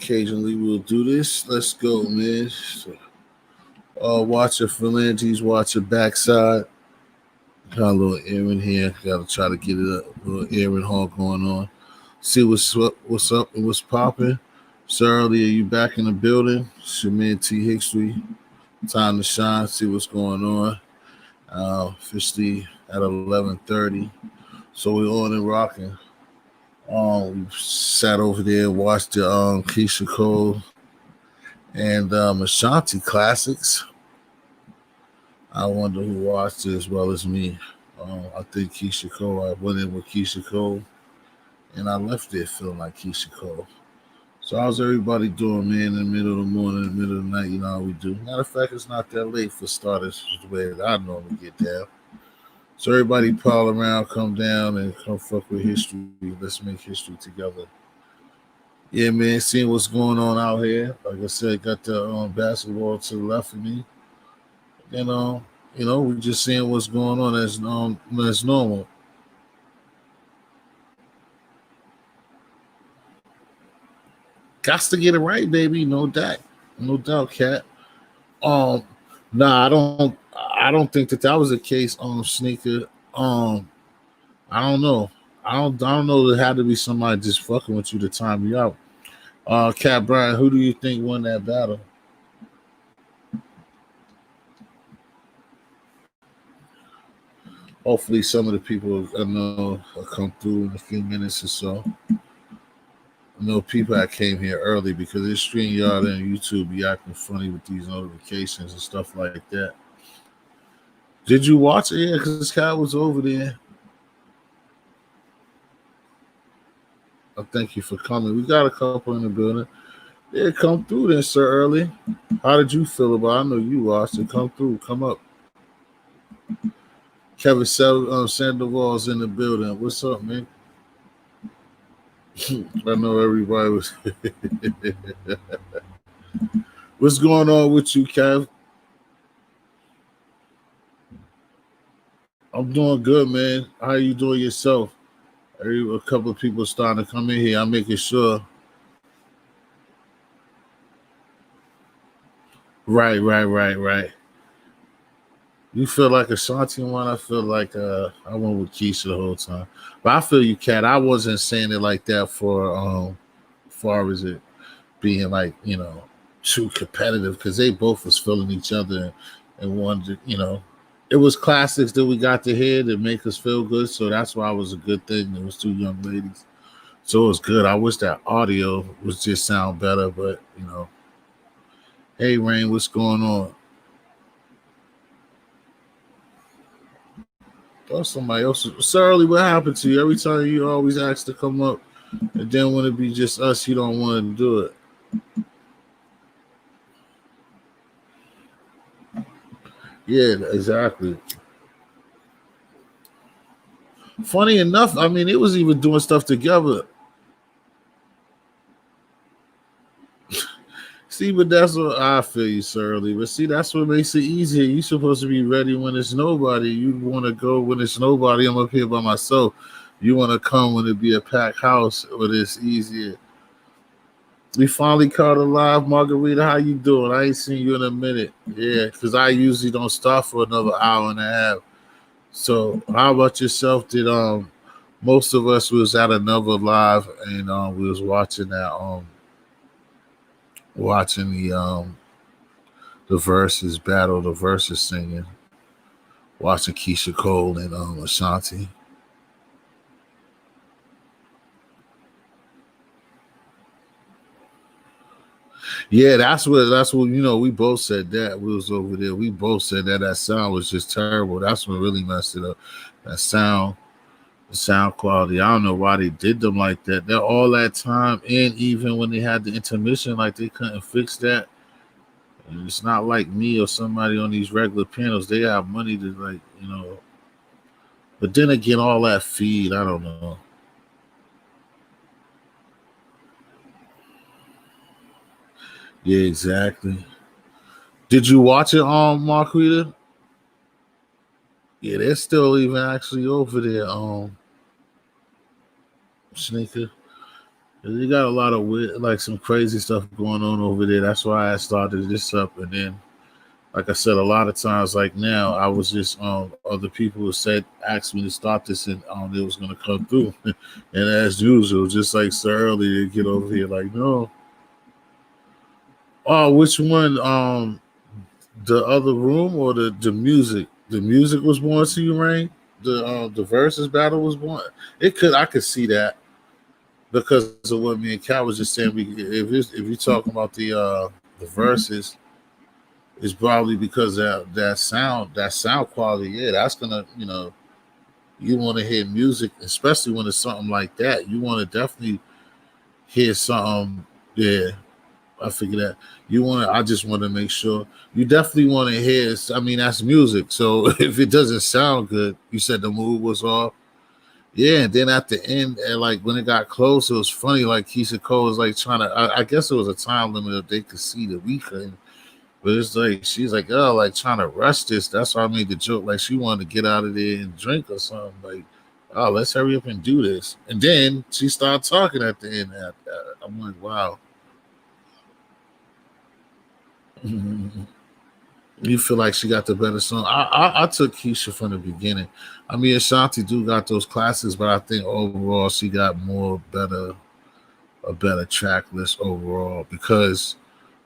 occasionally we'll do this. Let's go, man. So, watch your phalanges, watch your backside. Got a little errand here. Got to try to get it a little errand haul going on. See what's up and what's popping. So earlier, you back in the building. It's your man T History. Time to shine. See what's going on. Officially at 11:30. So we're on and rocking. We sat over there and watched the Keisha Cole and Ashanti classics. I wonder who watched it as well as me. I think Keisha Cole. I went in with Keisha Cole, and I left there feeling like Keisha Cole. So how's everybody doing, man? In the middle of the morning, in the middle of the night, you know how we do. Matter of fact, it's not that late for starters, the way that I normally get down. So everybody pile around, come down, and come fuck with history. Let's make history together. Yeah, man, seeing what's going on out here. Like I said, got the basketball to the left of me. And we're just seeing what's going on as normal. Got to get it right, baby. No doubt, cat. Um, nah, I don't think that was the case. Sneaker. I don't know. I don't know. There had to be somebody just fucking with you to time you out. Cat Brian, who do you think won that battle? Hopefully, some of the people I know will come through in a few minutes or so. I know people that came here early because this StreamYard and YouTube be acting funny with these notifications and stuff like that. Did you watch it? Yeah, because Cat was over there. Thank you for coming. We got a couple in the building. Yeah, come through then, sir, early. How did you feel about it? I know you watched it. Come through. Come up. Kevin Sandoval's in the building. What's up, man? I know everybody was. What's going on with you, Kev? I'm doing good, man. How you doing yourself? A couple of people starting to come in here. I'm making sure. Right. You feel like Ashanti one. I feel like I went with Keisha the whole time. But I feel you, Cat. I wasn't saying it like that for far as it being like, too competitive because they both was feeling each other and wanted, it was classics that we got to hear that make us feel good. So that's why it was a good thing. It was two young ladies. So it was good. I wish that audio was just sound better, but hey Rain, what's going on? Oh, somebody else. Shirley, what happened to you? Every time you always ask to come up, and then when it be just us, you don't want to do it. Yeah, exactly. Funny enough, I mean, it was even doing stuff together. See, but that's what I feel you, Shirley. But see, that's what makes it easier. You supposed to be ready when it's nobody. You want to go when it's nobody. I'm up here by myself. You want to come when it be a packed house, but it's easier. We finally caught alive, Margarita. How you doing? I ain't seen you in a minute. Yeah, because I usually don't start for another hour and a half. So, how about yourself? Did most of us was at another live and we was watching that watching the verses battle, the verses singing, watching Keisha Cole and Ashanti. Yeah, that's what we both said that. We was over there. We both said that sound was just terrible. That's what really messed it up. That sound, the sound quality. I don't know why they did them like that. They're all that time, and even when they had the intermission, like they couldn't fix that. And it's not like me or somebody on these regular panels. They have money to like. But then again, all that feed, I don't know. Yeah, exactly. Did you watch it on Marquita? Yeah, they're still even actually over there, Sneaker. You got a lot of weird, like some crazy stuff going on over there. That's why I started this up, and then like I said, a lot of times, like now, I was just other people who said asked me to start this, and it was gonna come through, and as usual, just like so earlier, get over here like no. Oh, which one? The other room or the music? The music was born to you, Rain. The versus battle was born. It could I could see that because of what me and Cal was just saying. If you're talking about the verses, it's probably because that sound quality. Yeah, that's gonna you want to hear music, especially when it's something like that. You want to definitely hear something. Yeah, I figure that you want. I just want to make sure you definitely want to hear. I mean, that's music. So if it doesn't sound good, you said the mood was off. Yeah, and then at the end, and like when it got close, it was funny. Like Keisha Cole was like trying to. I guess it was a time limit if they could see the weekend. But it's like she's like, oh, like trying to rush this. That's why I made the joke. Like she wanted to get out of there and drink or something. Like, oh, let's hurry up and do this. And then she started talking at the end. I'm like, wow. You feel like she got the better song. I took Keisha from the beginning. I mean, Ashanti do got those classes, but I think overall she got more better a better track list overall because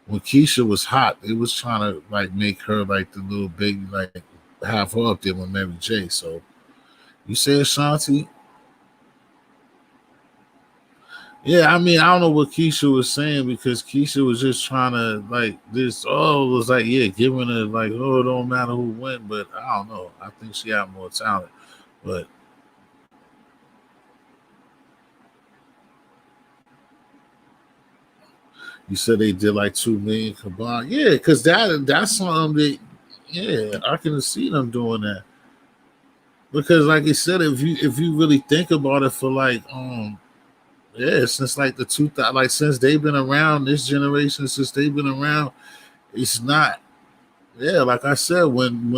when Keisha was hot, it was trying to like make her like the little baby, like have her up there with Mary J. So you say Ashanti? Yeah, I mean, I don't know what Keisha was saying because Keisha was just trying to like this. Oh, it was like yeah, giving her like oh, it don't matter who win, but I don't know. I think she had more talent, but you said they did like 2 million combined. Yeah, because that's something that yeah, I can see them doing that because like I said, if you really think about it for like yeah, since like the 2000, like since they've been around, this generation, since they've been around, it's not. Yeah, like I said, when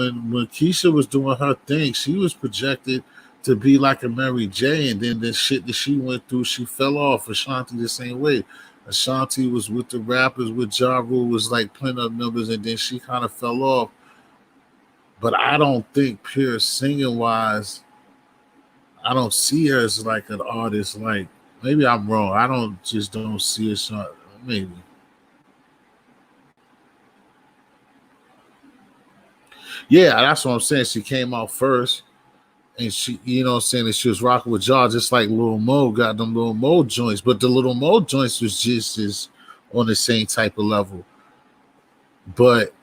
Keisha was doing her thing, she was projected to be like a Mary J, and then the shit that she went through, she fell off. Ashanti the same way. Ashanti was with the rappers, with Ja Rule was like putting up numbers, and then she kind of fell off. But I don't think pure singing wise, I don't see her as like an artist. Like maybe I'm wrong. I don't see her. Maybe. Yeah, that's what I'm saying. She came out first, and she, you know what I'm saying, that she was rocking with y'all, just like Lil Mo got them Lil Mo joints, but the Lil Mo joints was just as on the same type of level. But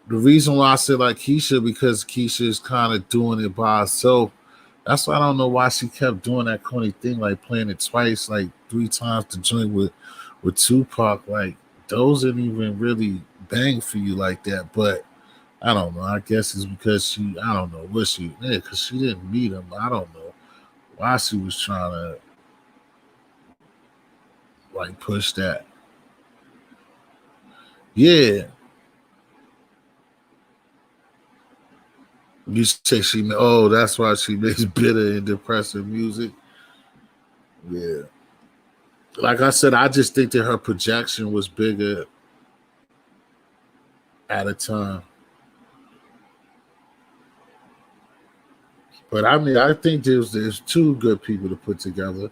the reason why I said like Keisha, because Keisha is kind of doing it by herself. That's why I don't know why she kept doing that corny thing, like playing it twice, like 3 times to join with Tupac. Like those didn't even really bang for you like that. But I don't know. I guess it's because I don't know what yeah, because she didn't meet him. I don't know why she was trying to like push that. Yeah, you say oh, that's why she makes bitter and depressive music. Yeah, like I said, I just think that her projection was bigger at a time. But I mean, I think there's two good people to put together.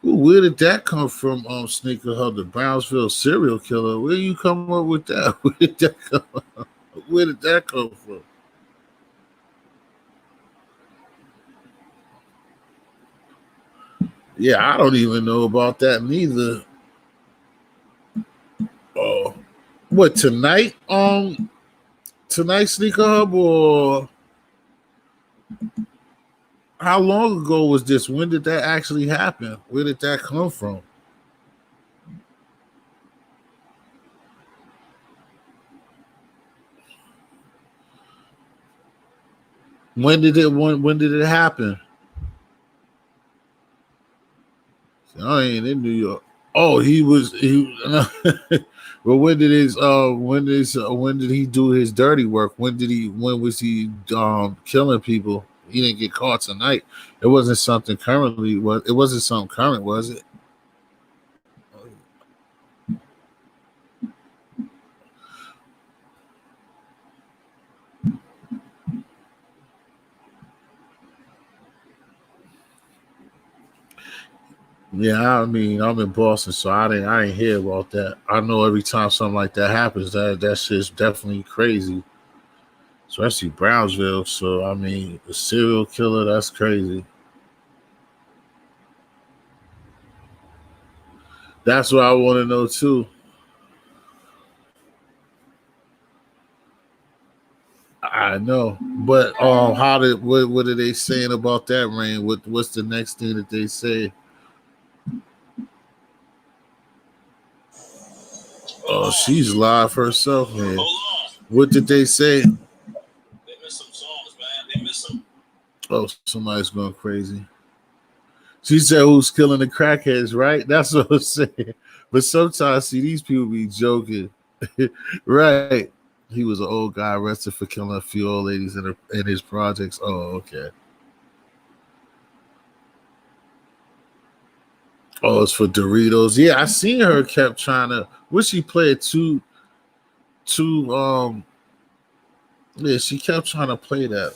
Ooh, where did that come from? Sneaker Hub, the Brownsville serial killer. Where you come up with that? Where did that come from? Yeah, I don't even know about that neither. Oh, what tonight? Tonight Sneaker Hub, or how long ago was this? When did that actually happen? Where did that come from? When did it happen? I ain't in New York. Oh, he. Well, when did he do his dirty work? When was he killing people? He didn't get caught tonight. It wasn't something currently. It wasn't something current, was it? Yeah, I mean, I'm in Boston, so I didn't hear about that. I know every time something like that happens, that shit's definitely crazy, especially Brownsville. So I mean, a serial killer, that's crazy. That's what I want to know too. I know, but what are they saying about that, Rain? What's the next thing that they say? Oh, she's live herself, man. What did they say? Oh, somebody's going crazy. She said, "Who's killing the crackheads?" Right? That's what I'm saying. But sometimes, see, these people be joking, right? He was an old guy arrested for killing a few old ladies in his projects. Oh, okay. Oh, it's for Doritos. Yeah, I seen her kept trying to. What she played two. Yeah, she kept trying to play that.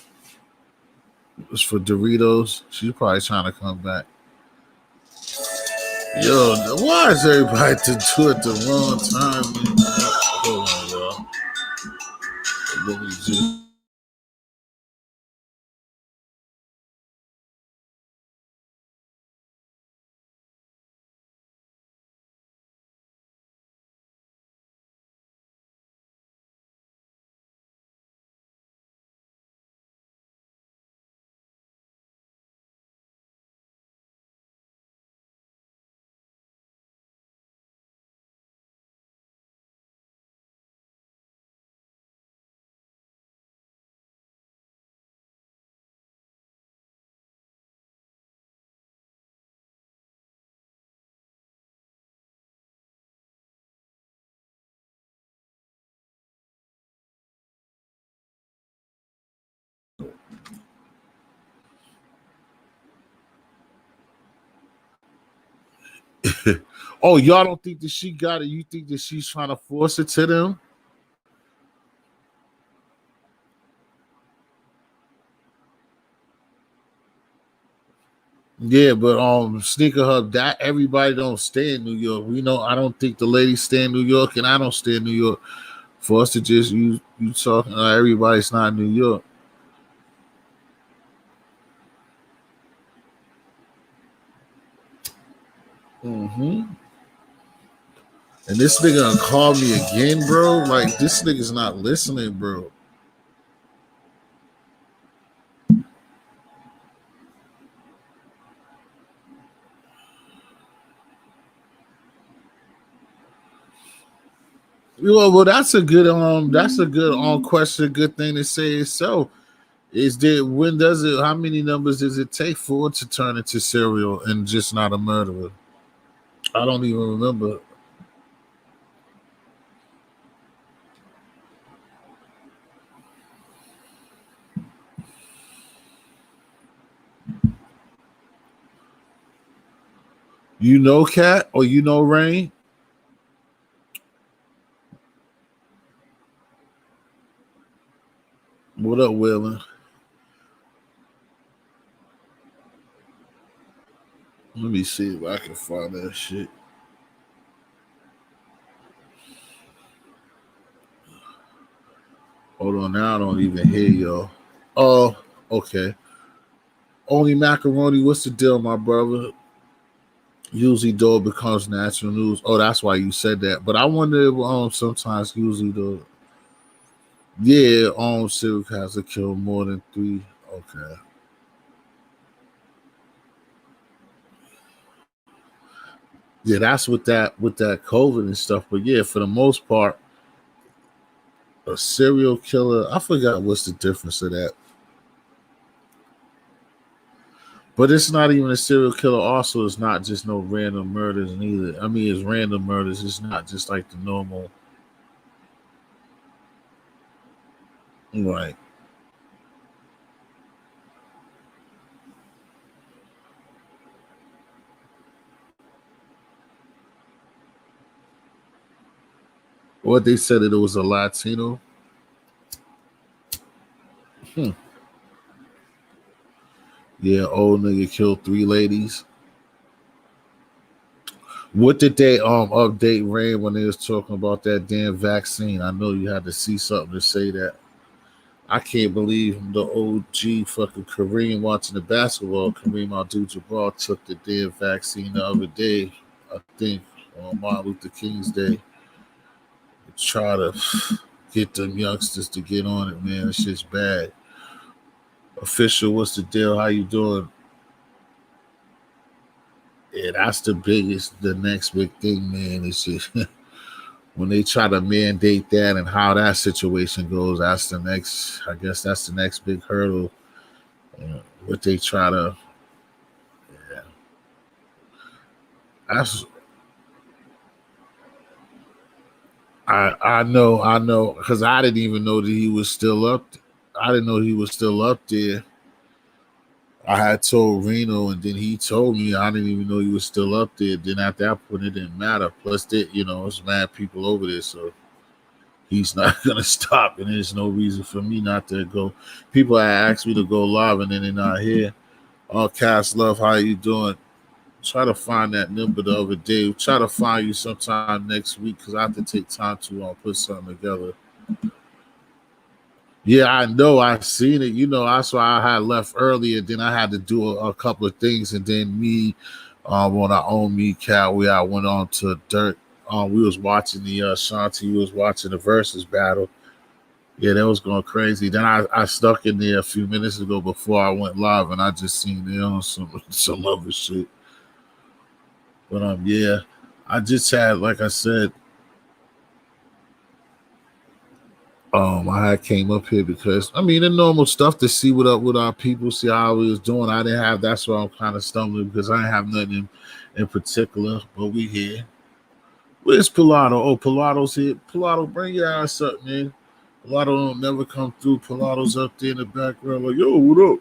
It was for Doritos. She's probably trying to come back. Yo, why is everybody to do it the wrong time, man? Hold on, y'all. Let me just. Oh, y'all don't think that she got it? You think that she's trying to force it to them? Yeah, but Sneaker Hub, that everybody don't stay in New York. We know I don't think the ladies stay in New York, and I don't stay in New York. For us to just you talking, everybody's not in New York. Hmm. And this nigga gonna call me again, bro. Like this nigga's not listening, bro. Well, that's a good question, good thing to say itself. Is there when does it how many numbers does it take for it to turn into serial and just not a murderer? I don't even remember. You know Cat or you know Rain? What up, Willing? Let me see if I can find that shit. Hold on, now I don't even hear y'all. Oh, okay. Only macaroni. What's the deal, my brother? Usually, though, it becomes national news. Oh, that's why you said that. But I wonder if sometimes usually though, yeah, serial has to kill more than three. Okay. Yeah, that's with that COVID and stuff. But yeah, for the most part, a serial killer. I forgot what's the difference of that. But it's not even a serial killer. Also, it's not just no random murders neither. I mean, it's random murders. It's not just like the normal. Right. What they said that it was a Latino. Hmm. Yeah, old nigga killed three ladies. What did they update Rain when they was talking about that damn vaccine? I know you had to see something to say that. I can't believe the OG fucking Kareem watching the basketball. Kareem Abdul-Jabbar took the damn vaccine the other day. I think on Martin Luther King's Day. To try to get them youngsters to get on it, man. It's just bad. Official, what's the deal? How you doing? Yeah, that's the next big thing, man. It's just when they try to mandate that and how that situation goes, that's the next, I guess that's the next big hurdle. What they try to, yeah, that's, I know, because I didn't even know that he was still up. I didn't know he was still up there. I had told Reno, and then he told me I didn't even know he was still up there. Then at that point, it didn't matter. Plus, that it's mad people over there, so he's not gonna stop, and there's no reason for me not to go. People asked me to go live, and then they're not here. All cast love, how you doing? Try to find that number the other day. Try to find you sometime next week because I have to take time to put something together. Yeah, I know. I seen it. That's why I had left earlier. Then I had to do a couple of things, and then me, on our own me cat, where I went on to Dirt. We was watching the Shanti. We was watching the versus battle. Yeah, that was going crazy. Then I stuck in there a few minutes ago before I went live, and I just seen there on some other shit. But yeah, I just had, like I said, I had came up here because I mean the normal stuff to see what up with our people, see how we was doing. I didn't have that's why I'm kind of stumbling because I didn't have nothing in particular. But we here. Where's Pilato? Oh, Pilato's here. Pilato, bring your ass up, man. Pilato don't never come through. Pilato's up there in the background, like, yo, what up?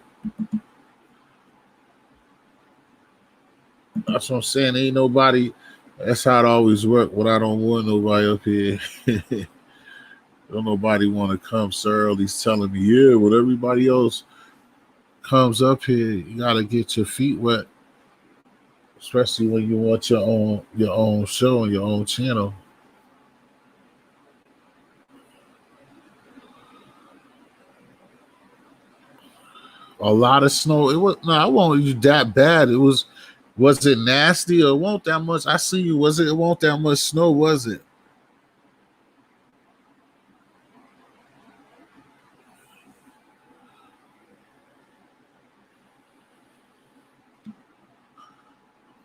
That's what I'm saying. Ain't nobody. That's how it always work. When I don't want nobody up here. Don't nobody want to come so early. He's telling me, yeah, when everybody else comes up here, you gotta get your feet wet, especially when you want your own show and your own channel. A lot of snow. It was no, I won't you that bad. Was it nasty or won't that much? I see you. Was it? It won't that much snow? Was it?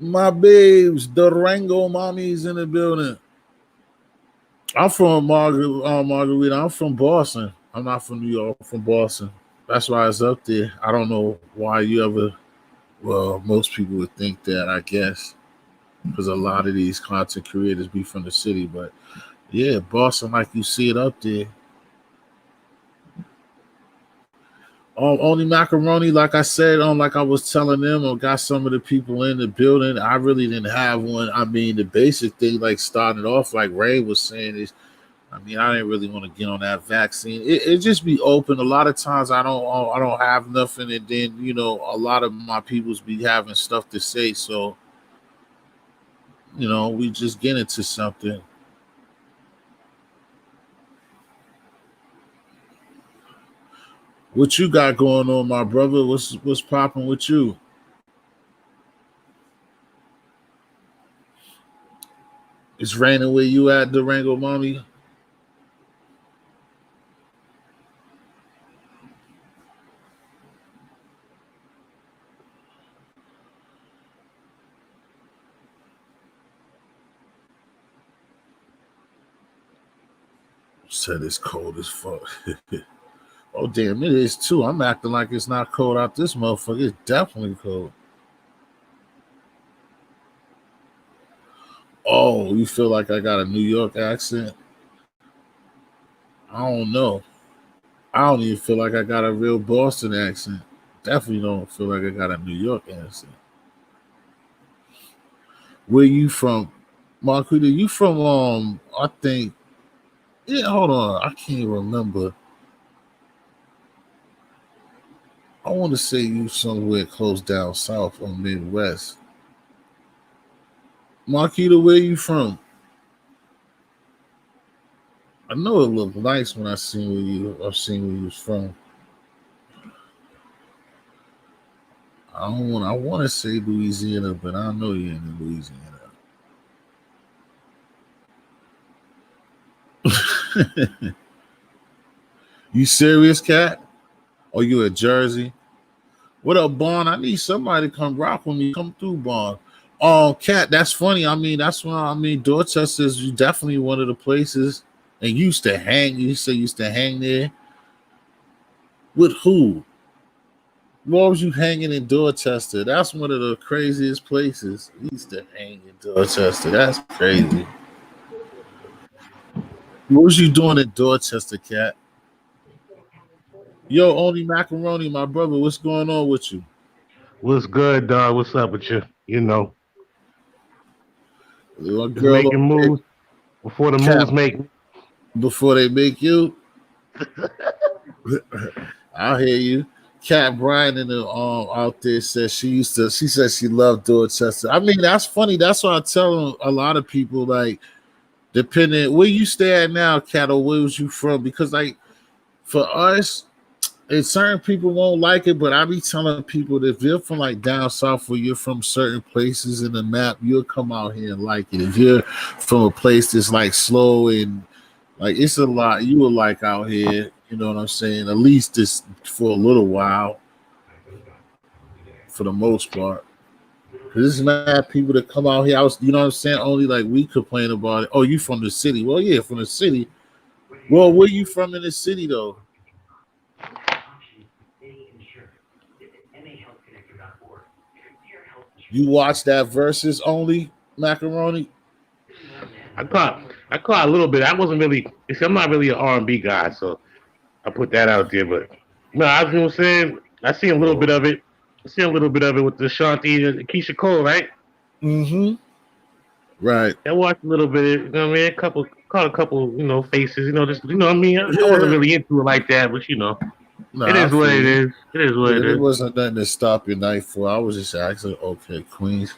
My babes, the Rango mommies in the building. I'm from Margarita. I'm from Boston. I'm not from New York. I'm from Boston. That's why it's up there. I don't know why you ever. Well, most people would think that, I guess, because a lot of these content creators be from the city. But yeah, Boston, like you see it up there. Only macaroni, like I said, like I was telling them, or got some of the people in the building. I really didn't have one. I mean, the basic thing, like starting off, like Ray was saying, is I mean, I didn't really want to get on that vaccine. It just be open. A lot of times I don't have nothing, and then a lot of my peoples be having stuff to say. So we just get into something. What you got going on, my brother? What's popping with you? It's raining where you at, Durango, mommy? Said it's cold as fuck. Oh damn, it is too. I'm acting like it's not cold out this motherfucker. It's definitely cold. Oh, you feel like I got a New York accent? I don't know. I don't even feel like I got a real Boston accent. Definitely don't feel like I got a New York accent. Where you from, Marquita? You from I think yeah, hold on. I can't remember. I want to say you somewhere close down south or Midwest. Marquita, where you from? I know it looked nice when I've seen where you was from. I want to say Louisiana, but I know you're in Louisiana. You serious, cat? Or you at Jersey? What up, Bond? I need somebody to come rock with me. Come through, Bond. Oh, cat, that's funny. I mean, that's why Dorchester is definitely one of the places. And you used to hang. You say you used to hang there with who? Why was you hanging in Dorchester? That's one of the craziest places. You used to hang in Dorchester. That's crazy. What was you doing in Dorchester, cat? Yo, only macaroni, my brother. What's going on with you? What's good, dog? What's up with you? Your Just girl making over there, moves before the cat, moves make me. before they make you. I hear you. Cat Bryan in the out there says she said she loved Dorchester. I mean, that's funny. That's why I tell a lot of people, like, depending where you stay at now, Cat, or where was you from? Because like for us, and certain people won't like it, but I be telling people that if you're from like down south or you're from certain places in the map, you'll come out here and like it. If you're from a place that's like slow and like it's a lot you will like out here, you know what I'm saying? At least this for a little while, for the most part. Cause there's mad people that come out here. You know what I'm saying? Only like we complain about it. Oh, you from the city? Well, yeah, from the city. Well, where you from in the city though? You watch that versus only macaroni? I caught a little bit. I wasn't really. You see, I'm not really an R&B guy, so I put that out there. But no, I was gonna say I seen a little bit of it. I seen a little bit of it with the Shanti and Keisha Cole, right? Mm-hmm. Right. I watched a little bit. You know what I mean? Caught a couple, faces. Just what I mean. I wasn't Yeah. really into it like that, but it Nah, I is what feel it you. is. It is what Yeah, it there is. wasn't nothing to stop your night for. I was just asking, okay, Queens.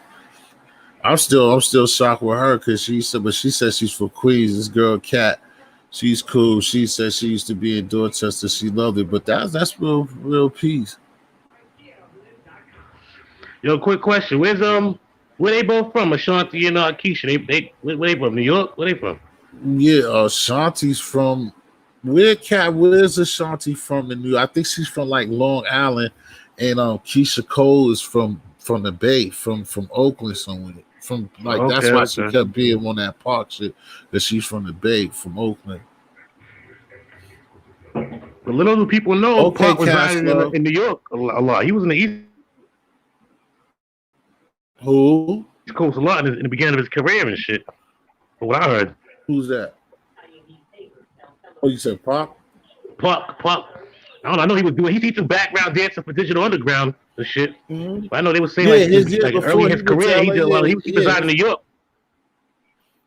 I'm still shocked with her because she said she's from Queens. This girl, Cat, she's cool. She said she used to be in Dorchester. She loved it, but that's real peace. Yo, quick question. Where they both from? Ashanti and Keisha. Where they from? New York? Where they from? Yeah, Shanti's from where's Ashanti from in New York? I think she's from like Long Island, and Keisha Cole is from the Bay, from Oakland somewhere. From like Oh, that's okay, why she okay. kept being on that park shit. That she's from the Bay, from Oakland. But little do people know, Okay, Park Cash resided Love. in New York a lot. He was in the East Coast a lot Who? in the beginning of his career and shit. From what I heard, Who's that? Oh, you said Pop? Park. I don't know. I know he was doing. He did some background dancing for Digital Underground and shit. Mm-hmm. But I know they were saying Yeah, like his year like early before in he his went to career, he LA. did a lot of. Yeah, He yeah. resided in New York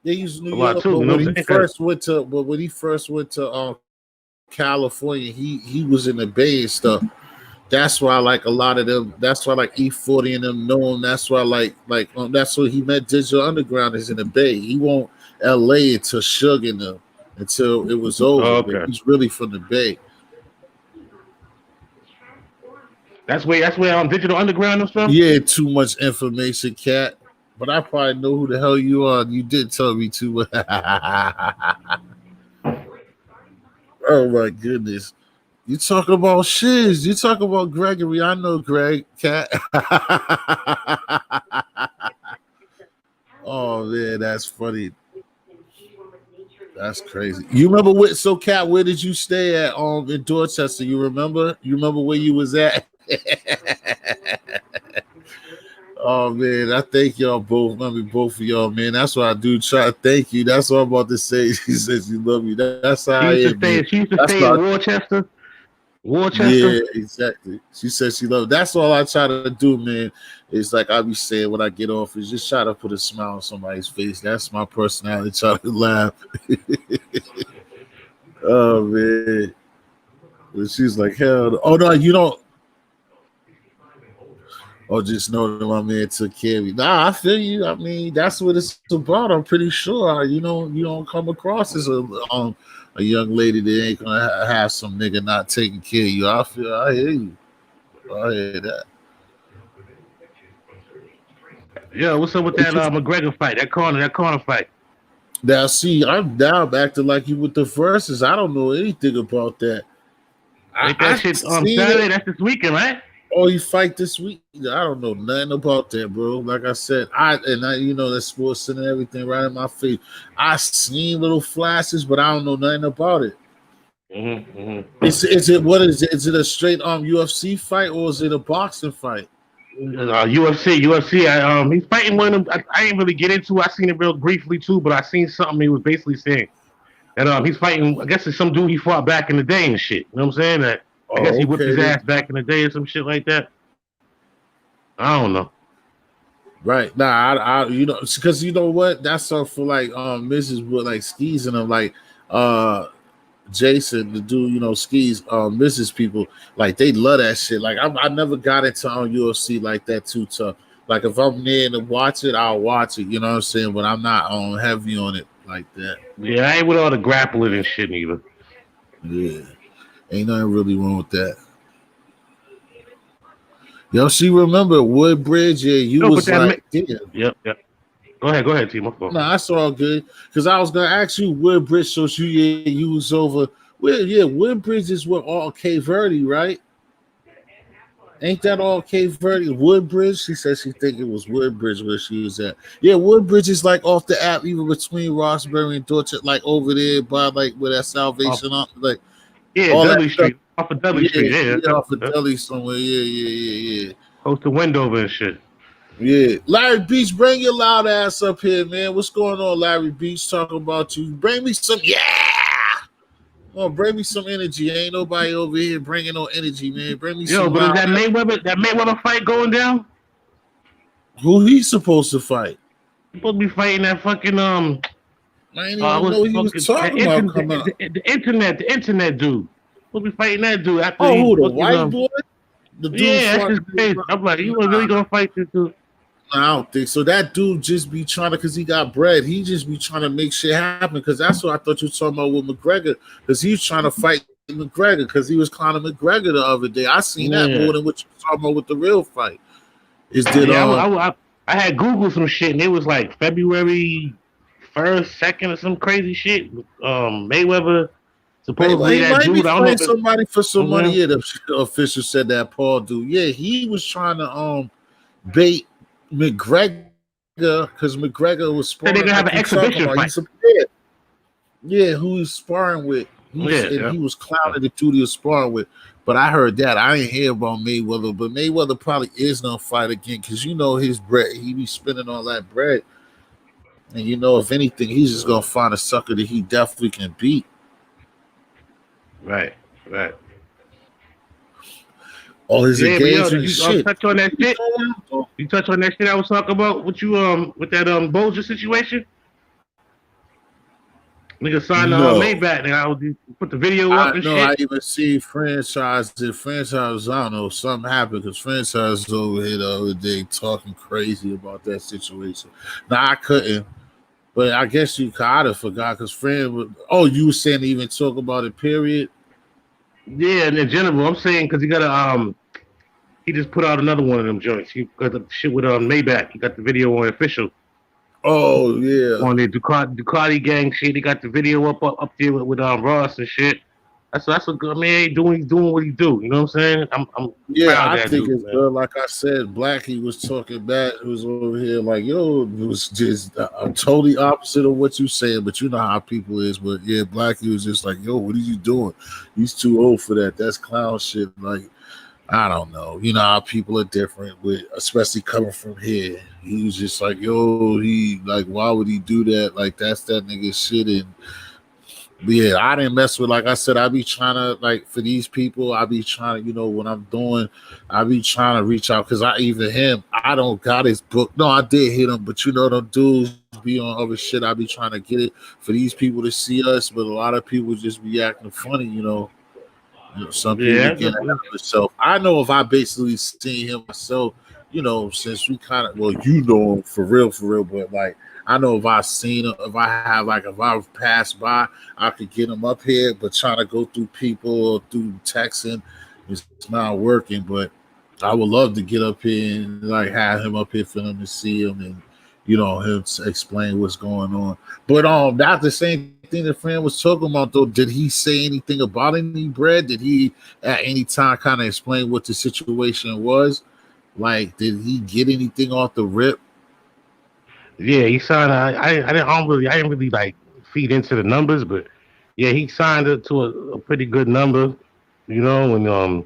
They used New a lot York, too. but You know when what he I'm saying? 'Cause first went to California, he was in the Bay and stuff. That's why like a lot of them. That's why like E40 and them know him. That's why that's where he met Digital Underground is in the Bay. He won't L.A. until Suge and them until it was over. oh, But okay, he's really from the Bay. that's where Digital Underground is from. Yeah, too much information, cat. But I probably know who the hell you are. You did tell me too much. Oh my goodness. You talk about shiz. You talk about Gregory. I know Greg, cat. Oh man, that's funny. That's crazy. You remember Cat, where did you stay at in Dorchester? You remember? You remember where you was at? Oh man, I thank y'all both. I mean, both of y'all, man. That's what I do. Try to thank you. That's what I'm about to say. She says you love me. That's how I am, man. She used to That's stay why. in Worcester. Yeah, exactly. She says she loves. That's all I try to do, man. It's like I be saying when I get off is just try to put a smile on somebody's face. That's my personality. Try to laugh. Oh man. And she's like, hell. Oh no, you don't. Oh, just know that my man took care of me. Nah, I feel you. I mean, that's what it's about. I'm pretty sure. You don't come across as a young lady that ain't gonna have some nigga not taking care of you. I hear you. I hear that. Yeah, what's up with that McGregor fight? That corner fight. Now, see, I'm now back to like you with the verses. I don't know anything about that. Ain't that shit Saturday? That's this weekend, right? Oh, you fight this week? I don't know nothing about that, bro. Like I said, you know that sports center and everything right in my face. I seen little flashes, but I don't know nothing about it. Is it what is it? Is it a straight UFC fight or is it a boxing fight? UFC. He's fighting one of them. I didn't really get into it. I seen it real briefly too, but I seen something he was basically saying that he's fighting. I guess it's some dude he fought back in the day and shit. You know what I'm saying? That I guess he whipped his ass back in the day or some shit like that. I don't know. Right. Nah, I you know, because you know what? That's for like Mrs. with like skis and them like Jason, the dude, you know, skis, Mrs. people, like they love that shit. Like I never got into UFC like that too tough. Like if I'm there to watch it, I'll watch it. You know what I'm saying? But I'm not heavy on it like that. Yeah, I ain't with all the grappling and shit either. Yeah, ain't nothing really wrong with that. Yo, she remember Woodbridge? Yeah, you was like, Yep. Go ahead, T. No, that's all good. Because I was gonna ask you Woodbridge, so you was over. Well, yeah, Woodbridge is what all Cape Verde, right? Ain't that all Cape Verde? Woodbridge? She said she think it was Woodbridge where she was at. Yeah, Woodbridge is like off the app, even between Roxbury and Dorchester, like over there by like where that Salvation on, like Dudley Street, off of Dudley Street, off of Dudley somewhere, yeah. Close to Wendover and shit. Yeah, Larry Beach, bring your loud ass up here, man. What's going on, Larry Beach? Talking about you. Bring me some, Oh, bring me some energy. Ain't nobody over here bringing no energy, man. Bring me some. Yo, but is that Mayweather fight going down? Who he's supposed to fight? He's supposed to be fighting that fucking I didn't even know he was talking about coming out. The internet dude. Supposed to be fighting that dude after. Oh, who, the white boy? The dude that's just crazy. I'm like, you was really gonna fight this dude? I don't think so. That dude just be trying to, because he got bread. He just be trying to make shit happen. Because that's what I thought you were talking about with McGregor. Because he was trying to fight McGregor. Because he was clowning McGregor the other day. I seen that more than what you were talking about with the real fight. I had Googled some shit and it was like February 1st, 2nd, or some crazy shit. Mayweather supposedly that dude. I don't know somebody for some money. Yeah, the official said that Paul dude. Yeah, he was trying to bait McGregor because McGregor was sparring. They're gonna have an exhibition fight. Yeah, who he's sparring with. He was clowning the dude he was sparring with. But I heard that. I ain't hear about Mayweather, but Mayweather probably is gonna fight again because you know his bread. He be spending all that bread, and you know if anything, he's just gonna find a sucker that he definitely can beat. Right. Oh, his engagement you shit. Touch on that shit? You touch on that shit I was talking about with you with that Bolger situation? Nigga signed the Maybach and I would put the video up and shit. I even see franchise. I don't know, something happened because franchise was over here the other day talking crazy about that situation. Now I couldn't, but I guess you kind of forgot because you were saying to even talk about it, period. Yeah, in general, I'm saying because he got he just put out another one of them joints. He got the shit with Maybach. He got the video on official. Oh yeah, on the Ducati gang shit. He got the video up there with Ross and shit. That's a good man. He's doing what he do. You know what I'm saying? I'm proud I think it's good. Like I said, Blackie was talking back. It was over here like, yo, it was just totally opposite of what you saying. But you know how people is. But yeah, Blackie was just like, yo, what are you doing? He's too old for that. That's clown shit. Like I don't know. You know how people are different with, especially coming from here. He was just like, yo, he like, why would he do that? Like, that's that nigga shit. And yeah, I didn't mess with. Like I said, I be trying to like for these people. I be trying to, when I'm doing, I be trying to reach out because I even him. I don't got his book. No, I did hit him, but them dudes be on other shit. I be trying to get it for these people to see us, but a lot of people just be acting funny. Some people be Yeah, getting out of themselves. I know if I basically seen him myself, since we kind of, well, him for real, but like I know if I seen him, if I've passed by, I could get him up here, but trying to go through people or through texting, it's not working. But I would love to get up here and like have him up here for them to see him and him to explain what's going on. But that's the same thing the friend was talking about though. Did he say anything about any bread? Did he at any time kind of explain what the situation was? Like, did he get anything off the rip? yeah, he signed. I didn't really like feed into the numbers, but yeah, he signed it to a pretty good number, and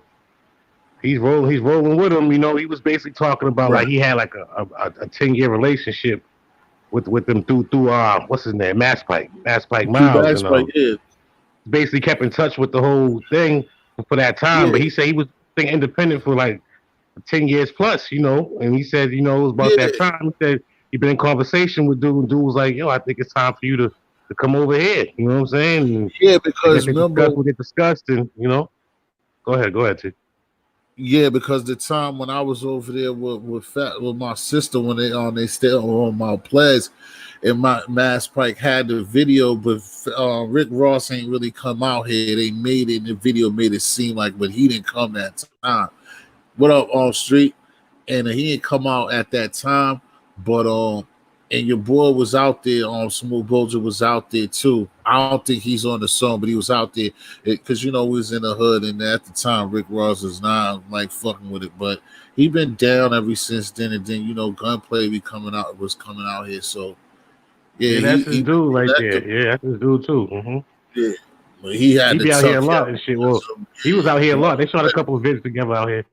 he's rolling with him. He was basically talking about Right. like he had like a 10-year relationship with them through what's his name, Mass Pike Through Miles, and basketball, yeah, basically kept in touch with the whole thing for that time. But yeah, he said he was being independent for like 10 years plus, and he said, it was about that yeah, time. He said he been in conversation with dude, and dude was like, yo, I think it's time for you to come over here. You know what I'm saying? And yeah. I guess Because they discussed remember, what they discussed, and go ahead, T. yeah, because the time when I was over there with my sister when they stayed on my place, and my Mass Pike had the video, but Rick Ross ain't really come out here. They made it, and the video made it seem like, but he didn't come that time. What up on street? And he didn't come out at that time, but and your boy was out there. Smooth Bulger was out there too. I don't think he's on the song, but he was out there because we was in the hood, and at the time Rick Ross was not like fucking with it, but he been down ever since then. And then Gunplay was coming out here, so yeah, Yeah, he that's his he dude right let there. the Yeah, that's his dude too. yeah, but he He had the be out here a tough lot yo. and shit. Well, he was out here a lot. They shot a couple of vids together out here.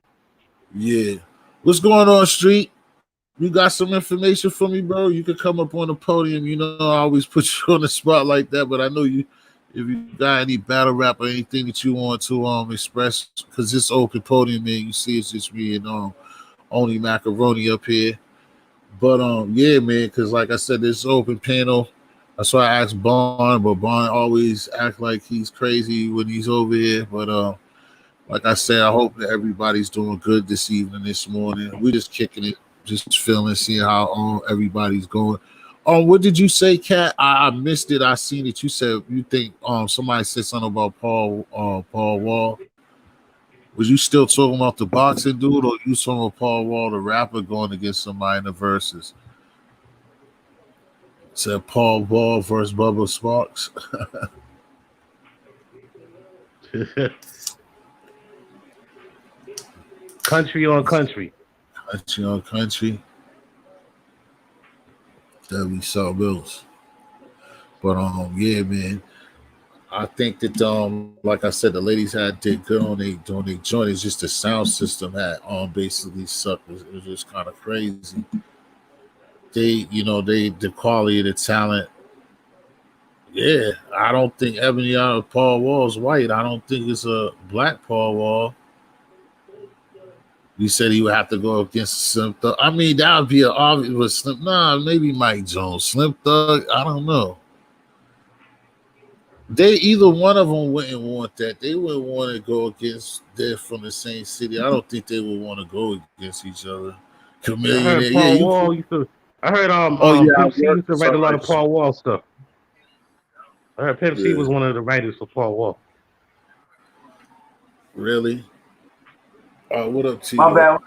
Yeah, what's going on, Street? You got some information for me, bro? You could come up on the podium. I always put you on the spot like that, but I know you. If you got any battle rap or anything that you want to express, because this open podium, man, you see, it's just me and only macaroni up here. But yeah, man, because like I said, this open panel. That's why I asked Bond, but Bond always act like he's crazy when he's over here. But like I said, I hope that everybody's doing good this evening, this morning. We just kicking it, just feeling, seeing how everybody's going. What did you say, Kat? I missed it. I seen it. You said you think somebody said something about Paul Wall. Was you still talking about the boxing dude, or you talking about Paul Wall, the rapper, going against somebody in the verses? Said Paul Wall versus Bubba Sparks. Country on country. Country on country. That'd be something else. But yeah, man. I think that like I said, the ladies did good on they joint. It's just the sound system had basically sucked. It was just kind of crazy. They the quality of the talent. Yeah, I don't think Ebony out of Paul Wall's white. I don't think it's a black Paul Wall. You said he would have to go against Slim Thug. I mean, that would be an obvious. But Slim, nah, maybe Mike Jones, Slim Thug. I don't know. They either one of them wouldn't want that. They wouldn't want to go against. They're from the same city. I don't think they would want to go against each other. Yeah, I Chameleon, heard yeah, Paul you. Wall used to. I heard Oh yeah, I Pimp C work. used to write a lot of Sorry. Paul Wall stuff. I heard Pimp C Yeah, was one of the writers for Paul Wall. really. What up, My T.O.? bad.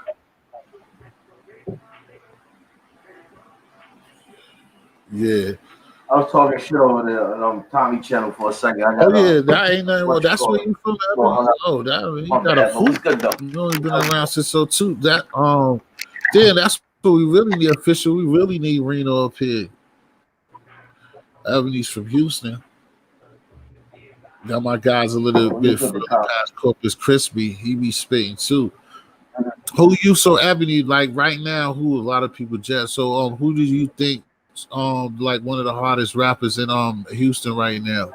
Yeah. I was talking shit over there on Tommy channel for a second. I Oh got yeah, that ain't nothing. Well, what you that's call where it. you from, Well, Ebony. hung up. Oh, that you My got a bad, but we hoop. good though. You only been around since so too. That then that's what we really need official. We really need Reno up here. Ebony's from Houston. Got my guys a little We bit good to further come. past Corpus Crispy. He be spitting too. Who you so Ebony like right now? Who a lot of people just so who do you think like one of the hottest rappers in Houston right now?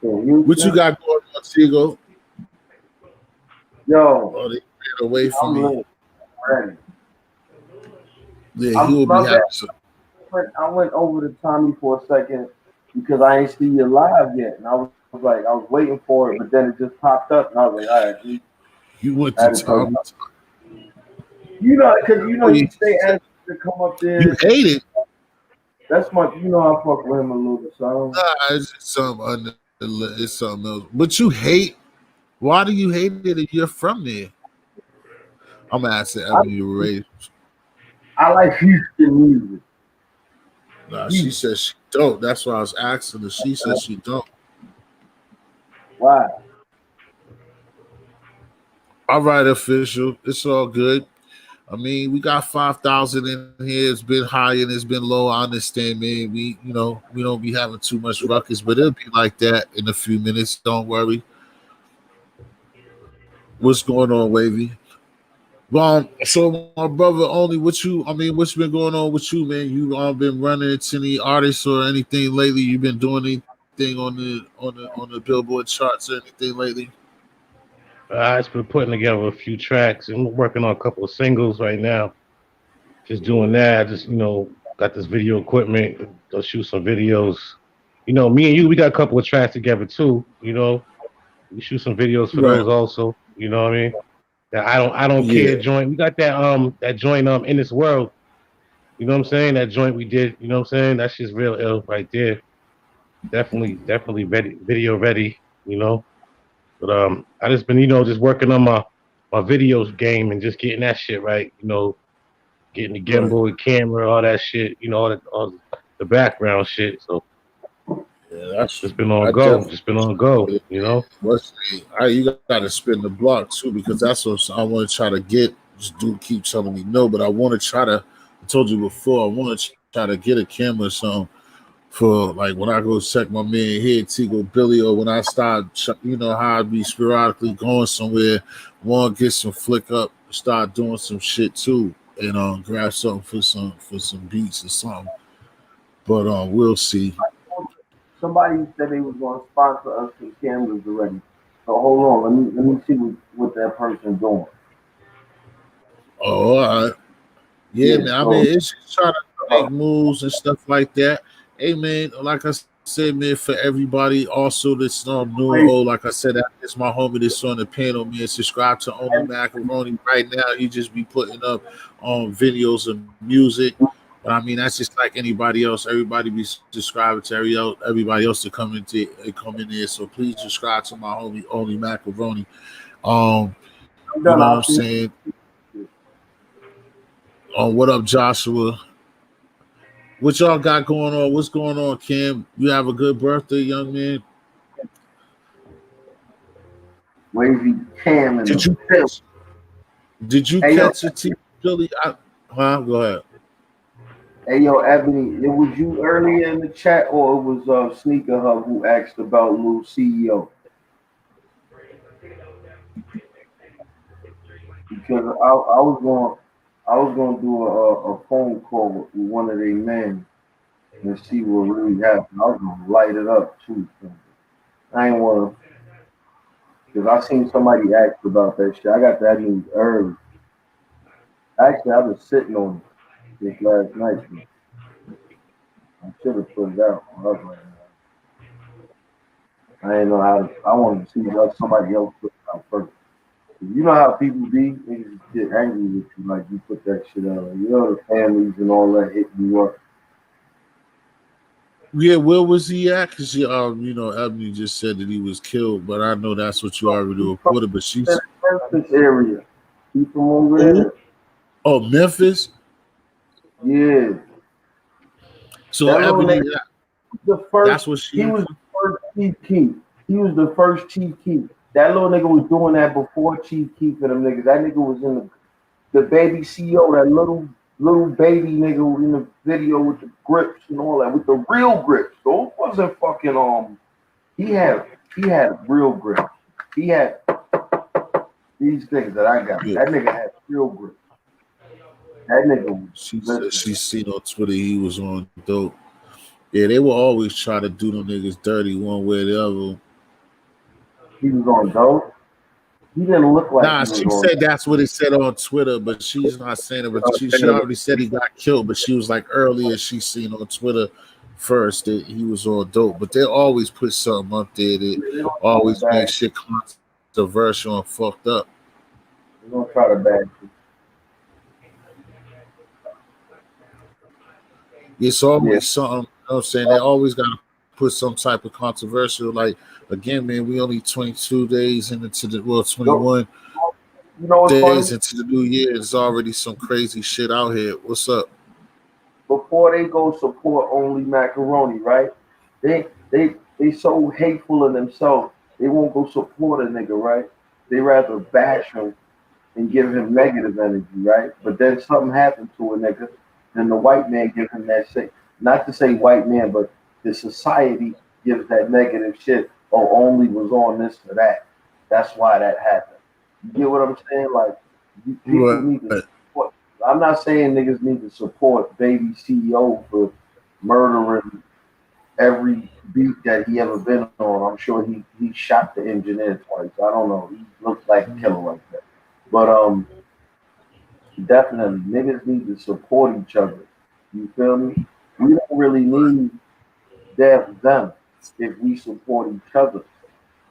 In What you Houston, got going on, Tigo? yo, Oh, they ran away from I'm me. lit already. Yeah, he will be My bad. happy. So, I went over to Tommy for a second because I ain't see you live yet, and I was like, I was waiting for it, but then it just popped up, and I was like, all right, you went I to had to tell Tom. you know, because Oh, you stay asking to come up you there. hate it. That's my, I fuck with him a little bit, so Nah, it's just something under it's something else. But you hate. Why do you hate it if you're from there? I'm gonna ask I, Ebony Ray. I like Houston music. Nah, she Houston. says she don't. That's why I was asking her. She says she don't. Why? All right, official. It's all good. I mean, we got 5,000 in here. It's been high and it's been low. I understand, man. We don't be having too much ruckus, but it'll be like that in a few minutes. Don't worry. What's going on, Wavy? Well, so my brother, only what you? I mean, what's been going on with you, man? You been running into any artists or anything lately? You been doing anything on the Billboard charts or anything lately? I just been putting together a few tracks and working on a couple of singles right now. Just doing that. Just got this video equipment. Go shoot some videos. Me and you, we got a couple of tracks together too. We shoot some videos for Right. those also. You know what I mean? That I don't care Yeah. joint. We got that joint in this world. You know what I'm saying? That joint we did. You know what I'm saying? That's just real ill right there. Definitely ready, video ready. You know. But I just been just working on my videos game and just getting that shit right. Getting the Right. gimbal, the camera, all that shit. All the background shit. So Yeah. That's just been on I go. definitely. Just been on go. What's you got to spin the block too because that's what I want to try to get. Just do keep telling me no, but I want to try to. I told you before. I want to try to get a camera or something for like when I go check my man here, Tigo Billy, or when I start, how I be sporadically going somewhere, want to get some flick up, start doing some shit too, and grab something for some beats or something. But we'll see. Somebody said they was going to sponsor us some cameras already. So hold on, let me see what that person doing. Oh, all right. Yeah, Yeah, man. I so mean, it's just trying to uh, make moves and stuff like that. Hey, man, like I said, man, for everybody also that's new and wait, old, like I said, it's my homie that's on the panel, man. Subscribe to Only Macaroni right now. He just be putting up videos of music. But I mean, that's just like anybody else. Everybody be subscribing to everybody else to come in there. So please subscribe to my homie Only Macaroni. Um, I'm you done. know what I'm I'll see saying? you. What up, Joshua? What y'all got going on? What's going on, Kim? You have a good birthday, young man. Wavy Cam in Did the you field. did you Hey yo, catch a T Billy? Go ahead. hey yo, Ebony, it was you earlier in the chat, or it was Sneaker Hub who asked about Lil CEO? Because I was going to do a phone call with one of their men and see what really happened. I was going to light it up too. So I ain't want to, because I seen somebody ask about that shit. I got that news early. Actually, I was sitting on it this last night. Man. I should have put it out. I was like, I didn't know how. I wanted to see what somebody else put it out first. You know how people be, niggas get angry with you, like you put that shit out. Like, the families and all that hitting you up. Yeah, where was he at? Because Ebony just said that he was killed, but I know that's what you already He's from reported. But the she's Memphis area. He's from over oh, there. oh Memphis. Yeah. So That little Ebony, nigga was the first, that's what he she. was the first Chief Keef. He was the first Chief Keef. That little nigga was doing that before Chief Keef and them niggas. That nigga was in the baby CEO, that little baby nigga in the video with the grips and all that, with the real grips. Those wasn't fucking He had he had real grip. He had these things that I got. Yeah. That nigga had real grip. That nigga was She said listen. she seen on Twitter he was on dope. Yeah, they will always try to do them niggas dirty one way or the other. He was on dope. He didn't look like Nah, he was she on. said that's what it said on Twitter, but she's not saying it. But she already said he got killed. But she was like earlier she seen on Twitter first that he was on dope. But they always put something up there that They don't try to always bag. makes shit controversial and fucked up. They don't try to bag. It's Yeah. always something, you know what I'm saying? They always got to put some type of controversial. Like, again, man, we only 22 days into the, well, Yo, 21 you know what's days funny? into the new year. There's already some crazy shit out here. What's up? Before they go support only macaroni, right? They so hateful of themselves. They won't go support a nigga, right? They rather bash him and give him negative energy, right? But then something happened to a nigga, then the white man give him that shit. Not to say white man, but the society gives that negative shit. Oh, only was on this or that. That's why that happened. You get what I'm saying? Like people Right. need to support. I'm not saying niggas need to support baby CEO for murdering every beat that he ever been on. I'm sure he shot the engineer twice. I don't know. He looks like a killer like that. But definitely niggas need to support each other. You feel me? We don't really need them if we support each other.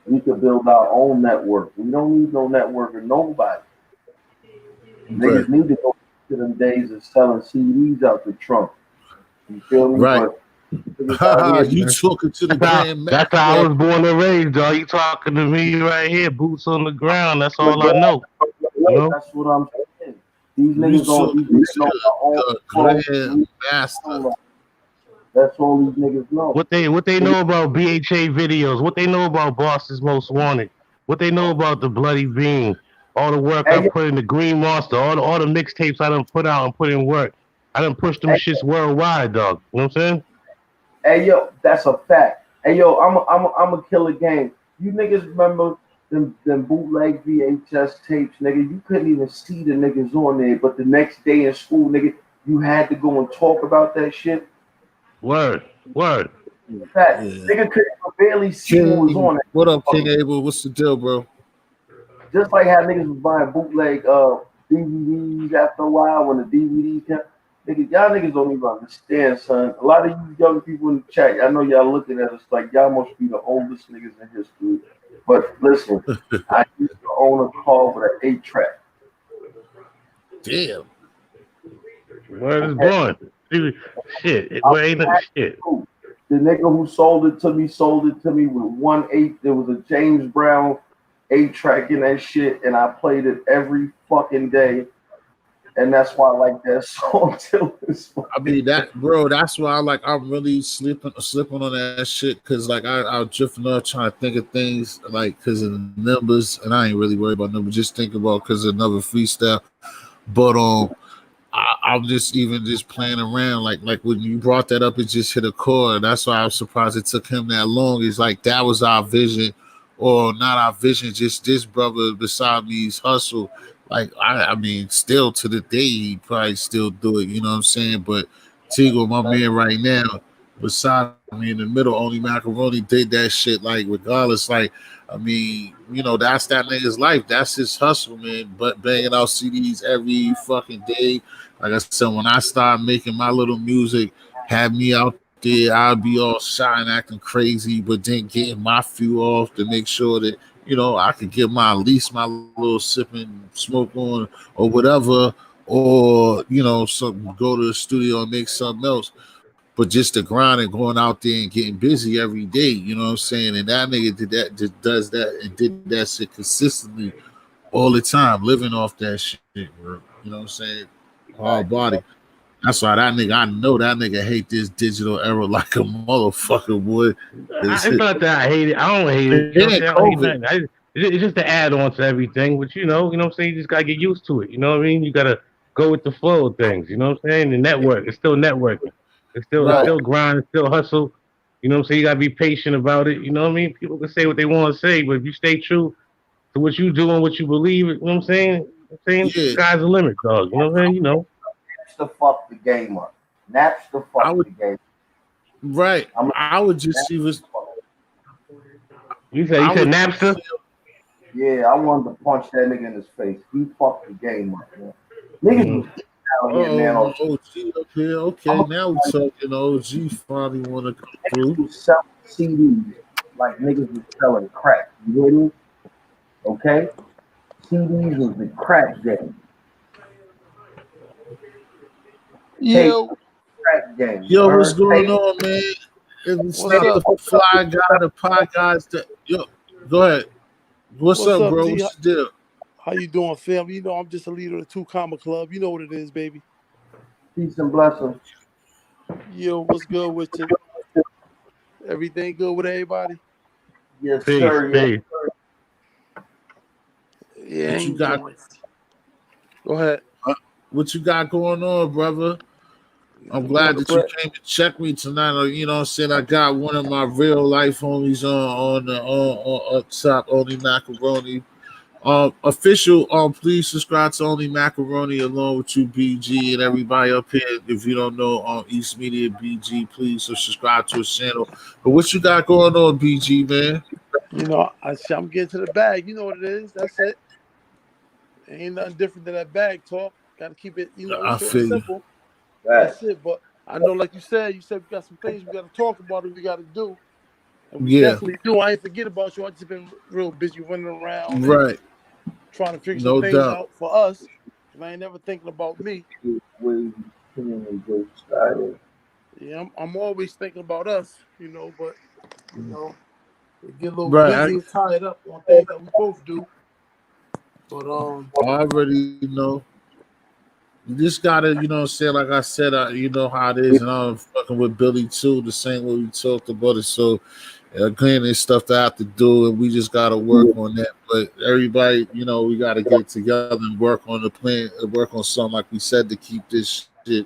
We could build our own network. We don't need no network of nobody. Right. Niggas need to go to them days of selling CDs out the trunk. You feel me? Right. But niggas out Haha, here, you talking to the Grand That's Master how I man. was born and raised, dog. You talking to me right here, boots on the ground. That's I'm a all I grand, know. You know that's what I'm saying. These You niggas on talking these niggas to know my own the Grand phone. Master. That's all these niggas know. what they know about BHA videos, what they know about Boston's Most Wanted, what they know about the Bloody Bean, all the work I Hey, put in the Green Monster, all the mixtapes I done put out and put in work. I done pushed them hey, shits worldwide, dog. You know what I'm saying? hey, yo, that's a fact. Hey, yo, I'm a killer game. You niggas remember them bootleg VHS tapes, nigga? You couldn't even see the niggas on there, but the next day in school, nigga, you had to go and talk about that shit. Word, word. Fact, Yeah. nigga couldn't barely see what was King, on what up, King it. Abel? What's the deal, bro? Just like how niggas was buying bootleg DVDs after a while when the DVDs came. Nigga, y'all niggas don't even understand, son. A lot of you young people in the chat, I know y'all looking at us like y'all must be the oldest niggas in history. But listen, I used to own a car with an 8 track. Damn. Word is Okay. born. Dude, shit, I was where ain't that shit? happy. The nigga who sold it to me with 1/8. There was a James Brown 8 track in that shit, and I played it every fucking day. And that's why I like that song till this I fucking mean that, bro. That's why I'm really slipping on that shit because like I was drifting up trying to think of things like because of the numbers, and I ain't really worried about numbers. Just think about because of another freestyle. But I'm just even just playing around like when you brought that up, it just hit a chord. That's why I was surprised it took him that long. It's like that was our vision, or not our vision. Just this brother beside me's hustle. Like I mean, still to the day, he probably still do it. You know what I'm saying? But Tigo, my man, right now, beside me in the middle, only macaroni did that shit. Like regardless, like I mean, that's that nigga's life. That's his hustle, man. But banging out CDs every fucking day. Like I said, when I start making my little music, have me out there, I'll be all shy and acting crazy, but then getting my few off to make sure that I could get my at least my little sipping smoke on or whatever, or some go to the studio and make something else. But just the grind and going out there and getting busy every day, you know what I'm saying? And that nigga did that, just does that and did that shit consistently all the time, living off that shit, bro. You know what I'm saying? Hard body. That's why that nigga, I know that nigga hate this digital era like a motherfucker would. It's not that I hate it. I don't hate it. You know what I'm Yeah, saying? I don't hate COVID. nothing. It's just to add on to everything. But you know what I'm saying? You just gotta get used to it. You know what I mean? You gotta go with the flow of things. You know what I'm saying? The network, it's still networking. It's Right. still grind. It's still hustle. You know what I'm saying? You gotta be patient about it. You know what I mean? People can say what they want to say, but if you stay true to what you do and what you believe, you know what I'm saying? Yeah, Sky's the limit, dog. You know what I'm saying? You know. Napster fucked the game up. Napster I fucked would the game. right. I'm I would just see was You I said would Napster? Yeah, I wanted to punch that nigga in his face. He fucked the game up, man. Niggas Mm-hmm. was out here, man. OG up here. I'm Okay, now we talking. OG finally want to come through. was selling CDs like niggas was selling crack. You hear me? Okay? CDs was the crack game. Tape Yo, crack game. You Yo, what's heard? going Tape. on, man? If it's what's not up? the fly guy, the pie guys, that yo, go ahead. What's What's up, up, bro? G? What's the deal? How you doing, fam? You know I'm just a leader of the Two Comma Club. You know what it is, baby. Peace and blessings. Yo, what's good with you? Everything good with everybody? Yes, Peace, sir. Yes, peace. sir. Yeah, What you ain't got? doing. Go ahead. What you got going on, brother? I'm Doing glad the that you bread. came to check me tonight. You know what I'm saying? I got one of my real life homies on up top, Only Macaroni. Official, please subscribe to Only Macaroni along with you, BG, and everybody up here. If you don't know East Media BG, please subscribe to his channel. But what you got going on, BG, man? You know, I'm getting to the bag. You know what it is. That's it. Ain't nothing different than that bag talk. Got to keep it, I short and feel you. simple. Right. That's it. But I know, like you said we got some things we got to talk about and we got to do. And we Yeah, definitely do. I ain't forget about you. I just been real busy running around and right. trying to figure some No things doubt. out for us. And I ain't never thinking about me. We continually go started. Yeah, I'm always thinking about us, but we get a little Right. busy and tied up on things that we both do. But I already know. You just gotta, you know what I'm saying? Like I said, you know how it is, and I'm fucking with Billy too, the same way we talked about it. So again, there's stuff that I have to do, and we just gotta work on that. But everybody, we gotta get together and work on the plan, work on something like we said to keep this shit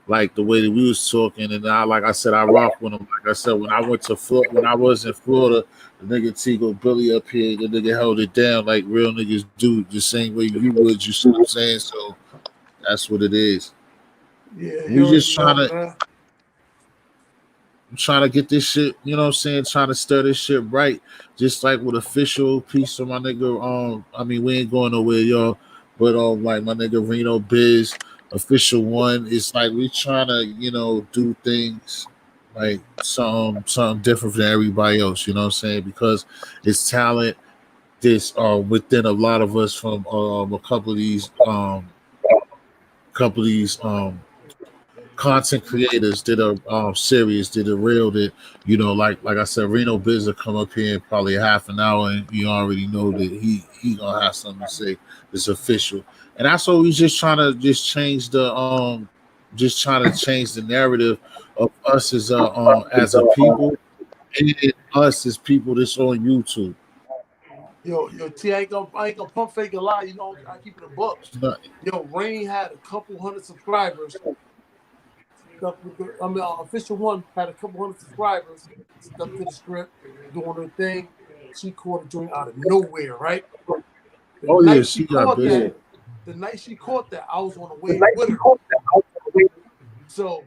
like the way that we was talking. And like I said, I rock with them. Like I said, when I went to Florida, when I was in Florida, the nigga Tigo Billy up here, the nigga held it down like real niggas do, the same way you would. You see what I'm saying? So that's what it is. yeah, you We already just know, man. trying to get this shit, you know what I'm saying, trying to stir this shit right. Just like with official piece of my nigga, I mean we ain't going nowhere, y'all. But like my nigga Reno Biz, official one, it's like we trying to, do things like something different than everybody else, you know what I'm saying? Because it's talent this within a lot of us from a couple of these content creators that are serious, that are real, that like I said, Reno Biz will come up here in probably a half an hour, and you already know that he gonna have something to say. It's official, and that's what we just trying to just trying to change the narrative of us as a people, and us as people that's on YouTube. Yo, T, I ain't gonna pump fake a lie. I keep it a buck. It's not, Yo, Rain had a couple hundred subscribers. Official one had a couple hundred subscribers. Stuck to the script, doing her thing. She caught a joint out of nowhere, right? The oh yeah, night she she got caught busy. that, I was on the way with her. So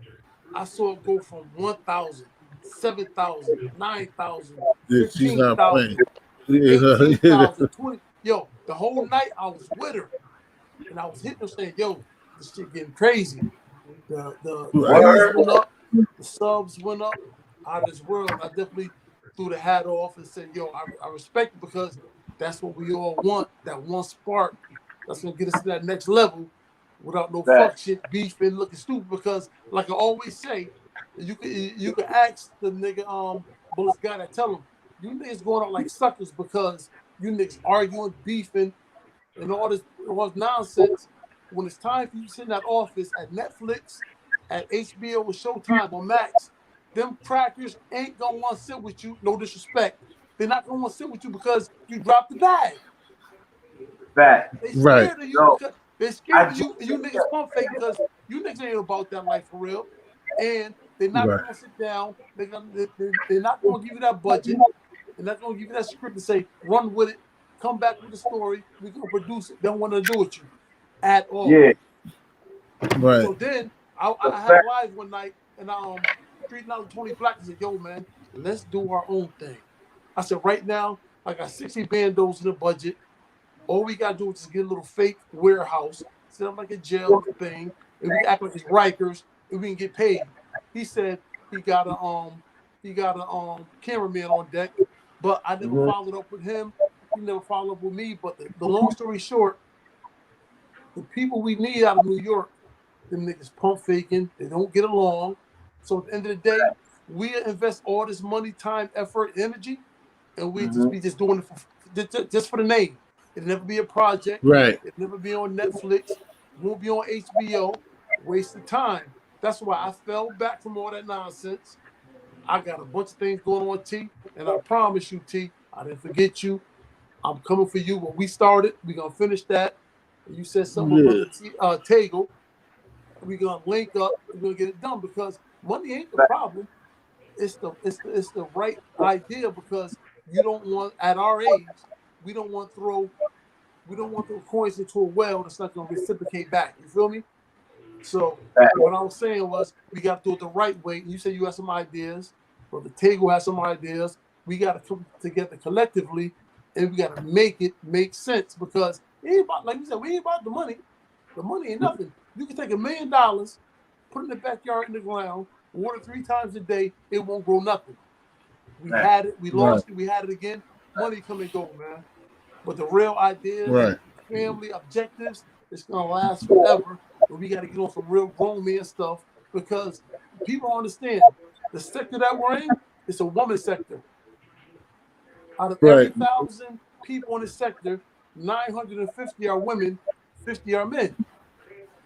I saw it go from 1,000, 7,000, 9,000, Yeah, she's not playing. 15,000, Yeah, 18,000, 20. Yo, the whole night I was with her. And I was hitting her saying, yo, this shit getting crazy. The right. views went up, the subs went up out of this world. I definitely threw the hat off and said, yo, I respect it because that's what we all want, that one spark that's going to get us to that next level without no Right. fuck shit, beefing, looking stupid. Because like I always say, you can ask the nigga Bullets guy that tell him, you niggas going out like suckers because you niggas arguing, beefing, and all this nonsense. When it's time for you to sit in that office at Netflix, at HBO or Showtime or Max, them crackers ain't gonna want to sit with you. No disrespect. They're not gonna want to sit with you because you dropped the bag. Fact. They Right. scared of you Yo, because they're I scared of just you. You niggas pump fake because you niggas ain't about that life for real. And They're not Right. going to sit down. They're not going to give you that budget. They're not going to give you that script and say, run with it, come back with a story. We're going to produce it. They don't want to do with you at all. Yeah. Right. So then I had a live one night, and Street Knowledge Tony Black said, yo, man, let's do our own thing. I said, right now, I got 60 bandos in the budget. All we gotta do is just get a little fake warehouse, set up like a jail thing, and we act like it's Rikers, and we can get paid. He said he got a cameraman on deck, but I never followed up with him. He never followed up with me. But the long story short, the people we need out of New York, them niggas pump faking, they don't get along. So at the end of the day, we invest all this money, time, effort, energy, and we just be just doing it just for the name. It'll never be a project. Right. It'll never be on Netflix. It won't be on HBO. Waste of time. That's why I fell back from all that nonsense. I got a bunch of things going on, T, and I promise you, T, I didn't forget you. I'm coming for you. When we started, we're gonna finish that. And you said something about Brother Tagle. We're gonna link up. We're gonna get it done because money ain't the problem. It's the right idea because you don't want at our age. We don't want to throw coins into a well that's not going to reciprocate back. You feel me? So what I was saying was we got to do it the right way. You said you have some ideas, or the table has some ideas. We got to come together collectively, and we got to make it make sense because it ain't about, like you said, we ain't about the money. The money ain't nothing. You can take $1 million, put it in the backyard in the ground, water 3 times a day, it won't grow nothing. We had it, we lost it, we had it again. Money come and go, man. But the real ideas, family objectives, it's gonna last forever. But we got to get on some real grown man stuff because people understand the sector that we're in is a woman sector. Out of every 1,000 people in the sector, 950 are women, 50 are men.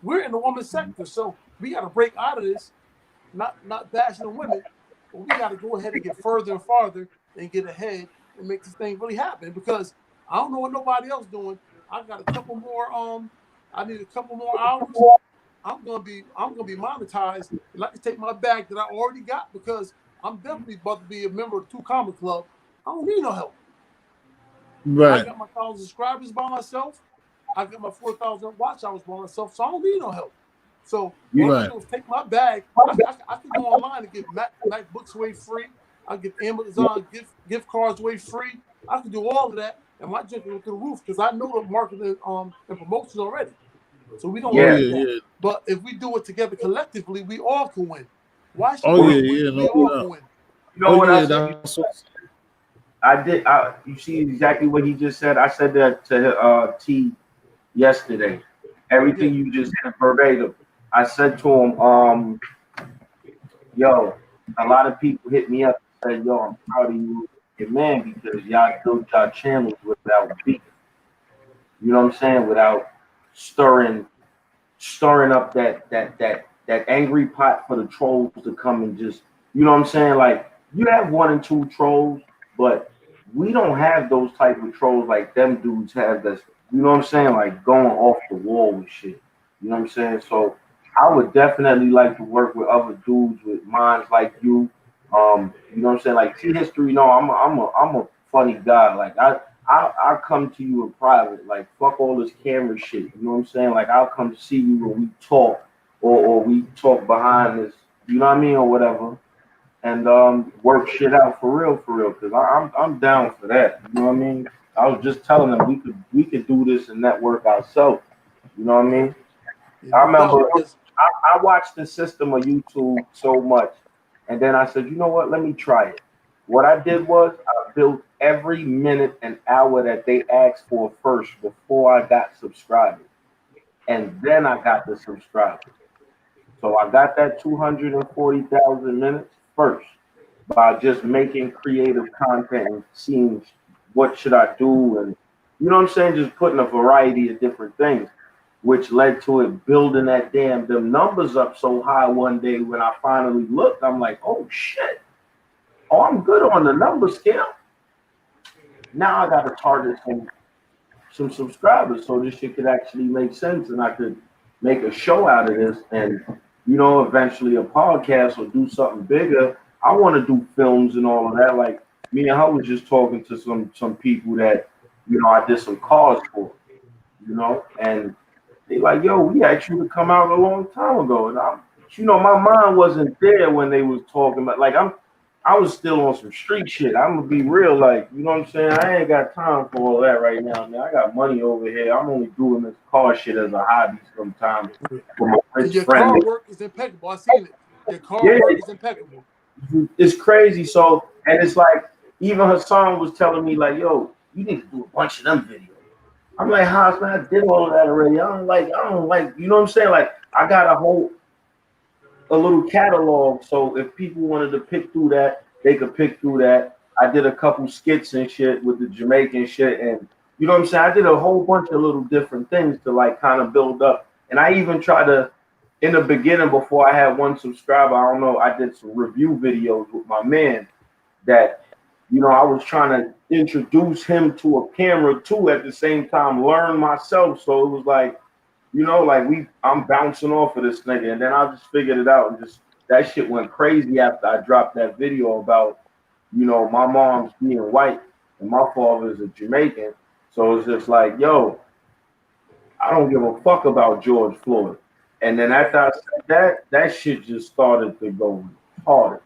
We're in the woman sector, so we got to break out of this. Not bashing the women, but we got to go ahead and get further and farther and get ahead and make this thing really happen because I don't know what nobody else doing. I got a couple more. I need a couple more hours. I'm gonna be monetized, and I can take my bag that I already got because I'm definitely about to be a member of the 2 Comma Club. I don't need no help. I got my 1,000 subscribers by myself. I got my 4,000 watch hours by myself, so I don't need no help. So what I do is take my bag. I can go online and get MacBooks away free. I get Amazon gift cards away free. I can do all of that, and my joint go through the roof because I know the marketing and promotions already. So we don't need that. But if we do it together collectively, we all can win. Why should we all can win? You know what I said? You see exactly what he just said. I said that to T yesterday. Everything you just said verbatim. I said to him, yo, a lot of people hit me up and said, yo, I'm proud of you, your man, because y'all built y'all channels without beef. You know what I'm saying? Without stirring up that angry pot for the trolls to come and just, you know what I'm saying? Like, you have 1 and 2 trolls, but we don't have those type of trolls like them dudes have. That's, you know what I'm saying? Like going off the wall with shit. You know what I'm saying? So I would definitely like to work with other dudes with minds like you. You know what I'm saying? Like T History. No, I'm a funny guy. Like I come to you in private. Like fuck all this camera shit. You know what I'm saying? Like I'll come to see you when we talk, or we talk behind this. You know what I mean, or whatever. And work shit out for real, because I'm down for that. You know what I mean? I was just telling them we could do this and network ourselves. You know what I mean? I remember I watched the system of YouTube so much, and then I said, you know what? Let me try it. What I did was I built every minute and hour that they asked for first before I got subscribers, and then I got the subscribers. So I got that 240,000 minutes first by just making creative content and seeing what should I do, and you know what I'm saying, just putting a variety of different things, which led to it building them numbers up so high one day when I finally looked, I'm like, oh shit, oh, I'm good on the number scale. Now I got to target some subscribers so this shit could actually make sense and I could make a show out of this and eventually a podcast or do something bigger. I want to do films and all of that. Like me and her was just talking to some people that I did some cars for, and they like, yo, we asked you to come out a long time ago, and my mind wasn't there when they was talking about. Like I was still on some street shit. I'm gonna be real, like, you know what I'm saying? I ain't got time for all that right now, man. I got money over here. I'm only doing this car shit as a hobby sometimes for my And rich your friend. car work is impeccable. I seen it. Your car Yeah, work is impeccable. it's crazy. So, and it's like, even Hassan was telling me, like, yo, you need to do a bunch of them videos. I'm like, Hans, man, I did all of that already. I don't like, you know what I'm saying? Like, I got a little catalog. So if people wanted to pick through that, they could pick through that. I did a couple skits and shit with the Jamaican shit, and you know what I'm saying? I did a whole bunch of little different things to like kind of build up. And I even tried to, in the beginning, before I had 1 subscriber, I don't know, I did some review videos with my man that, I was trying to introduce him to a camera too at the same time, learn myself. So it was like, like I'm bouncing off of this nigga, and then I just figured it out, and just that shit went crazy after I dropped that video about, my mom's being white and my father is a Jamaican. So it's just like, yo, I don't give a fuck about George Floyd. And then after I said that, that shit just started to go harder.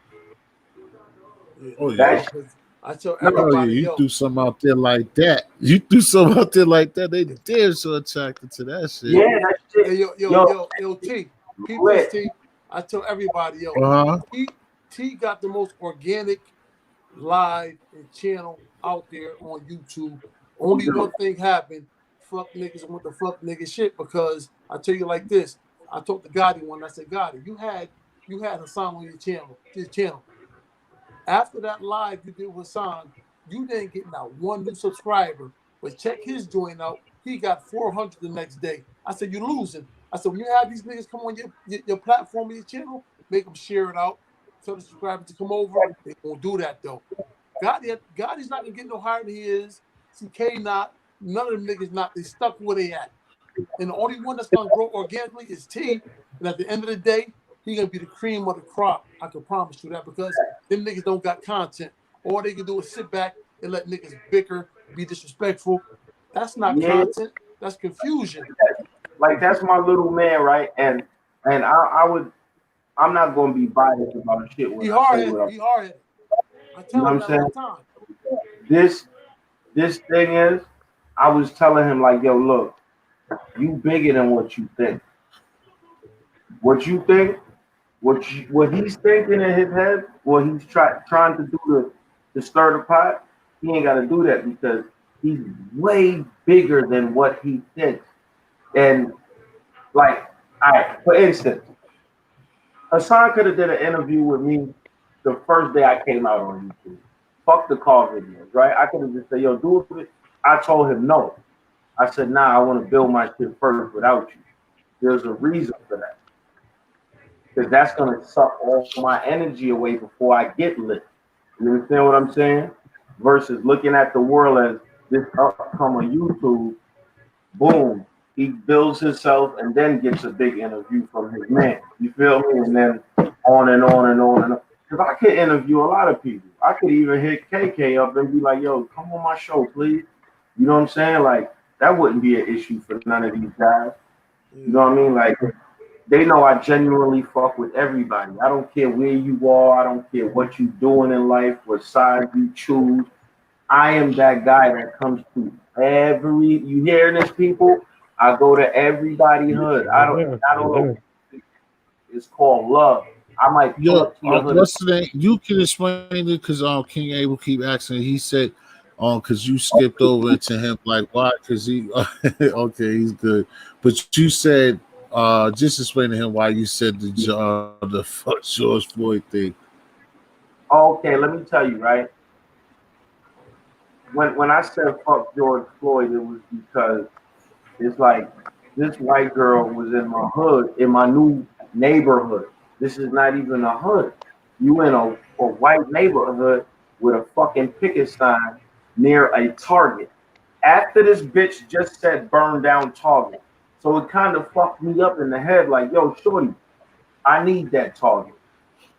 Yeah. Oh yeah. That Because I tell Oh yeah, everybody, you yo, do something out there like that. You do something out there like that. They damn so attracted to that shit. yeah, that shit, hey, yo, T, peep this, lit. T. I tell everybody, yo, Uh-huh. T got the most organic live and channel out there on YouTube. Only one thing happened: fuck niggas want the fuck nigga shit. Because I tell you like this, I talked to Gotti one. I said, Gotti, you had Hassan on your channel, his channel. After that live you did with Hassan, you didn't get not one new subscriber. But check his joint out. He got 400 the next day. I said, you're losing. I said, when you have these niggas come on your platform or your channel, make them share it out. Tell the subscribers to come over. They won't do that though. Gotti's not gonna get no higher than he is. CK not. None of them niggas not. They stuck where they at. And the only one that's gonna grow organically is T. And at the end of the day, he gonna be the cream of the crop. I can promise you that, because them niggas don't got content. All they can do is sit back and let niggas bicker, be disrespectful. That's not Yeah, content. That's confusion. like that's my little man, right? And I'm not gonna be biased about shit He when I hard say headed. what I'm. He hard headed. I You know tell what him I'm that all saying? the time. This thing is, I was telling him like, yo, look, you bigger than what you think. What you think, what he's thinking in his head, what he's trying to do to stir the pot, he ain't got to do that because he's way bigger than what he thinks. And like, all right, for instance, Hassan could have did an interview with me the first day I came out on YouTube. Fuck the car videos, right? I could have just said, yo, do it. I told him no. I said, nah, I want to build my shit first without you. There's a reason for that. Because that's going to suck all my energy away before I get lit. You understand what I'm saying? Versus looking at the world as this upcome on YouTube, boom, he builds himself and then gets a big interview from his man. You feel me? And then on and on and on and on. Because I could interview a lot of people. I could even hit KK up and be like, yo, come on my show, please. You know what I'm saying? Like, that wouldn't be an issue for none of these guys. You know what I mean? Like, they know I genuinely fuck with everybody. I don't care where you are. I don't care what you doing in life, what side you choose. I am that guy that comes to you hearing this, people? I go to everybody hood. I don't know. It's called love. I might pull Yo, up to your hood. what's the name? You can explain it because King Abel keep asking. He said, because you skipped over to him, like why? Because he okay, he's good. But you said, just explain to him why you said the fuck George Floyd thing. Okay, let me tell you, right? When I said fuck George Floyd, it was because it's like this white girl was in my hood, in my new neighborhood. This is not even a hood. You in a white neighborhood with a fucking picket sign near a Target. After this bitch just said burn down Target. So it kind of fucked me up in the head, like, yo, shorty, I need that target.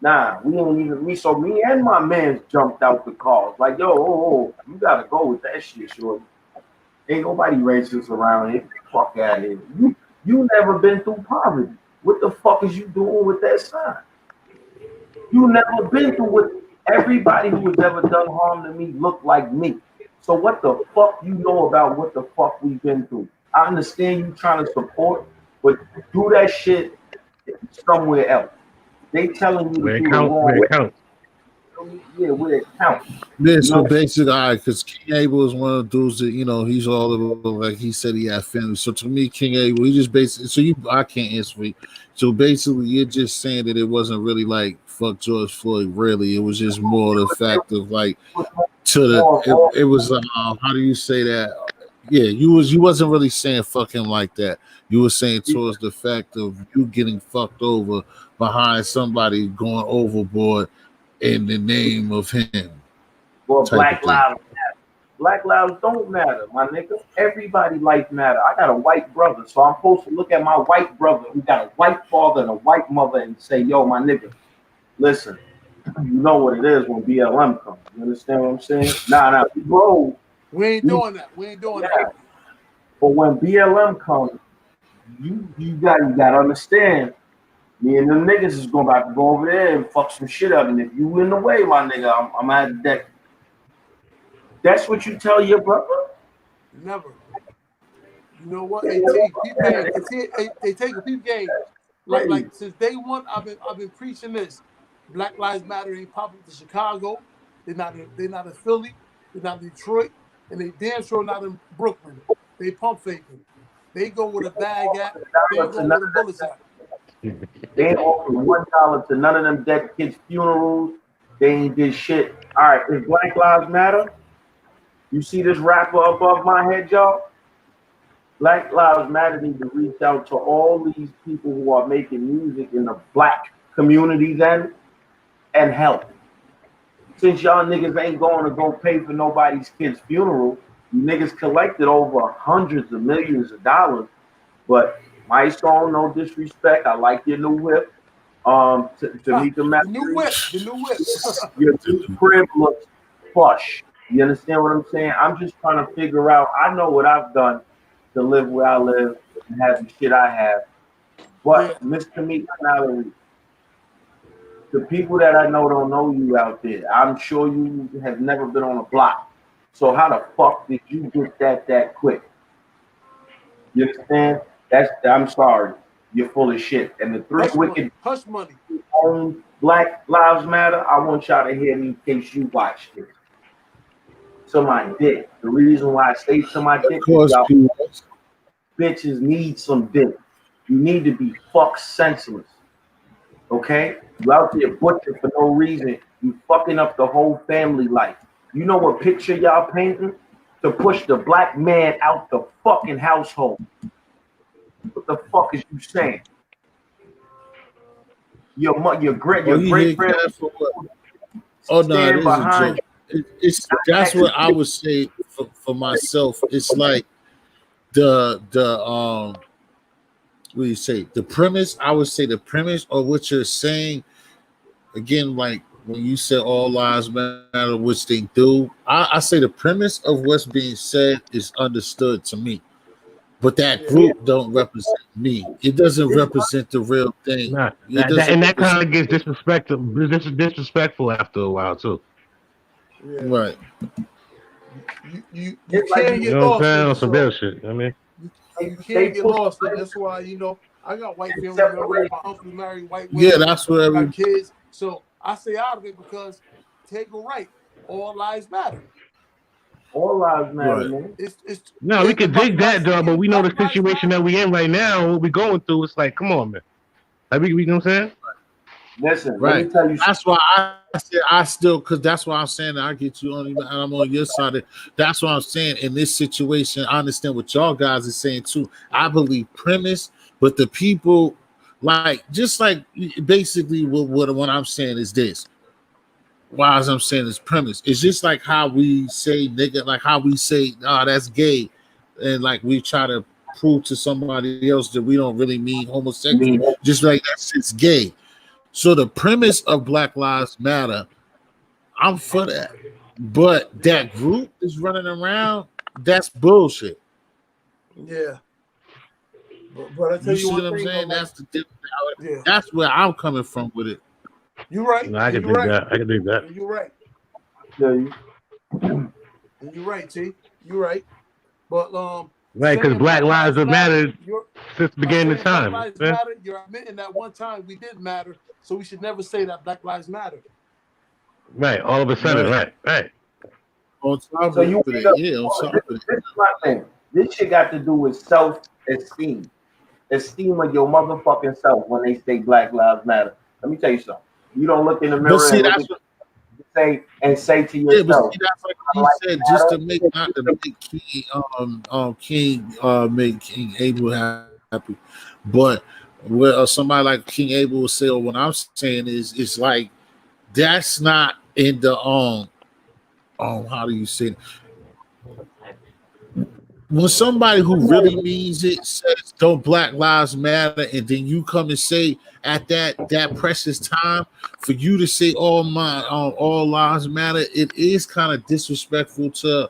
Nah, we ain't even me. So me and my man jumped out the cars. Like, yo, you gotta go with that shit, shorty. Ain't nobody racist around here. Fuck out of here. You never been through poverty. What the fuck is you doing with that sign? You never been through what everybody who has ever done harm to me look like me. So what the fuck you know about what the fuck we've been through? I understand you trying to support, but do that shit somewhere else. They telling you to Where it do the counts, wrong where it way. counts. Yeah, where it counts. Yeah, You so know, basically, all right, because King Abel is one of the dudes that, he's all about, like he said he had family. So to me, King Abel, he just basically, I can't answer for you. So basically, you're just saying that it wasn't really like fuck George Floyd, really. It was just more the fact of like, it was, how do you say that? Yeah, you wasn't really saying fuck him like that. You were saying towards the fact of you getting fucked over behind somebody going overboard in the name of him. or Type of Black thing. Lives Matter. Black lives don't matter, my nigga. Everybody life matter. I got a white brother, so I'm supposed to look at my white brother who got a white father and a white mother and say, yo, my nigga, listen, you know what it is when BLM comes. You understand what I'm saying? Nah, bro. We ain't doing that. We ain't doing that. But when BLM comes, you gotta understand. Me and them niggas is going about to go over there and fuck some shit up. And if you in the way, my nigga, I'm at the deck. That's what you tell your brother? Never. You know what? They take peep game. They take a peep game. Like since day one, I've been preaching this. Black Lives Matter ain't popping to Chicago. They're not in Philly. They're not in Detroit, and they damn sure not in Brooklyn. They pump faking. They go with a bag at. They ain't going with a bullets at. They ain't offered $1 to none of them dead kids' funerals. They ain't did shit. All right, if Black Lives Matter, you see this rapper above my head, y'all? Black Lives Matter need to reach out to all these people who are making music in the black communities and help. Since y'all niggas ain't going to go pay for nobody's kid's funeral, you niggas collected over hundreds of millions of dollars. But my song, no disrespect, I like your new whip. Tamika The new whip. Your new crib looks plush. You understand what I'm saying? I'm just trying to figure out. I know what I've done to live where I live and have the shit I have. But Miss Tamika Mallory, the people that I know don't know you out there. I'm sure you have never been on a block. So how the fuck did you get that quick? You understand? I'm sorry. You're full of shit. And the three hush money. own Black Lives Matter, I want y'all to hear me in case you watch this. To my dick. The reason why I say to my dick is y'all bitches need some dick. You need to be fuck senseless. Okay? You out there butchering for no reason. You fucking up the whole family life. You know what picture y'all painting? To push the black man out the fucking household. What the fuck is you saying? Your great grandfather. Oh no, it is a joke. That's what I would say for myself. It's like the what do you say? The premise. I would say the premise of what you're saying. Again, like when you say all lives matter, which they do, I say the premise of what's being said is understood to me. But that group don't represent me. It doesn't represent the real thing. Nah, that kind of gets disrespectful. This is disrespectful after a while too. Yeah. Right. You can't get lost. On some real shit. I mean, you can't get lost. That's why I got white family members. My uncle married white women. Yeah, that's what I got kids. So I stay out of it because take a right. All lives matter. All lives matter, man. No, we can dig that, though, but we know the situation that we in right now, what we going through. It's like, come on, man. Like, you know what I'm saying? Listen, right. Let me tell you. That's why I said I still, because that's why I'm saying I get you on, and I'm on your side. That's what I'm saying. In this situation, I understand what y'all guys are saying too. I believe premise, but the people, like, just like basically what I'm saying is this. Why as I'm saying is premise. It's just like how we say nigga, like how we say, oh, that's gay, and like we try to prove to somebody else that we don't really mean homosexual, just like that shit's gay. So the premise of Black Lives Matter, I'm for that. But that group is running around, that's bullshit. Yeah. But I tell You you see one what I'm thing, saying? like, That's the yeah, that's where I'm coming from with it. you're right. No, I And can you're dig right. that. I can dig that. And you're right. Yeah, you- And you're right, T. You're right. But Right, because saying Black Black Lives Lives have Matter, mattered you're since the by beginning of saying Black time. Lives Yeah? Matter, you're admitting that one time we did matter, so we should never say that Black Lives Matter. Right, all of a sudden, Right. right. On top So of you it, wake up. yeah, on top This, of it. this is my thing. This shit got to do with self-esteem, esteem of your motherfucking self. When they say Black Lives Matter, let me tell you something. You don't look in the But mirror see, and look that's at what, say to yeah, but yourself, see, that's like "My he life said, just to matters." make not to make make King Abel happy, but where somebody like King Abel will say, or what I'm saying is, it's like that's not in the how do you say it? When somebody who really means it says don't Black Lives Matter, and then you come and say at that precious time for you to say all lives matter, it is kind of disrespectful to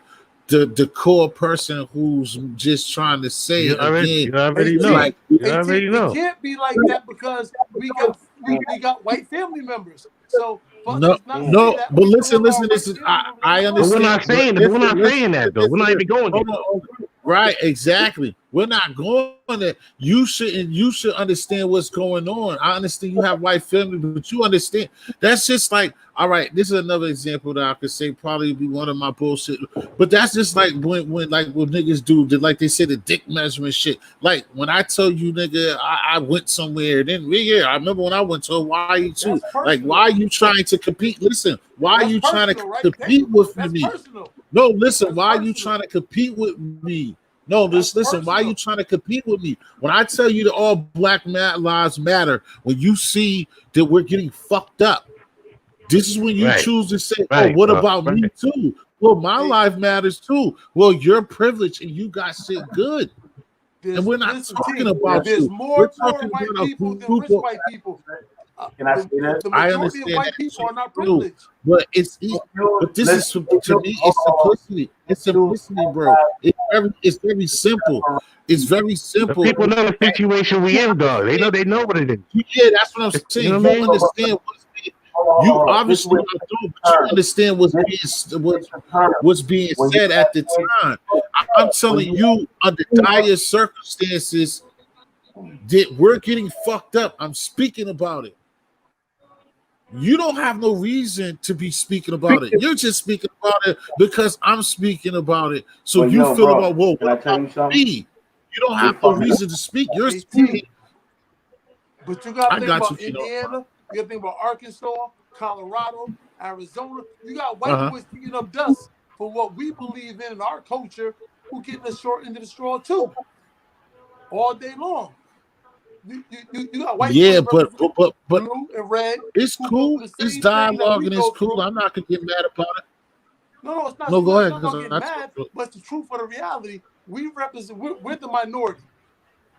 the core person who's just trying to say You again. already It's know. like You AT, already it know. can't be like that because we got white family members. So for us no, to not say no, that, but we still listen, have our this white is family members in I the But we're world. understand. not saying it. But we're not saying that though. We're not even going there. Hold on. Right, exactly. We're not going there. You should understand what's going on. I understand you have white family, but you understand that's just like, all right, this is another example that I could say probably be one of my bullshit. But that's just like when like what niggas do, like they say the dick measurement shit. Like when I tell you, nigga, I went somewhere, then yeah, I remember when I went to Hawaii too. That's Like, personal. why are you trying to compete? Listen, why are That's you trying to personal, right? compete with That's me? personal. No, listen, That's why are you personal. trying to compete with me? No, That's just listen, why are you personal. trying to compete with me? When I tell you that all lives matter, when you see that we're getting fucked up, this is when you Right, choose to say, oh, right, what about me right. too? Well, my Hey, life matters too. Well, you're privileged and you got shit good. And we're not listen, talking T. about There's you. We're more poor talking white about a people than group rich of, white people. Can I say that? The I majority of understand white that people shit are not too. privileged. But If you but this listen, is if to you me, hold it's on, simplicity. if It's you simplicity, bro. It's very simple. It's very The simple. people know the situation we in, dog. They know what it is. Yeah, that's what I'm You know saying. what I You mean? understand what's being. You hold on. This is obviously where I don't, but you understand this turn. what's being When you said at the time. I'm when telling you you, under dire circumstances, that we're getting fucked up. I'm speaking about it. You don't have no reason to be speaking about it. You're just speaking about it because I'm speaking about it. So but you yo, feel bro, about, well, can what I tell about you something? me? You don't They have no fucking reason to speak. You're AT. speaking. But you gotta I think got you, about Kino. Indiana, you gotta think about Arkansas, Colorado, Arizona. You got white Uh-huh. boys kicking up dust for what we believe in our culture, who getting the short end of the straw too, all day long. You got white Yeah, boys but representing but blue and red it's who go cool. through the It's same thing that dialogue we and it's go cool. through. I'm not gonna get mad about it. No, it's not. No, go It's ahead, not because about getting mad, but it's the truth of the reality. We represent. We're the minority.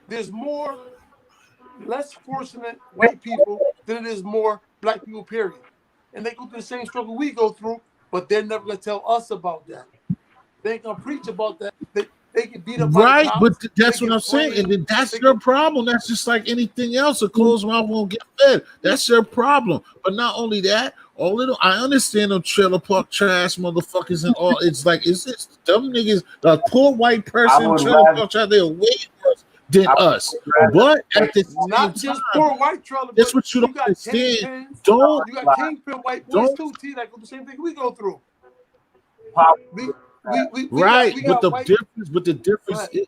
There's more less fortunate white people than it is more black people, period. And they go through the same struggle we go through, but they're never gonna tell us about that. They ain't gonna preach about that. They get beat up by the right, but cops, they that's what get I'm saying. And framed, then that's they your get problem. That's just like anything else. A closed mouth won't get fed. That's your problem. But not only that, all little I understand them trailer park trash motherfuckers and all. It's like it's just them niggas, the poor white I person would trailer rather park trash, they're way worse than I us. would rather But at the same not just time, poor white trailer, that's but what you don't you got understand. kingpins, Don't you got kingpin white boys don't too, T, that go the same thing we go through. pop We right. we But got the white. difference, Go ahead.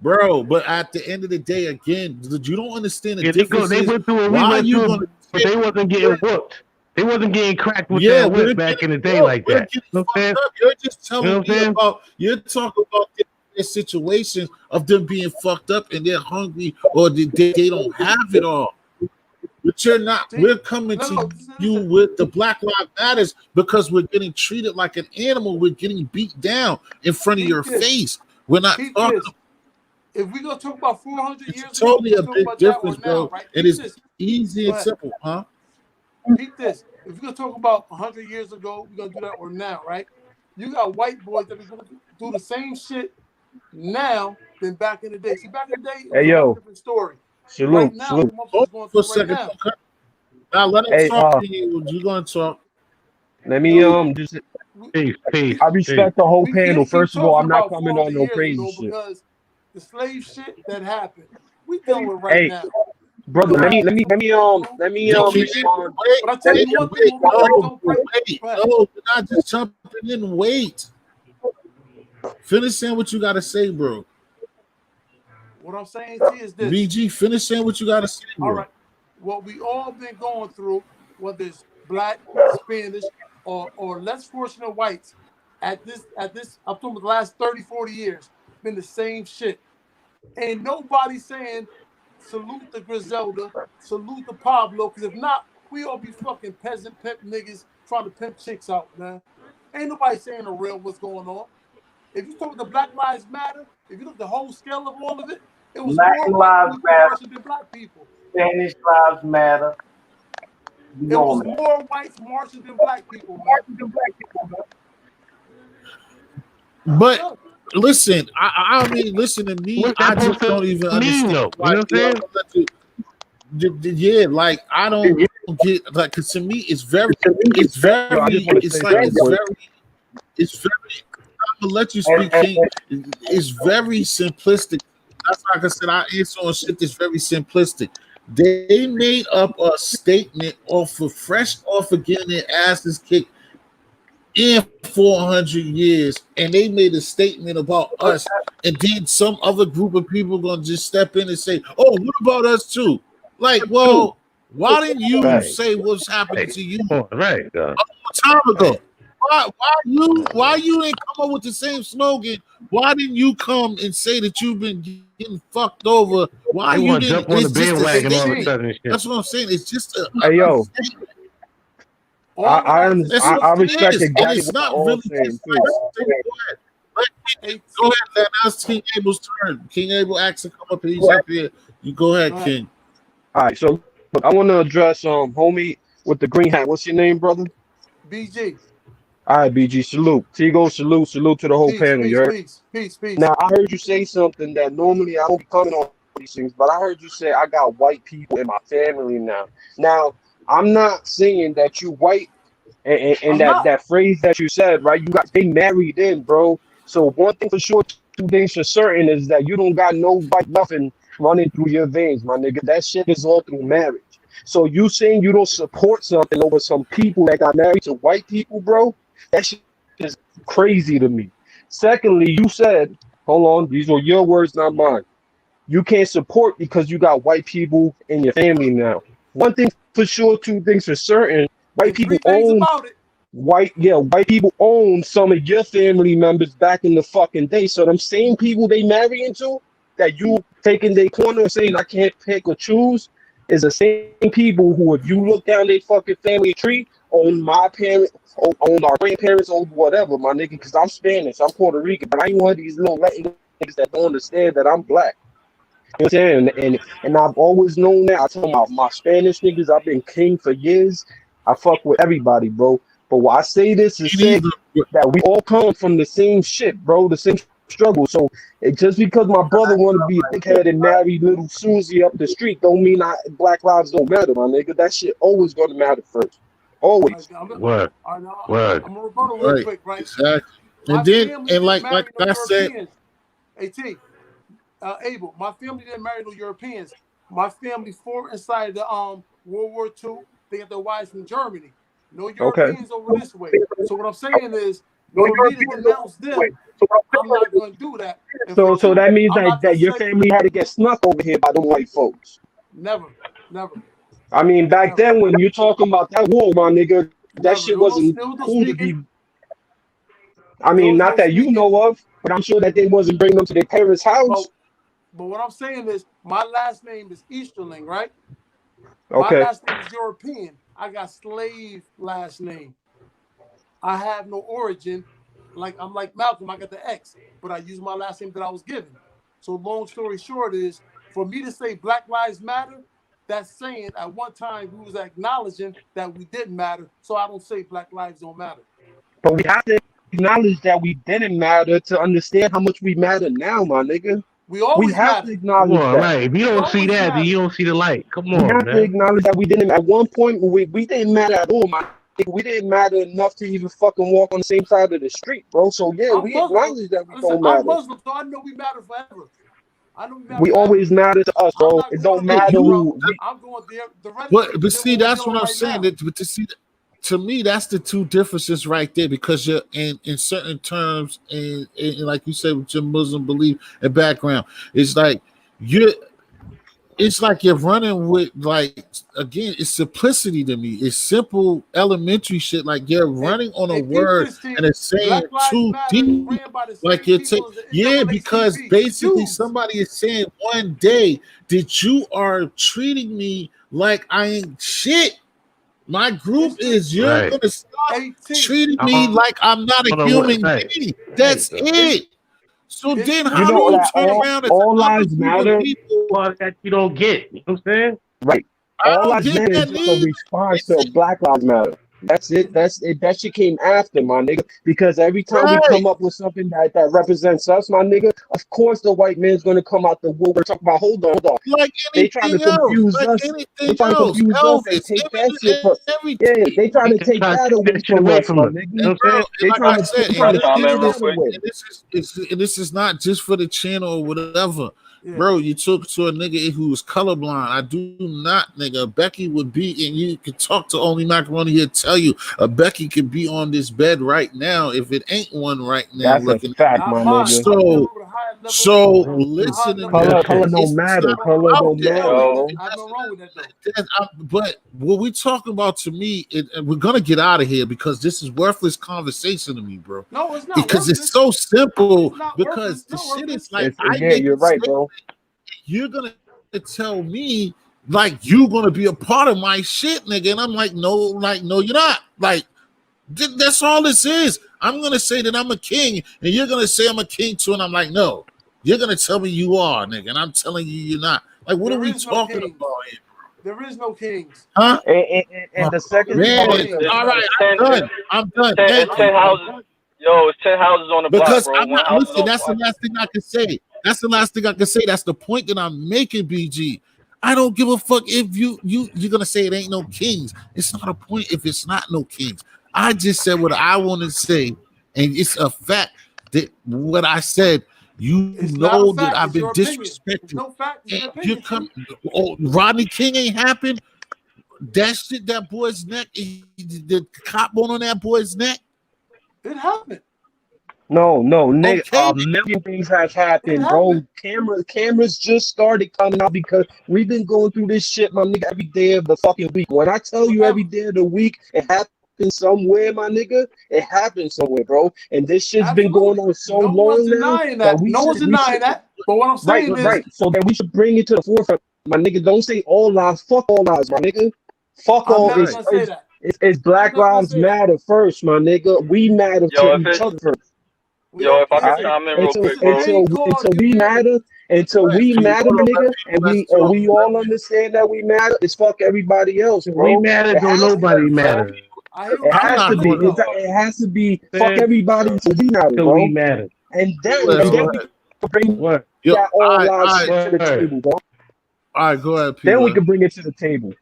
bro, but at the end of the day, again, you don't understand the Yeah, difference they is went through what we why are went you through, gonna but they wasn't getting whooped. They wasn't getting cracked with yeah, that we're whip back getting in the day fucked. like We're that. getting You know what I'm fucked saying? up. You're just You know telling what I'm me saying? about you're talking about their situations of them being fucked up and they're hungry or they don't have it all. But you're not, See, we're coming no, to you listen. with the Black Lives Matters because we're getting treated like an animal. We're getting beat down in front of Peep your this. face. We're not Keep talking. this. If we're gonna talk about 400 years It's ago, totally we're a talking big about that or difference, now, bro. right? It Keep is this. easy Go and ahead. simple, huh? Keep this. If we're gonna talk about 100 years ago, we're gonna do that or now, right? You got white boys that are gonna do the same shit now than back in the day. See, back in the day, it was Hey, a whole yo, different story. Right salute, now, what salute. the Hold motherfuckers on going for a through right second. now. Now let him Hey, talk to you. You're gonna talk. let me Yo, just. we, Peace, peace, I peace. respect the whole we panel. can't keep First of all, talking I'm not about coming 400 on no years crazy ago shit. because the slave shit that happened, we dealing with right Hey, now. brother, Yo, let I me had let me some let me going through. let me Yo, King, respond. wait, but I tell Let you me wait, one thing, wait, motherfuckers no, don't pray. wait, Go ahead. no, you're not just jumping in. Wait. Finish saying what you gotta say, bro. What I'm saying to you is this. BG, finish saying what you gotta say, All bro. right. What we all been going through, whether it's black, Spanish, or less fortunate whites, at this, I'm talking about the last 30, 40 years, been the same shit. Ain't nobody saying salute the Griselda, salute the Pablo, because if not, we all be fucking peasant pimp niggas trying to pimp chicks out, man. Ain't nobody saying the real what's going on. If you talk the Black Lives Matter, if you look at the whole scale of all of it, it was more Latin white lives people matter. marching than black people. Spanish lives matter. It You was on that? more whites marching than black people, man. But Yeah. listen, I mean, listen to me. What's I that just supposed don't to even mean, understand though? You why. know what I'm saying? Yeah, like I don't get like because to me Yo, I just want to say something quick. it's very. I'm gonna let you And, speak, and, King. It's very simplistic. That's like I said. I answer on shit that's very simplistic. They made up a statement off of getting their asses kicked in 400 years, and they made a statement about us, and then some other group of people gonna just step in and say, "Oh, what about us too?" Like, well, why didn't you Right. say what's happening Right. to you Oh, right. a time Right. ago? Why you didn't come up with the same slogan? Why didn't you come and say that you've been getting fucked over? Why They you want to didn't? jump on the It's just a Hey bandwagon all of a statement. T, sudden and shit. That's what I'm saying. It's just Hey, a yo, statement. all of that is That's I what true. it respect is, and exactly it's what y'all not all really saying just too. like. Hey, Go ahead, Len. Now it's King Abel's turn. King Abel asked to come up, and he's up here. You go go ahead, ahead. King. All right, so look, I want to address homie with the green hat. What's your name, brother? BG, All right, BG, salute. Tigo, salute to the whole peace, panel. You peace, heard? peace, peace, peace. Now I heard you say something that normally I don't be coming on these things, but I heard you say I got white people in my family now. Now I'm not saying that you white and I'm that not. that phrase that you said, right? You got they married in, bro. So one thing for sure, two things for certain is that you don't got no white nothing running through your veins, my nigga. That shit is all through marriage. So you saying you don't support something over some people that got married to white people, bro? That shit is crazy to me. Secondly, you said, hold on, these are your words, not mine. You can't support because you got white people in your family now. One thing for sure, two things for certain. White And people three things own about it. white people own some of your family members back in the fucking day. So them same people they marry into that you taking their corner and saying I can't pick or choose is the same people who, if you look down their fucking family tree, own my parents, own our grandparents, own whatever, my nigga. Because I'm Spanish, I'm Puerto Rican, but I ain't one of these little Latin niggas that don't understand that I'm black. You know what I'm saying? And I've always known that. I tell my Spanish niggas, I've been king for years. I fuck with everybody, bro. But why I say this is Me say neither. that we all come from the same shit, bro, the same struggle. So just because my brother want to be a dickhead and marry little Susie up the street, don't mean Black lives don't matter, my nigga. That shit always gonna matter first, Right, always. Word. I'm Word. gonna rebuttal real Right, quick, right? exactly. My And then, family and didn't like marry no I said, Europeans. At Abel, my family didn't marry no Europeans. My family fought inside the World War II. They got their wives from Germany. No Okay. Europeans over this way. So what I'm saying is, for me to denounce them, I'm not gonna do that. And for So two, that means I'm not gonna that your say family had to get snuck over here by them white folks. never, never, I mean, back never, then when you're talking about that war, my nigga, that never. shit wasn't There was no cool to sneaking. be. I There mean, was not no that you sneaking. know of, but I'm sure that they wasn't bringing them to their parents' But house. what I'm saying is, my last name is Easterling, right? My Okay. last name is European. I got slave last name. I have no origin I'm like Malcolm. I got the X, but I use my last name that I was given. So long story short is, for me to say Black Lives Matter, that's saying at one time we was acknowledging that we didn't matter. So I don't say Black Lives don't matter. But we have to acknowledge that we didn't matter to understand how much we matter now, my nigga. We We always have to matter. Come acknowledge on, that. right? If you We don't see always that, then matter. you don't see the light. Come We on, have to man. acknowledge that we didn't. At one point, we didn't matter at all, my nigga. We didn't matter enough to even fucking walk on the same side of the street, bro. So yeah, I'm we Muslim. acknowledge that we Listen, don't I'm matter. Muslim, so I know we matter forever. I know we matter We forever. always matter to us, I'm bro. not It going don't away, Yeah, matter bro. who. I'm going there. The but renegade see, what we're that's what dealing I'm right saying. now. But to see, to me, that's the two differences right there. Because you're in certain terms, and like you said, with your Muslim belief and background, it's like you're. It's like you're running with, like, again, it's simplicity to me. It's simple, elementary shit. Like you're running on a Peep word this shit. and it's saying Black Lives too Matter is deep. ran by the Like same you're people as the yeah, because NAACP. basically Jews. somebody is saying one day that you are treating me like I ain't shit. My group is you're Right. gonna stop 18. treating me like I'm not a I don't know what human right. being. That's it. So It's then too You how do know you that turn complicated. around as all another lives group of matter. people? Part that you don't get. You know what I'm saying? Right. I All don't lives get matter is that just a neither. response to Black Lives Matter. That's it. That's it. That shit came after, my nigga. Because every time we Right. come up with something that represents us, my nigga, of course the white man's gonna come out the woodwork talk about hold on. Like They trying to anything else. confuse Like us. They anything trying to else. confuse us and Elvis, take that shit from everything. yeah, they trying They to take try to that take away that shit from away us, from my us. You nigga. know what I'm Bro, saying? and They like trying I to said, they and trying to this, take chime in and real that this, quick? away. and this is not just for the channel or whatever. Yeah. Bro, you took to a nigga who was colorblind. I do not, nigga. Becky would be, and you could talk to Only Macaroni. He'll tell you a Becky could be on this bed right now if it ain't one right now That's a looking at fact, me. Not my mine. nigga. I'm dealing So, with a higher level. so A high listen to level me. Real Color shit. don't It's matter. not Color about don't The that, matter, L, Yo, bro. nigga. I have no wrong with that though. But what we talking about to me, and we're gonna get out of here because this is worthless conversation to me, bro. No, it's not Because it's worthless. so simple. It's not worthless. Because It's the not shit is worthless. like I Yeah, make you're a right, statement, bro. you're gonna tell me like you gonna be a part of my shit, nigga, and I'm like, no, you're not. Like that's all this is. I'm gonna say that I'm a king, and you're gonna say I'm a king too, and I'm like, no, you're gonna tell me you are, nigga, and I'm telling you you're not. Like, what are There we is no talking kings. about here, There is no kings. huh? And the second There is thing Man, no about it, kings. all right, it's ten, I'm done. it's Thank 10 you. houses. Yo, it's 10 houses on the block, Because bro. I'm One not house is listen. on That's the fire. last thing I can say. That's the last thing I can say. That's the point that I'm making, BG. I don't give a fuck if you're gonna say it ain't no kings. It's not a point if it's not no kings. I just said what I want to say, and it's a fact that what I said. You It's not a know that fact. I've It's been your opinion. It's disrespected. no fact. It's And an you opinion, come, Chief. oh, Rodney King ain't happened. That shit, that boy's neck, the cop bone on that boy's neck. It happened. no, Nick, Okay, a million things have It happened, bro. happened. Cameras just started coming out because we've been going through this shit, my nigga, every day of the fucking week. When I tell you every Forever. day of the week, it happens somewhere, my nigga. It happens somewhere, bro. And this shit's been going Absolutely. on so No one's long now denying that that. No one's we denying should that. But what I'm right, saying is, right. So that we should bring it to the forefront, my nigga. Don't say all lives. Fuck all lives, my nigga. Fuck I'm all. never right. gonna say that. It's I'm Black never gonna Lives say that. Matter first, my nigga. We matter Yo, to if each it's other first. We yo, don't. if I could Alright? Listen. chime in real Until quick, Listen. bro. Any cause you we give. matter, until Right. we Please matter, hold on. nigga, Let's and talk. we all understand that we matter. It's fuck everybody else, We bro. matter, It don't has to nobody be, bro. matter. I hear It what you're I'm has not to saying. be. going to. It has to be fuck Man, everybody until we matter, till we bro. matter. And Let's then go we ahead. can bring What? Yo, that all lives all shit to the Word. table, bro. right, go ahead, P. Then we Well, can bring it to the table.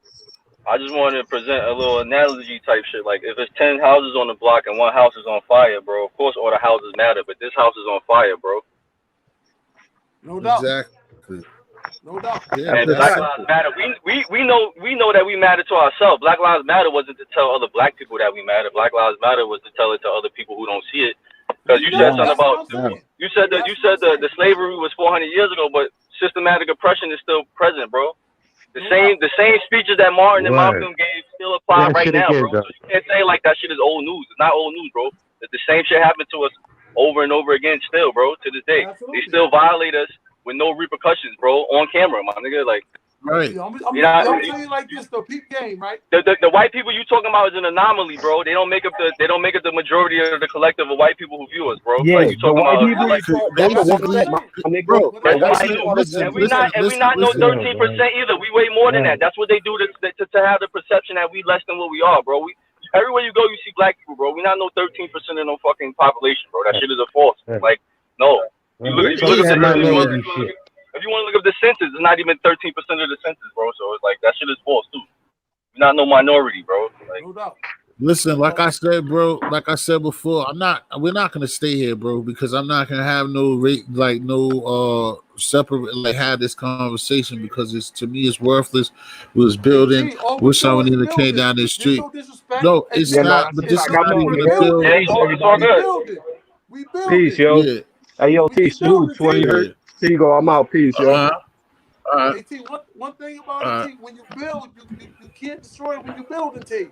I just wanted to present a little analogy type shit. Like, if it's 10 houses on the block and one house is on fire, bro, of course all the houses matter, but this house is on fire, bro. No doubt. exactly. No doubt. Yeah, That's And a that's Black fact. Lives simple. Matter. We know that we matter to ourselves. Black Lives Matter wasn't to tell other black people that we matter. Black Lives Matter was to tell it to other people who don't see it. Because We you said matter. something Right, That's what about I'm saying. you said that That's what I'm saying. the slavery was 400 years ago, but systematic oppression is still present, bro. No doubt. The same speeches that Martin and Word. Malcolm gave still Say apply that right shit now, again, bro. though. So you can't say like that shit is old news. It's not old news, bro. The same shit happened to us over and over again still, bro, to this day. They Absolutely. still violate us with no repercussions, bro, on camera, my nigga. Like, Right. I'm You know, tell you like this though, peep game, right? the white people you talking about is an anomaly, bro. They don't make up the majority of the collective of white people who view us, bro. Yeah, Like you the talking white about, people like, you talk, that's the That's what Basically, I'm one, saying. my nigga. bro. that's The white white Listen, people people, are the listen, and ones. listen, we listen, not no listen. 13% either. We way more than that. That's what they do to have the perception that we less than what we are, bro. We everywhere you go, you see black people, bro. We not no 13% of no fucking population, bro. That shit is a false. Like, no. You look, Yeah, if you look up that the, minority shit. if you want to look up the census, it's not even 13% of the census, bro. So it's like that shit is false too. We're not no minority, bro. Like, No doubt. Listen, like I said, bro. Like I said before, I'm not. We're not gonna stay here, bro, because I'm not gonna have no rate, like no separate, like have this conversation because it's to me it's worthless. We was Hey building. T, all we Wish someone doing is either came building. down the There's street. no disrespect. No, Hey it's Yeah, T, nah, not. that's But a this fact. is I'm not out, even we a man. build. building. yeah, it's all We good. building. We Peace, building. yo. Yeah. Hey, yo, We T, keep salute. building, 20 T. hertz. Yeah. There you go. I'm out. Peace, yo. Uh huh. Hey T, one thing about it, Uh T, when you build, you can't destroy it when you building, T.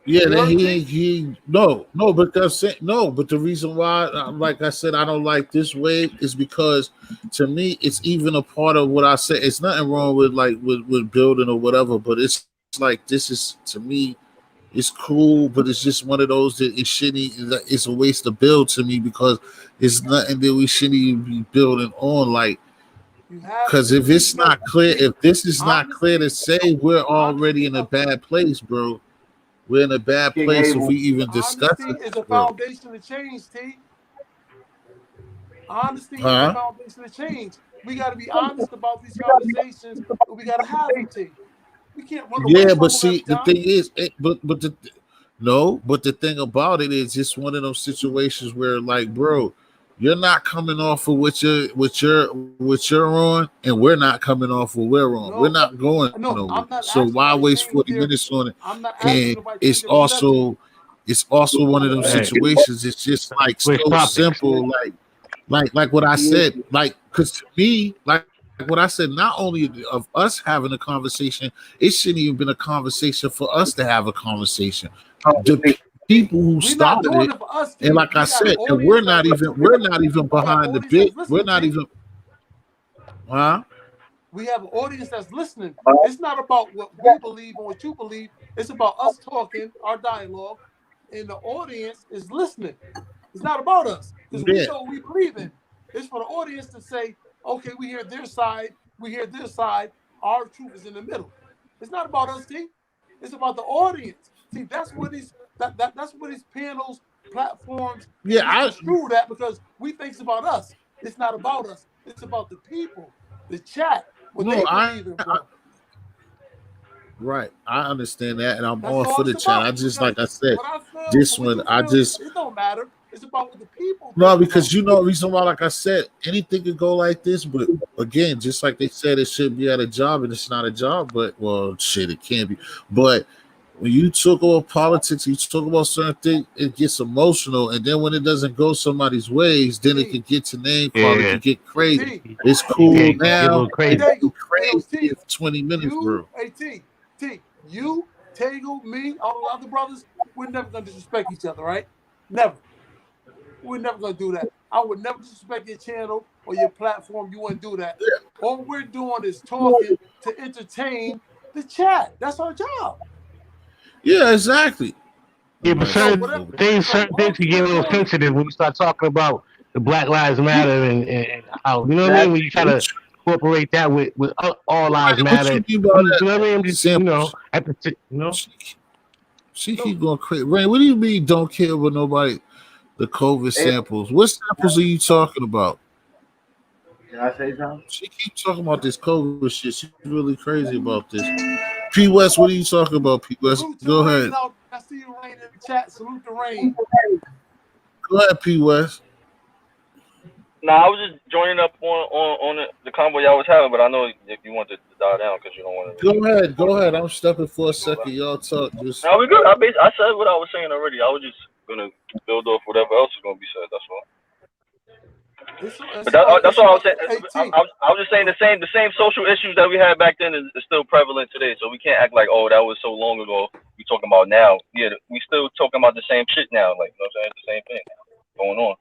Yeah, You then heard T? he no, because no, but the reason why, like I said, I don't like this way is because to me it's even a part of what I say. It's nothing wrong with like with building or whatever, but it's like this is to me it's cool, but it's just one of those that it shouldn't. It's a waste of build to me because it's nothing that we shouldn't even be building on. Like, You have because to, if T, it's because not clear, T, if this is not clear to honesty, say we're already honesty, in a bad place, bro. We're in a bad King place if Abel. we even discuss honesty it, is a bro. foundation to change, T. Honesty is the Huh? foundation to change. We got to be honest about these conversations, but we got to have them, T. We can't run away Yeah, from but them every see, the time. thing is, but the no, but the thing about it is, it's one of those situations where, like, bro, you're not coming off of what you're on, and we're not coming off what we're on. We're No, not going no, nowhere. I'm not So asking why nobody to waste change 40 minutes on it? I'm not asking And nobody to change it's their perception. also one of those Hey, situations. It's just like switch so topics. simple, like what I said, like because to me, like what I said, not only of us having a conversation, it shouldn't even been a conversation for us to have a conversation. The people who We're not started doing it, it for us, and T. like I We got an said, and audience that's we're not even we got an behind the audience bit. that's We're listening, not T. even, huh? We have an audience that's listening. It's not about what we believe and what you believe. It's about us talking, our dialogue, and the audience is listening. It's not about us because we Yeah, know what we believe in. It's for the audience to say, okay, we hear their side, we hear this side. Our truth is in the middle. It's not about us, T. It's about the audience. See, that's what that's what these panels, platforms yeah. get misconstrued at because we think it's about us. It's not about us. It's about the people, the chat, what No, they believe in, bro. right. I understand that, and I'm That's all all for it's the chat. I about. just Because like I said, what I feel this or what one, you I feel, just it don't matter. It's about what the people no, think because about. you know the reason why, like I said, anything could go like this, but again, just like they said, it should be at a job, and it's not a job. But well, shit, it can't be. But when you talk about politics, you talk about certain things, it gets emotional, and then when it doesn't go somebody's ways, then it T, can get to name call. It Yeah, can get crazy. T, It's yeah, cool get a now. little hey, It crazy. can be Tego, hey, yo, crazy T, in 20 minutes, bro. you, Tego, me, all the other brothers, we're never gonna disrespect each other, right? Never. We're never gonna do that. I would never disrespect your channel or your platform. You wouldn't do that. All we're doing is talking to entertain the chat. That's our job. Yeah, exactly. Yeah, but So whatever. certain All things can get we're a little doing is sensitive when you start talking about the Black Lives you. Matter and how you know what I That's mean. When you try What to incorporate that with all lives what matter, you mean by that? you know what I mean. I'm just Samples. at the She, she No, keep going crazy. Ray, what do you mean don't care about nobody? The COVID Abel. samples. What samples are you talking about? Can I say something? She keep talking about this COVID shit. She's really crazy about this. P West, what are you talking about? P West, salute to go Rain ahead. out. I see you, Rain, in the chat. Salute to Rain. Go ahead, P West. nah, I was just joining up on the convo y'all was having, but I know if you want to dial down because you don't want to Go really. ahead. Go ahead. I'm stepping for a second. Y'all talk. Just Now we good. I said what I was saying already. I was just gonna build off whatever else is gonna be said. That's all. But that's It's all I was about saying. 18. I was just saying the same social issues that we had back then is still prevalent today. So we can't act like, oh, that was so long ago. We talking about now. Yeah, we still talking about the same shit now. Like, you know what I'm saying? The same thing going on.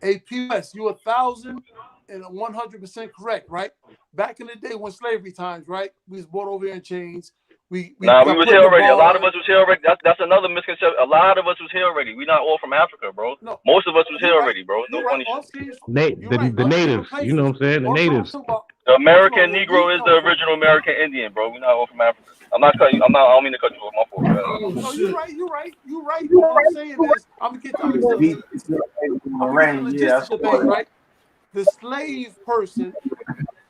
Hey, POS, you 1,000 and 100% correct, right? Back in the day when slavery times, right? We was brought over here in chains. We we got was put here in the already. A lot of barn. us was here already. That's another misconception. A lot of us was here already. We not all from Africa, bro. No, Most of us was here you're right. already, bro. No You're right. funny All I'm shit. saying is, you're The right. Different natives, you know places. what I'm saying? The I'm natives. talking about, The American where Negro we is come the from. original American Indian, bro. We not all from Africa. I'm not cutting you. I don't mean to cut you off. My fault, guys. Oh No, shit. you're right. But what I'm saying is, I'm gonna get to understand. Beat I'm gonna get to the yeah, that's logistics of things, right? The slave person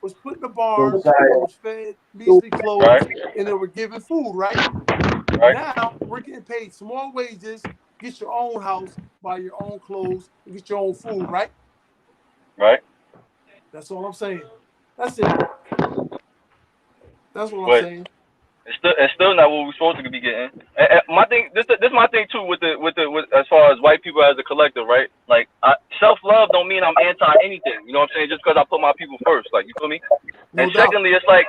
was put in the barn, they was fed measly clothes, Right, and they were given food, right? right, Now we're getting paid small wages, get your own house, buy your own clothes, and get your own food, right? right. That's all I'm saying. That's it. That's what I'm But saying. it's still not what we're supposed to be getting. And my thing, this my thing too with as far as white people as a collective, right? Like self love don't mean I'm anti anything. You know what I'm saying? Just because I put my people first, like you feel me? And No doubt. secondly, it's like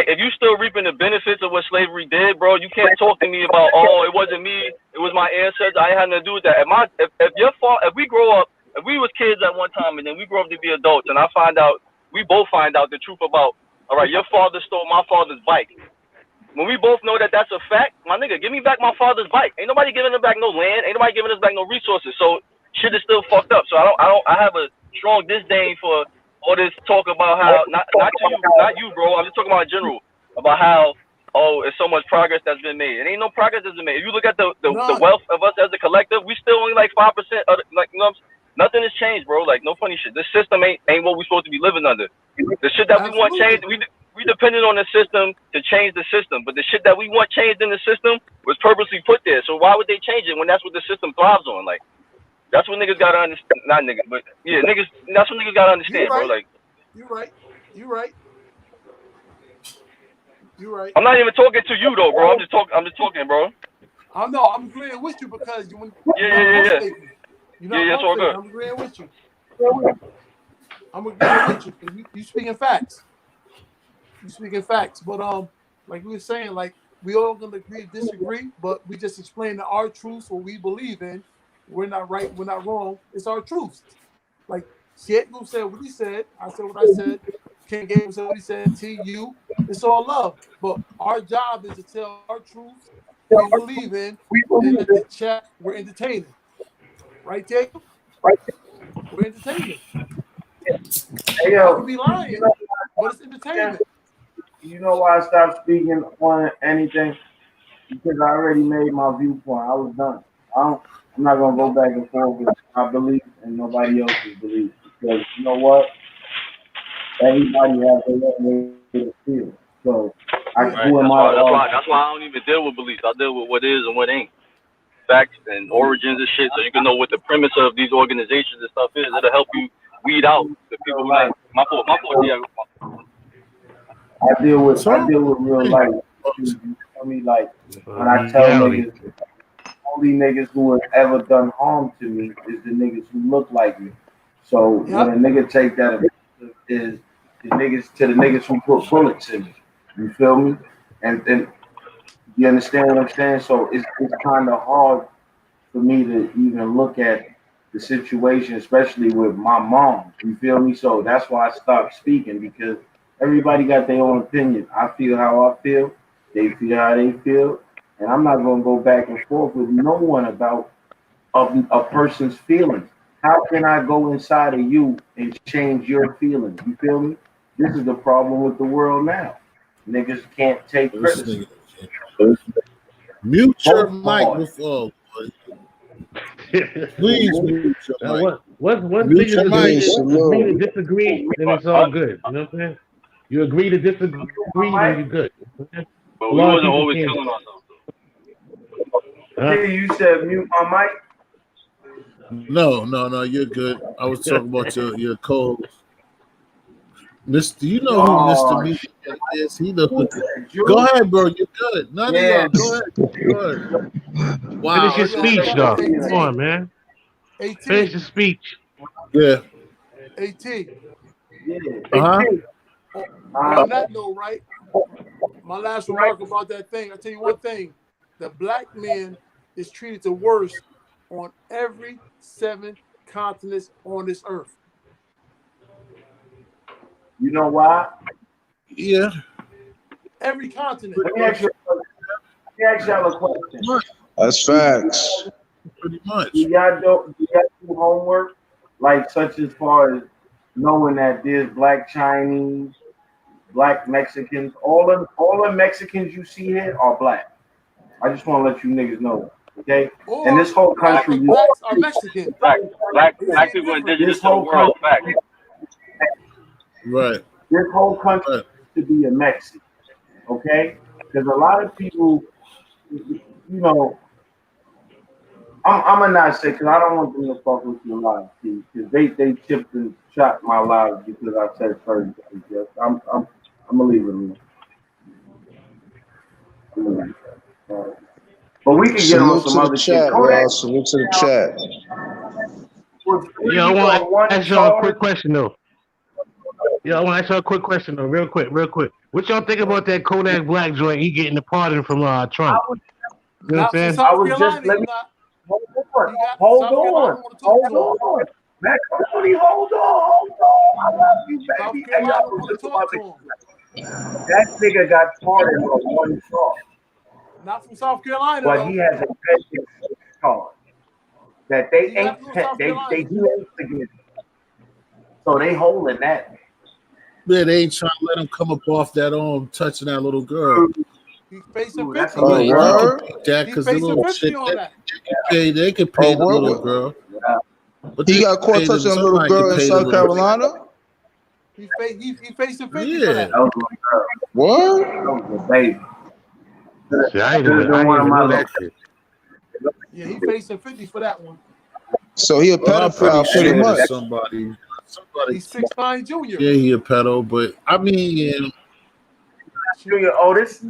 if you still reaping the benefits of what slavery did, bro, you can't talk to me about it wasn't me, it was my ancestors. I had nothing to do with that. If we grow up, if we was kids at one time and then we grow up to be adults, and we both find out the truth about, all right, your father stole my father's bike. When we both know that that's a fact, my nigga, give me back my father's bike. Ain't nobody giving us back no land. Ain't nobody giving us back no resources. So shit is still fucked up. So I have a strong disdain for all this talk about how not you, bro. I'm just talking about in general about how it's so much progress that's been made. It ain't no progress that's been made. If you look at the None. wealth of us as a collective, we still only like 5%. Like you know, nothing has changed, bro. Like no funny shit. This system ain't what we supposed to be living under. The shit that we want Absolutely. changed, we depended on the system to change the system, but the shit that we want changed in the system was purposely put there. So why would they change it when that's what the system thrives on? Like that's what niggas gotta understand. Not niggas, but yeah, niggas. That's what niggas gotta You're understand, bro. right. Like You're right. You're right. You're right. I'm not even talking to you though, bro. I'm just talking, bro. I know. I'm agreeing with you because you're not pump Yeah. faking. You're Yeah, not that's pump all faking. good. I'm agreeing with you. I'm agreeing with you. You speaking facts. You speaking facts. But like we were saying, like we all gonna agree, disagree, but we just explain that our truths, what we believe in. We're not right. We're not wrong. It's our truths. Like Diego said what he said. I said what I said. King Gabe said what he said. TU. It's all love. But our job is to tell our truths we believe in, and at the chat we're entertaining. Right, Diego? We're entertaining. Hey, I could yo, be lying, but it's entertainment. you know why I stopped speaking on anything? Because I already made my viewpoint. I was done. I'm not gonna go No, back and forth with my belief and nobody else's belief because you know what? Everybody has their own way to feel. So, yeah. Right. who am I to argue? That's why I don't even deal with beliefs. I deal with what is and what ain't. Facts and origins and shit, so you can know what the premise of these organizations and stuff is. It'll help you weed out the people who Like, not. My fault. Yeah. I deal with real life issues. You feel me? Like when I tell Reality. niggas, only niggas who have ever done harm to me is the niggas who look like me. So when a Yep. nigga take that offensive is the niggas who put bullets in me. You feel me? And you understand what I'm saying? So it's kind of hard for me to even look at the situation, especially with my mom. You feel me? So that's why I stopped speaking because everybody got their own opinion. I feel how I feel. They feel how they feel. And I'm not going to go back and forth with no one about a person's feelings. How can I go inside of you and change your feelings? You feel me? This is the problem with the world now. Niggas can't take This criticism. nigga. Mute your Both mic parties. before. Please mute your Now, mic. one thing Mute is your agree mic. to disagree, then it's all good. You know what I'm saying? You agree to disagree, then you're good. A But we lot of wasn't people always can't. killing ourselves. Huh? You said mute my mic. No, you're good. I was talking about your co-host. Mr. You know who Mr. Oh, Media is? He the who said Go you? ahead, bro. You're good. None of Yeah, y'all. Go ahead. Finish Wow. your Hey, yo, speech, hey, though. hey, Come T, on, man. Finish AT, your speech. Yeah. AT. yeah. Uh-huh. On that note, right? My last remark about that thing. I tell you one thing: the black man is treated the worst on every 7 continents on this earth. You know why? Yeah. Every continent. Let me ask y'all a question. That's facts. Pretty much. Do y'all do homework? Like such as far as knowing that there's black Chinese, black Mexicans, all the Mexicans you see here are black. I just want to let you niggas know, okay? Or And this whole country, blacks are Mexican. Black people indigenous to the world. Fact. Right. this whole country should be a Mexican, okay? Because a lot of people, you know, I'm gonna not say because I don't want them to fuck with your lives, because they chipped and shot my lives because I said certain things. Yes, I'm gonna leave it alone. But we can get on Salute some to other the shit. chat, Kodak y'all. Salute to the chat. was three Yo, I on want to one ask y'all a quick charge. question though. Yo, I want to ask y'all a quick question though, real quick. What y'all think about that Kodak Black joint? He getting the pardon from Trump. You know what I'm Not from saying? South I was Carolina. just let me He's not. hold South Carolina on. want to talk to him. Matt, hold on. I love you, South baby. Hey, Carolina y'all want to listen talk to to him. that nigga got pardoned on one charge, Not from South Carolina but though. he has a pending charge that they He ain't got to go to South they Carolina. he ain't against. So they holding that. Man, they ain't trying to let him come up off that arm touching that little girl. He's facing Dude, that's 50. a Oh, Right, you word? can pick that He's because the facing little 50 chick on that. they could pay Oh, the little what? girl. But He they got could caught pay them. touching a little Somebody girl could in pay the South little. Carolina? He's facing 50 for Yeah. that. That was my girl. What? That was a baby. See, I Could've didn't been one of even my know little. that shit. Yeah, he's facing 50 for that one. So he a Well, I'm pretty pedophile, pretty sure that much. somebody. He's 6'9" junior. Yeah, he a pedo, but I mean, yeah, Junior, oh, he's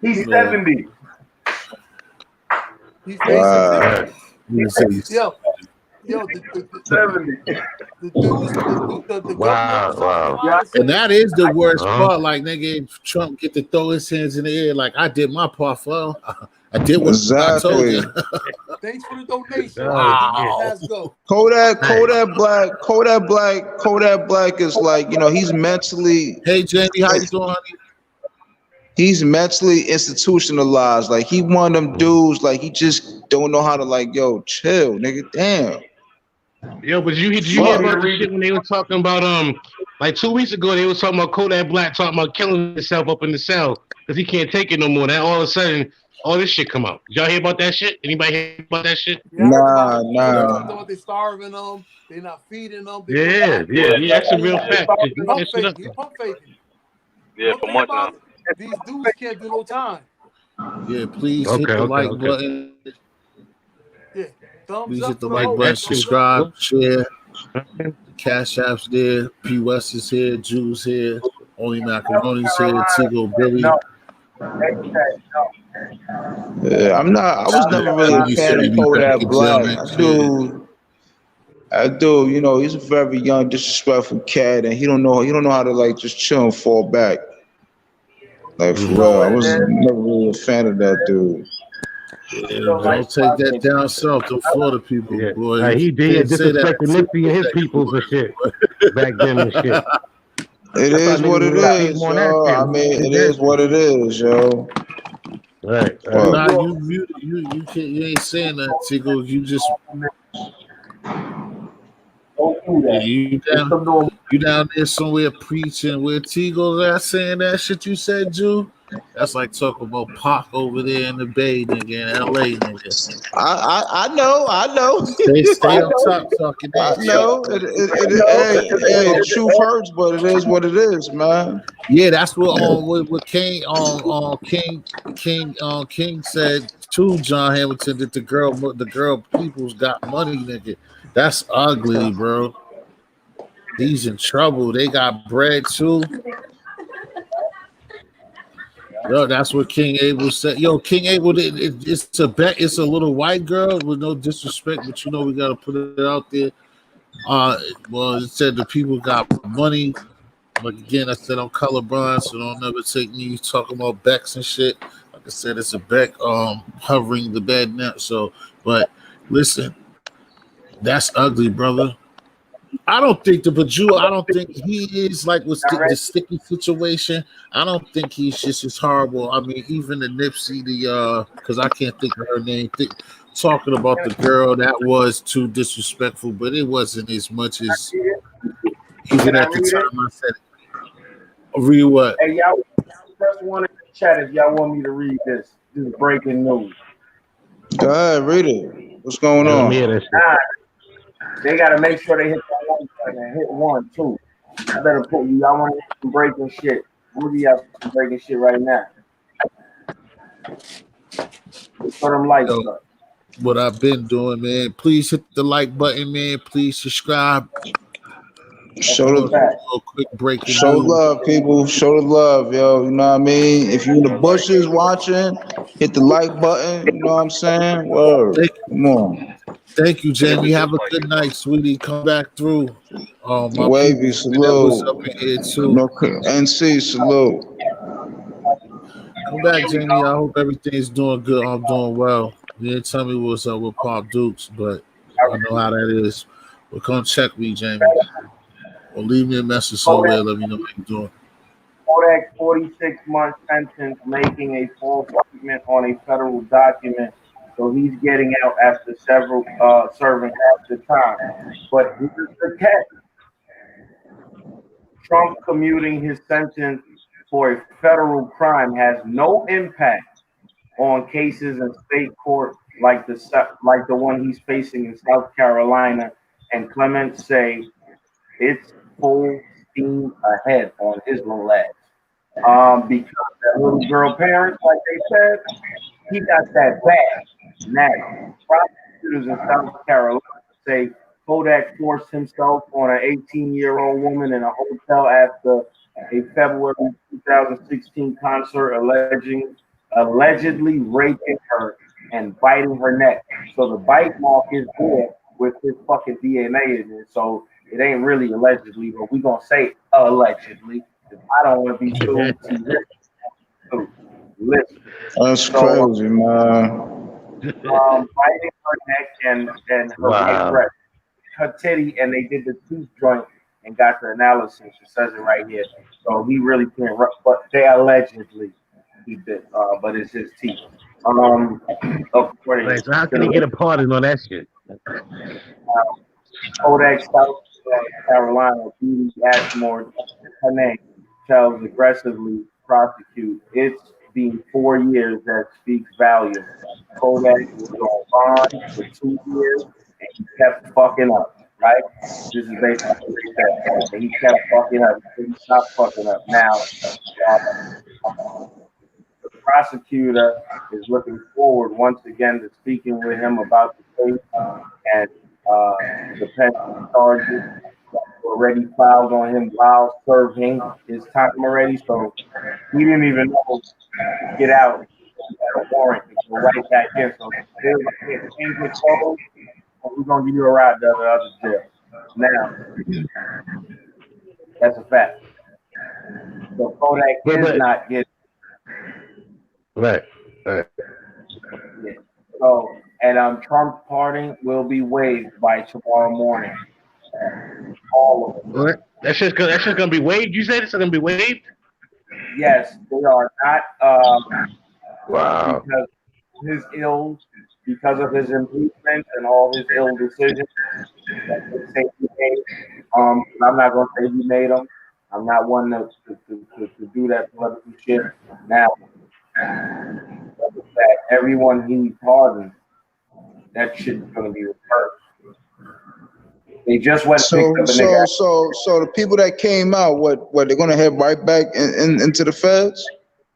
Yeah. 70. He's facing Wow. 50. you say he's- Yo, the 70. dudes, the governor of South Wow. Carolina and that is the worst Uh-huh. part. Like, nigga, if Trump get to throw his hands in the air. Like, I did my part, for I did what I told Exactly. you. thanks for the donation. Wow. Let's go. Kodak Black is like, you know, he's mentally Hey, Jamie, how you doing, honey? institutionalized. Like he one of them dudes, like he just don't know how to like, yo, chill, nigga. Damn. Yo, but did you hear about the shit when they were talking about like 2 weeks ago they was talking about Kodak Black talking about killing himself up in the cell because he can't take it no more. Now all of a sudden all this shit come out. Did y'all hear about that shit? Anybody hear about that shit? Yeah, I heard about it. Nah. They talked about they starving them. They not feeding them. Yeah, that's a real fact. He pump faking. Yeah, One for thing months about now. it, these dudes can't do no time. Yeah, please hit the like button. Yeah, thumbs Please up hit the for like host. button, Thumbs up. subscribe, share. The Cash App's there. P West is here. Jules here. Only Macaroni's here. Tigo Billy. Yeah, I was never really a fan of Kodak Black. I do, you know, he's a very young, disrespectful cat, and he don't know how to like just chill and fall back. Like for real, I was never really a fan of that dude. Yeah, don't take that down south to Florida people, boy. He did disrespect Nipsey and his peoples and shit back then and shit. It is what it is, yo. I mean, it is what it is, yo. Right. Nah, you ain't saying that, Tigo. You just you down there somewhere preaching where Tigo's at saying that shit you said, Jew. That's like talking about Pac over there in the Bay, nigga, in LA, nigga. I know. Stay on top talking that. I know. Hey, the truth hurts, but it is what it is, man. Yeah, that's what King said to John Hamilton that the girl people's got money, nigga. That's ugly, bro. He's in trouble. They got bread too. Yo, that's what King Abel said. Yo, King Abel, it's a little white girl with no disrespect, but you know we gotta put it out there. Well, it said the people got money. But again, I said I'm colorblind, so don't never take me talking about Becks and shit. Like I said, it's a Beck hovering the bed net. So, but listen, that's ugly, brother. I don't think I don't think he is like with the sticky situation. I don't think he's just as horrible. I mean, even the Nipsey, because I can't think of her name, talking about the girl that was too disrespectful, but it wasn't as much as even at the time I said it. Read what? Hey, y'all, just one in the chat if y'all want me to read this. This is breaking news. Go ahead, read it. What's going Let on? me hear that shit. They got to make sure they hit that one button and hit one, too. I better put you. Y'all want to hear some breaking shit. What do y'all some breaking shit right now? Put them lights up. What I've been doing, man. Please hit the like button, man. Please subscribe. Show the quick breaking show news. love, people. Show the love, yo. You know what I mean? If you in the bushes watching, hit the like button. You know what I'm saying? Word. Come on. Thank you, Jamie. Have a good night, sweetie. Come back through. My Wavy people, salute. up in here too. NC salute. Come back, Jamie. I hope everything is doing good. I'm doing well. You didn't tell me what's up with Pop Dukes, but I know how that is. But come check me, Jamie. Or leave me a message somewhere. Let me know what you're doing. Kodak 46-month sentence making a false statement on a federal document. So he's getting out after several serving half the time. But here's the catch. Trump commuting his sentence for a federal crime has no impact on cases in state court like the one he's facing in South Carolina. And Clements say it's full steam ahead on his little ass. Because that little girl parents, like they said, he got that bad. Now, prosecutors in South Carolina say Kodak forced himself on an 18-year-old woman in a hotel after a February 2016 concert allegedly raping her and biting her neck. So the bite mark is there with his fucking DNA in it. So it ain't really allegedly, but we gonna say allegedly. I don't want to be sued. Listen. That's crazy, man. Biting her neck and her breast, her titty, and they did the tooth joint and got the analysis. It says it right here. So he really can't. But they allegedly he did. But it's his teeth. Right, so how can he get a pardon on that shit? Kodak, South Carolina, Beauty Ashmore, her name, tells aggressively prosecute. It's been 4 years that speaks volumes. Kodak was on bond for 2 years and he kept fucking up, right? This is basically what he said. And he kept fucking up. He stopped fucking up. Now, the prosecutor is looking forward once again to speaking with him about the case and the pending charges already filed on him while serving his time already. So he didn't even know to get out a warrant to go right back in. So they're like, hey, change your clothes, and we're gonna give you a ride to the other jail. Now, that's a fact. So Kodak is not getting right. Yeah. So and Trump's pardon will be waived by tomorrow morning. All of them. That's just gonna be waived. You said it's gonna be waived? Yes, they are not. Wow. Because of his impeachment and all his ill decisions that they say he made. I'm not gonna say he made them. I'm not one to do that political shit. Now, that everyone he pardoned, that shit's gonna be reversed. They just went So the people that came out, what they're gonna head right back into the feds?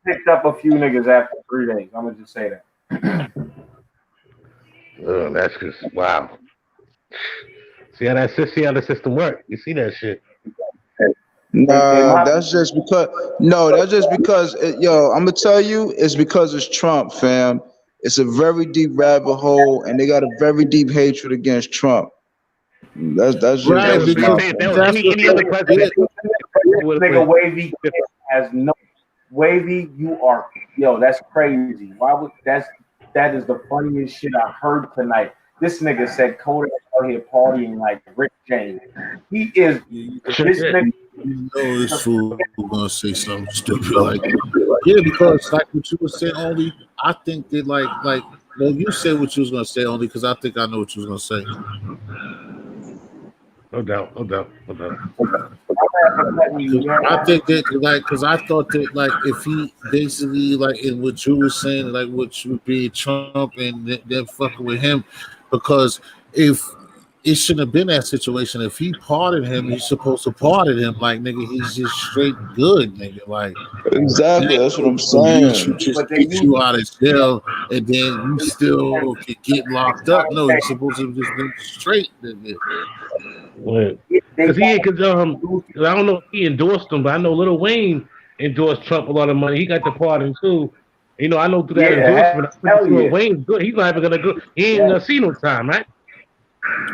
Picked up a few niggas after 3 days. I'm gonna just say that. Oh, that's just wow. See how the system works. You see that shit. Nah, that's just because. Yo, I'm gonna tell you, it's because it's Trump, fam. It's a very deep rabbit hole, and they got a very deep hatred against Trump. That's just right, because any other president. Nigga, Wavy has no Wavy. You are that's crazy. That is the funniest shit I heard tonight. This nigga said Kodak out here partying like Rick James. He is this nigga. You know this fool gonna say something stupid like, yeah, because like what you were saying, only I think that well, you say what you was gonna say only because I think I know what you was gonna say. No doubt. 'Cause I think that because I thought that if he basically in what you were saying what you would be Trump and them fucking with him because if it shouldn't have been that situation. If he pardoned him, he's supposed to pardon him. Like, nigga, he's just straight good, nigga. Like, Exactly, that's what I'm you should saying. just get you out of jail and then you still can get locked up. No, you're supposed to just been straight, nigga. Because I don't know if he endorsed him, but I know Lil Wayne endorsed Trump a lot of money. He got the pardon too. You know, I know through that endorsement, Lil Wayne's good. He's not even gonna go. He ain't gonna see no time, right?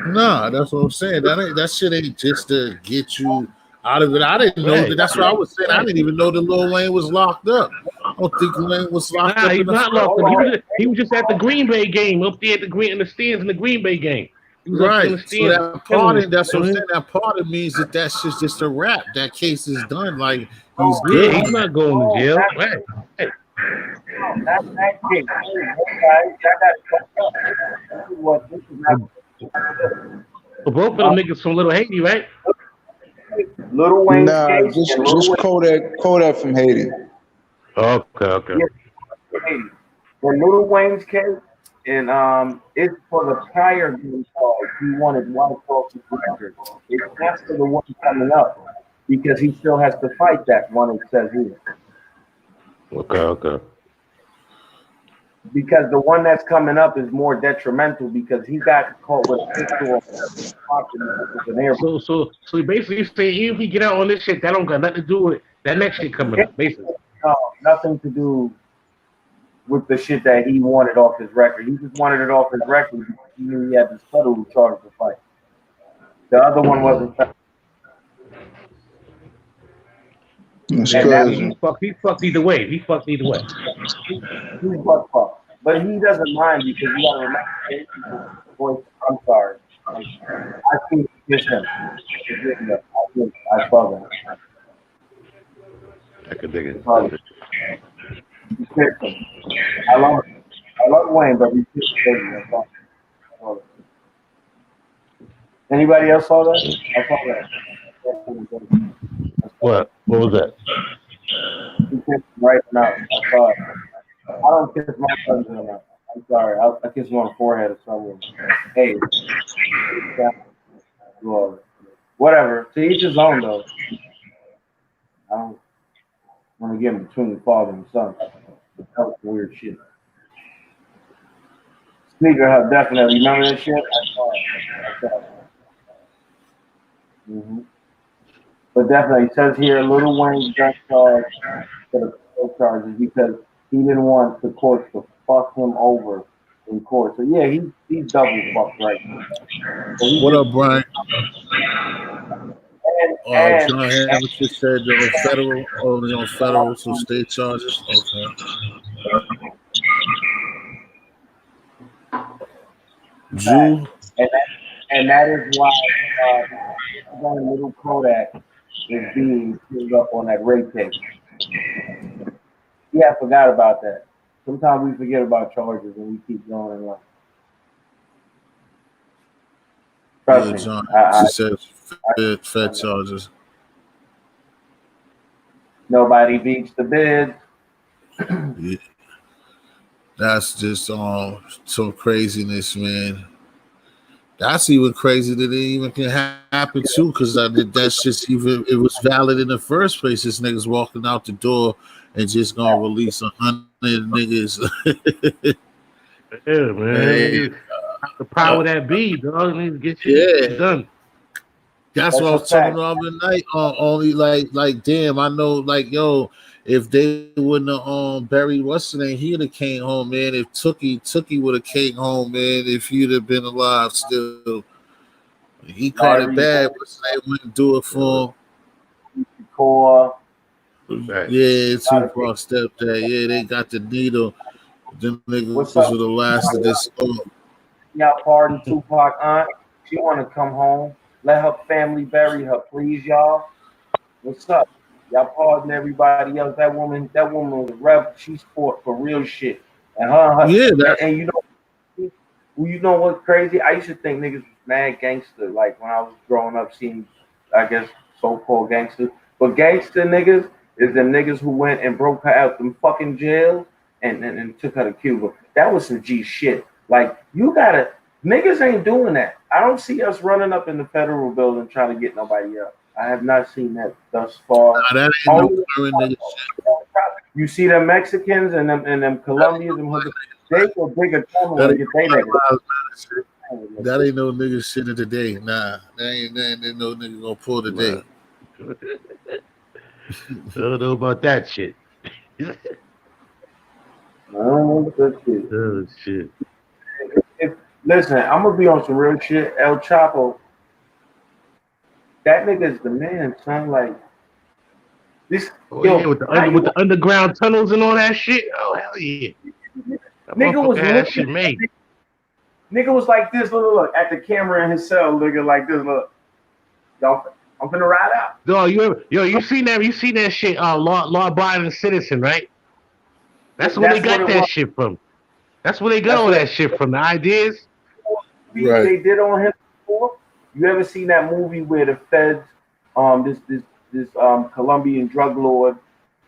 Nah, that's what I'm saying. That shit ain't just to get you out of it. I didn't know that. That's what I was saying. I didn't even know that Lil Wayne was locked up. I don't think Lil Wayne was locked up. He's not locked up. He was just at the Green Bay game, up there at in the stands in the Green Bay game. He was up in the stands. So that pardon, that's what I'm saying. That pardon means that shit's just a wrap. That case is done. Like, he's good. He's not going to jail. Right. That's that case. But both of them niggas from Little Haiti, right? Little Wayne's case. Just Kodak from Haiti. Okay. Yeah. The Little Wayne's case, and it's for the prior game call. He wanted White Folks record. It's not for the one coming up because he still has to fight that one. It says here. Okay. Because the one that's coming up is more detrimental because he got caught with a pistol. So basically, you say even if he get out on this shit, that don't got nothing to do with that next shit coming up. Basically, no, nothing to do with the shit that he wanted off his record. He just wanted it off his record because he knew he had this federal charge to fight. The other one wasn't. He fucked either way. He's fucked. But he doesn't mind because you gotta remember voice. I'm sorry. I think it's him. I saw that. I can dig it. I love Wayne, but he's just anybody else saw that? I saw that. What was that? He kissed him right now. I saw it. I don't kiss my sons in the mouth. I'm sorry. I kiss him on the forehead or something. Hey. Whatever. To each his own, though. I don't want to get him between the father and son. That was weird shit. Sneaker Hut, definitely. Remember that shit? I saw it. Mm-hmm. But definitely, it says here, Lil Wayne's got charged for the charges because he didn't want the courts to fuck him over in court. So yeah, he's double fucked right now. So what up, Brian? John Hammond just said only on federal, so state charges. Okay. Jew. And that is why little Kodak is being pulled up on that rape case. Yeah, I forgot about that. Sometimes we forget about charges and we keep going in life. Trust me. John, she says fed charges. Nobody beats the bid. Yeah. That's just some craziness, man. That's even crazy that it even can happen too, because that's just even it was valid in the first place. This niggas walking out the door and just gonna release 100 niggas. Yeah, man. Hey, the power that be, dog. Need to get shit done. That's what I was telling the other night. Only like damn, I know yo, if they wouldn't have buried what's the name, he'd have came home, man. If Tookie would have came home, man, if he'd have been alive still. He caught it bad, but they wouldn't do it for him. Yeah, Tupac stepped there. Yeah, they got the needle. Them niggas were the last of this storm. Y'all pardon Tupac aunt? She want to come home. Let her family bury her, please, y'all. What's up? Y'all pardon everybody else. That woman was a rebel. She fought for real shit. And her, Yeah, that and you know what's crazy? I used to think niggas was mad gangster, like when I was growing up, seeing, I guess, so-called gangsters. But gangster niggas is the niggas who went and broke her out them fucking jails and took her to Cuba. That was some G shit. Like, you gotta, niggas ain't doing that. I don't see us running up in the federal building trying to get nobody up. I have not seen that thus far. that ain't no Only current nigga shit. you see them Mexicans and them Colombians and they will dig a tunnel That and ain't get they no niggas. Black Lives Matter shit. That ain't no nigga shit of the day. Nah, that ain't no nigga gonna pull today. I don't know about that shit. I don't know that shit. Oh shit. Listen, I'm gonna be on some real shit. El Chapo, that nigga's the man, son. Like this, Oh yo, yeah, with the underground tunnels and all that shit. Oh hell yeah. That nigga was motherfucker had that looking. shit made. Nigga was like this, look, at the camera in his cell, nigga, like this, look. Y'all, I'm finna ride out. You seen that? You seen that shit? Law-abiding citizen, right? That's where they That's what got it that was. shit from. That's where they got That's all what that shit from. The ideas. Right. they did on him before. You ever seen that movie where the feds, this Colombian drug lord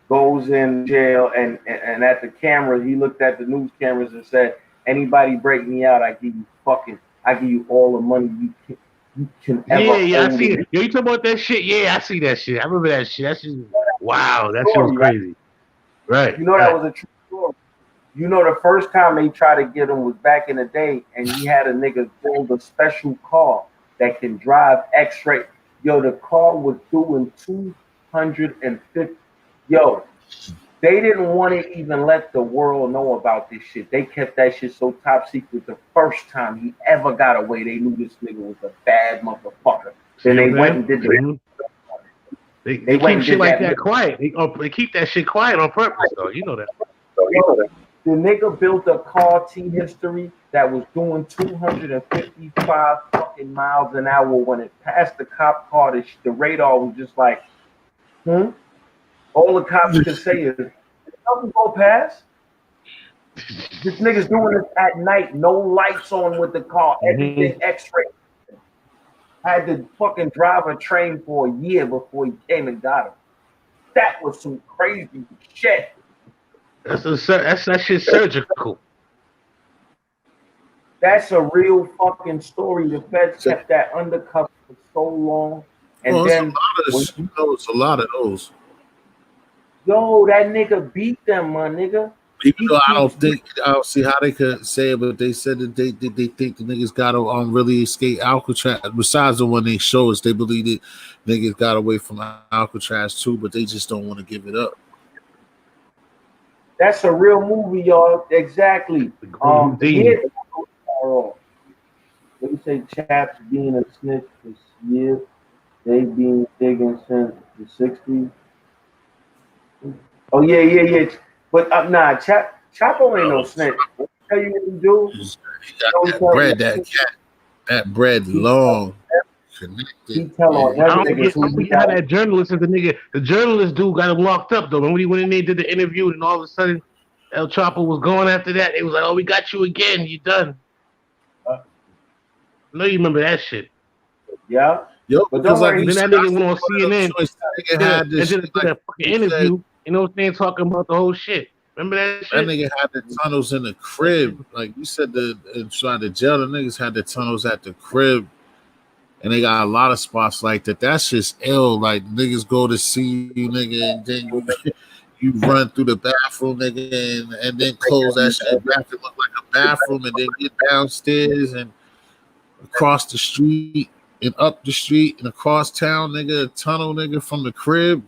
goes in jail and at the camera he looked at the news cameras and said, "Anybody break me out, I give you all the money you can ever Yeah, I owe see me." it. Yo, you talking about that shit? Yeah, I see that shit. I remember that shit. That shit. Wow, that shit was Story, right? crazy. Right. You know that was a true story. You know the first time they tried to get him was back in the day, and he had a nigga build a special car that can drive X-ray. Yo, the car was doing 250. Yo, they didn't want to even let the world know about this shit. They kept that shit so top secret. The first time he ever got away, they knew this nigga was a bad motherfucker. Then they went and did the. They keep shit like that quiet. They keep that shit quiet on purpose, though. You know that. The nigga built a car T history that was doing 255 fucking miles an hour. When it passed the cop car, the radar was just like, all the cops could say is, "Nothing go past." This nigga's doing this at night, no lights on with the car, everything X-ray. Had to fucking drive a train for a year before he came and got him. That was some crazy shit. That shit surgical. That's a real fucking story. The feds kept that undercover for so long, and then it's a lot of those. Yo, that nigga beat them, my nigga. Even though I don't see how they could say it, but they said that they think the niggas got to really escape Alcatraz. Besides the one they show us, they believe that niggas got away from Alcatraz too, but they just don't want to give it up. That's a real movie, y'all. Exactly. Let me say, chaps being a snitch for years. They been digging since the '60s. Oh yeah. But nah, Chapo ain't no snitch. Let me tell you what he do. He got that bread, that bread long. He tell on I don't forget how that journalist is the nigga. The journalist dude got him locked up though. When he went in there, did the interview, and all of a sudden El Chapo was going after that. It was like, "Oh, we got you again. You done." I know you remember that shit. Yeah. Yo, but don't worry. Then that nigga went on CNN and did that fucking interview. You know what I'm saying? Talking about the whole shit. Remember that shit? That nigga had the tunnels in the crib. Like you said, inside the jail, the niggas had the tunnels at the crib. And they got a lot of spots like that. That's just ill. Like niggas go to see you, nigga, and then you run through the bathroom, nigga, and then close that shit back to look like a bathroom, and then get downstairs and across the street and up the street and across town, nigga, a tunnel, nigga, from the crib.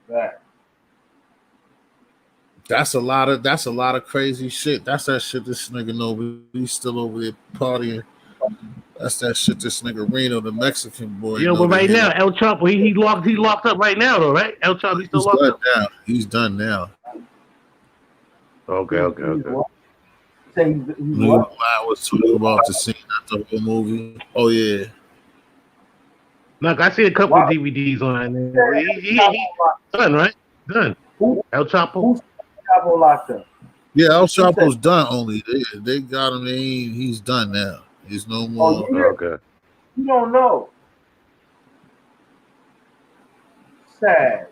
Right. That's a lot of crazy shit. That's that shit this nigga know. He's still over there partying. That's that shit this nigga Reno, the Mexican boy. Yo, but right now, El Chapo, he locked up right now though, right? El Chapo, he's still locked up. Now. He's done now. Okay. Say he's what? was talking about the scene after the whole movie. Oh yeah. Look, I see a couple of DVDs on that. Nigga. He done, right? Done. Who El Chapo. who's Chapo locked up? Yeah, El Who said? Chapo's done only. They got him. He's done now. He's no Oh, more. Okay. you don't know. Sad.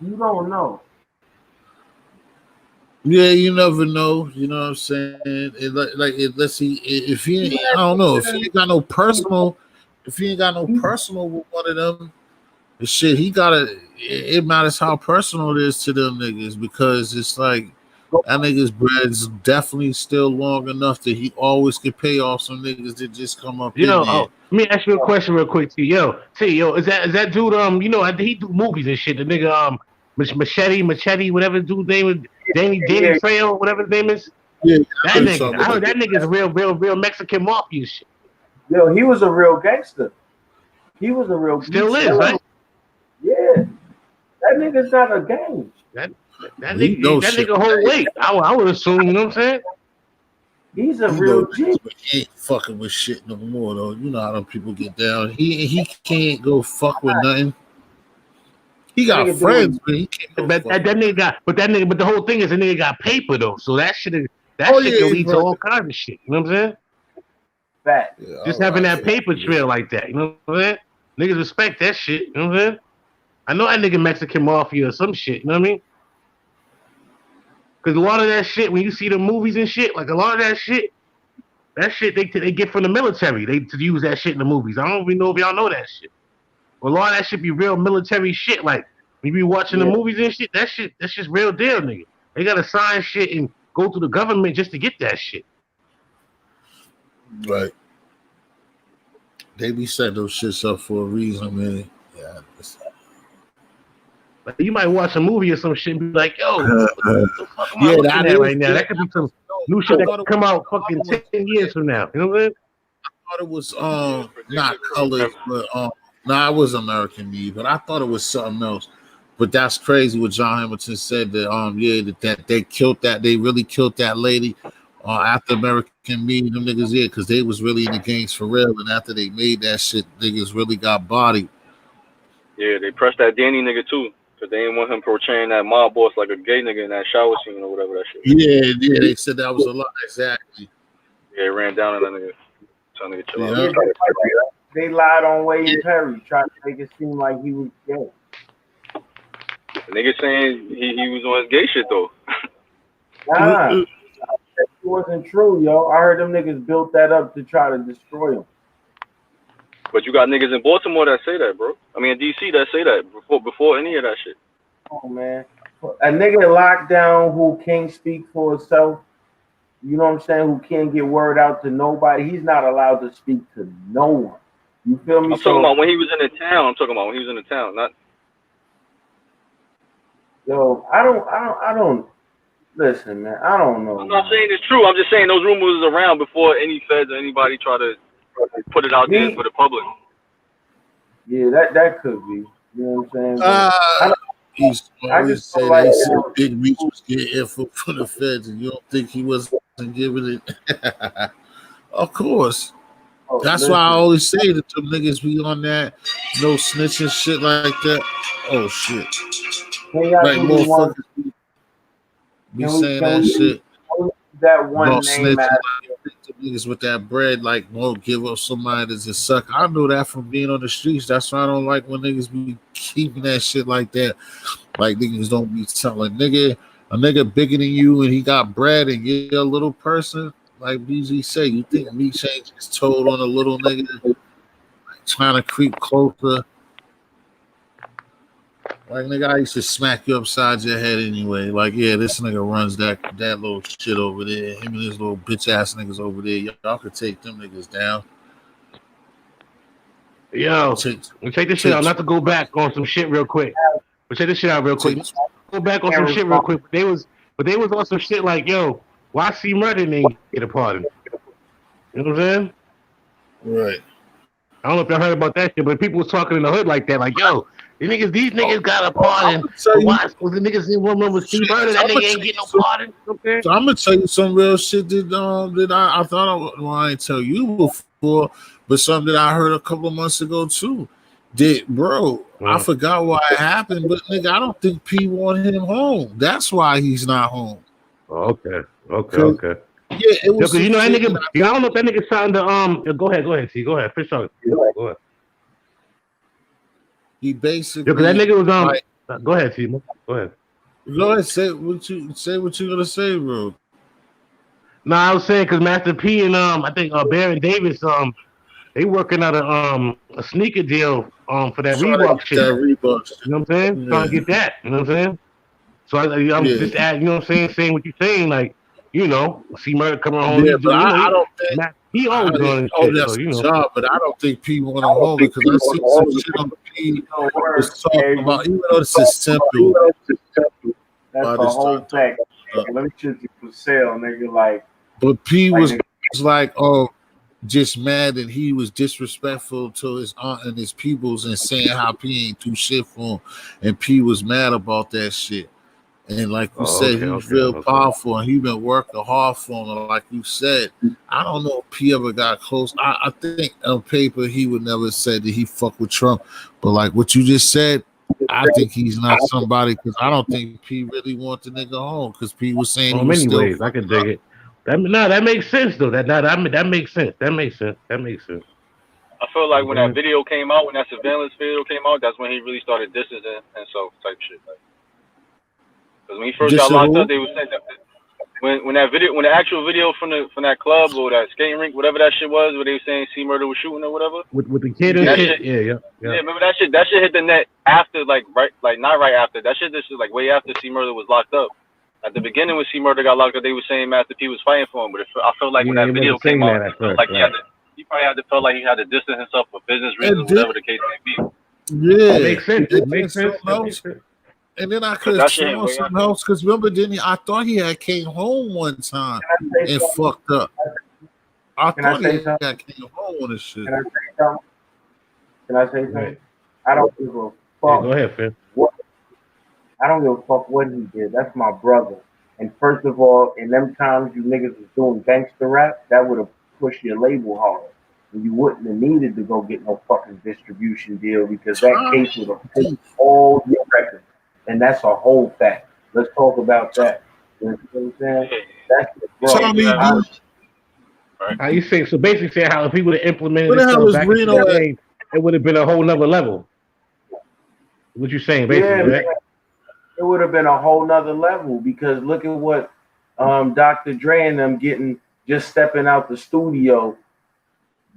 You don't know. Yeah, you never know. You know what I'm saying? Let's see if he. I don't know if he ain't got no personal. If he ain't got no personal with one of them, the shit he gotta. It matters how personal it is to them niggas because it's like that nigga's bread's definitely still long enough that he always can pay off some niggas that just come up in there. Let me ask you a question real quick, T. Yo, is that dude? You know, he do movies and shit. The nigga, Machete, whatever the dude's name is, Danny Trejo, whatever his name is. Yeah, that nigga. I heard that nigga's real Mexican mafia shit. Yo, he was a real gangster. He was a real. Still is, right? Yeah, that nigga's not a gang. That nigga whole weight. I would assume. You know what I'm saying? He's a real G. He ain't fucking with shit no more though. You know how them people get down. He can't go fuck with nothing. He got friends, but he can't go but that nigga got. But the whole thing is the nigga got paper though. So that shit can lead to all kinds of shit. You know what I'm saying? Fact. Yeah, just having that paper trail like that. You know what I'm saying? Niggas respect that shit. You know what I'm saying? I know that nigga Mexican mafia or some shit. You know what I mean? Because a lot of that shit, when you see the movies and shit, like a lot of that shit they get from the military. They to use that shit in the movies. I don't even know if y'all know that shit. But a lot of that shit be real military shit. Like when you be watching the movies and shit, that's just real deal, nigga. They gotta sign shit and go through the government just to get that shit. Right. They be setting those shits up for a reason, man. Yeah. Like you might watch a movie or some shit and be like, yo, what the fuck am I looking at right now? That could be some new shit that could come out fucking 10 years from now. You know what I mean? I thought it was not colored, but it was American Me, but I thought it was something else. But that's crazy what John Hamilton said that that they killed that, they really killed that lady after American Me, them niggas because they was really in the gangs for real, and after they made that shit, niggas really got bodied. Yeah, they pressed that Danny nigga too. Cause they didn't want him portraying that mob boss like a gay nigga in that shower scene or whatever that shit. Yeah, they said that was a lot. Exactly. Yeah, ran down on that nigga. Trying to chill out. They lied on Wade Perry, trying to make it seem like he was gay. The nigga saying he was on his gay shit though. Nah, it wasn't true, yo. I heard them niggas built that up to try to destroy him. But you got niggas in Baltimore that say that, bro. I mean, in DC that say that before any of that shit. Oh man, a nigga locked down who can't speak for himself. You know what I'm saying? Who can't get word out to nobody. He's not allowed to speak to no one. You feel me? I'm talking about when he was in the town. Not. Yo, I don't. Listen, man. I don't know. I'm not saying it's true. I'm just saying those rumors was around before any feds or anybody try to put it out there for the public. Yeah, that could be. You know what I'm saying? I just say like they said Big Meech was getting info from the feds, and you don't think he wasn't giving it? Of course. That's why I always say that them niggas be on that no snitching shit like that. Oh shit! Like motherfuckers be saying that shit. That one no name snitching. Like, niggas with that bread, like won't give up somebody that's a suck. I know that from being on the streets. That's why I don't like when niggas be keeping that shit like that. Like niggas don't be telling a nigga bigger than you and he got bread and you're a little person. Like BG say, you think me changing his told on a little nigga like, trying to creep closer? Like nigga, I used to smack you upside your head anyway. Like, yeah, this nigga runs that little shit over there. Him and his little bitch ass niggas over there. Y'all could take them niggas down. Yo, check this shit out. Not to go back on some shit real quick. But check this shit out real quick. Go back on some shit real quick. But they was on some shit like, yo, why C Murder didn't get a pardon? You know what I'm saying? Right. I don't know if y'all heard about that shit, but people was talking in the hood like that, like, yo, These niggas got a pardon. Why? Was the niggas in one room with Steve Murder? That nigga ain't getting no pardon. Okay. So I'm gonna tell you some real shit that I thought I ain't tell you before, but something that I heard a couple of months ago too. I forgot why it happened, but nigga, I don't think P want him home. That's why he's not home. Okay. Yeah, it was. Because that nigga. I don't know if that nigga signed the. Go ahead, T. Go ahead. Fish on. Go ahead. He basically. Because that nigga was go ahead, T. Go ahead. Go ahead. Say what you gonna say, bro. No, I was saying because Master P and I think Baron Davis they working out a sneaker deal for that Reebok shit. That Reebok shit. You know what I'm saying? Yeah. Trying to get that. You know what I'm saying? So I'm just adding. You know what I'm saying what you're saying, like. See Murder coming home. Yeah, but I don't think he always doing shit. That's so, his job, but I don't think P want him home because I see some shit on P was talking about, even though this is simple. That's the whole fact. Let me shoot you for sale, nigga. Like, but P was like, just mad that he was disrespectful to his aunt and his peoples and saying how P ain't do shit for him, and P was mad about that shit. And like you said, he's real powerful, and he been working hard for him. And like you said, I don't know if P ever got close. I think on paper he would never say that he fuck with Trump, but like what you just said, I think he's not somebody because I don't think P really want the nigga home because P was saying he was many ways I can dig it. That makes sense though. That makes sense. That makes sense. I feel like when that video came out, when that surveillance video came out, that's when he really started distancing and so type shit. Like, because when he first got locked up, they were saying that when the actual video from that club or that skating rink, whatever that shit was, where they were saying C Murder was shooting or whatever. With the kid and shit. Yeah. Remember that shit? That shit hit the net after, not right after. That shit just like way after C Murder was locked up. At the beginning when C Murder got locked up, they were saying Master P was fighting for him, but I felt like when that video came out, he probably had to feel like he had to distance himself for business reasons, whatever the case may be. Yeah, it makes sense. And then I could have shown something else because remember, I thought he had came home one time and fucked up. I thought he had came home on this shit. Can I say something? Right. I don't give a fuck. Yeah, go ahead, Finn. I don't give a fuck what he did. That's my brother. And first of all, in them times you niggas was doing gangster rap, that would have pushed your label hard. And you wouldn't have needed to go get no fucking distribution deal because that case would have paid all your records. And that's a whole fact. Let's talk about that. You know what I'm saying? That's how you say? So basically, saying how if he would have implemented it back in the day, it would have been a whole nother level. What you saying, basically? Right? It would have been a whole nother level because look at what Dr. Dre and them stepping out the studio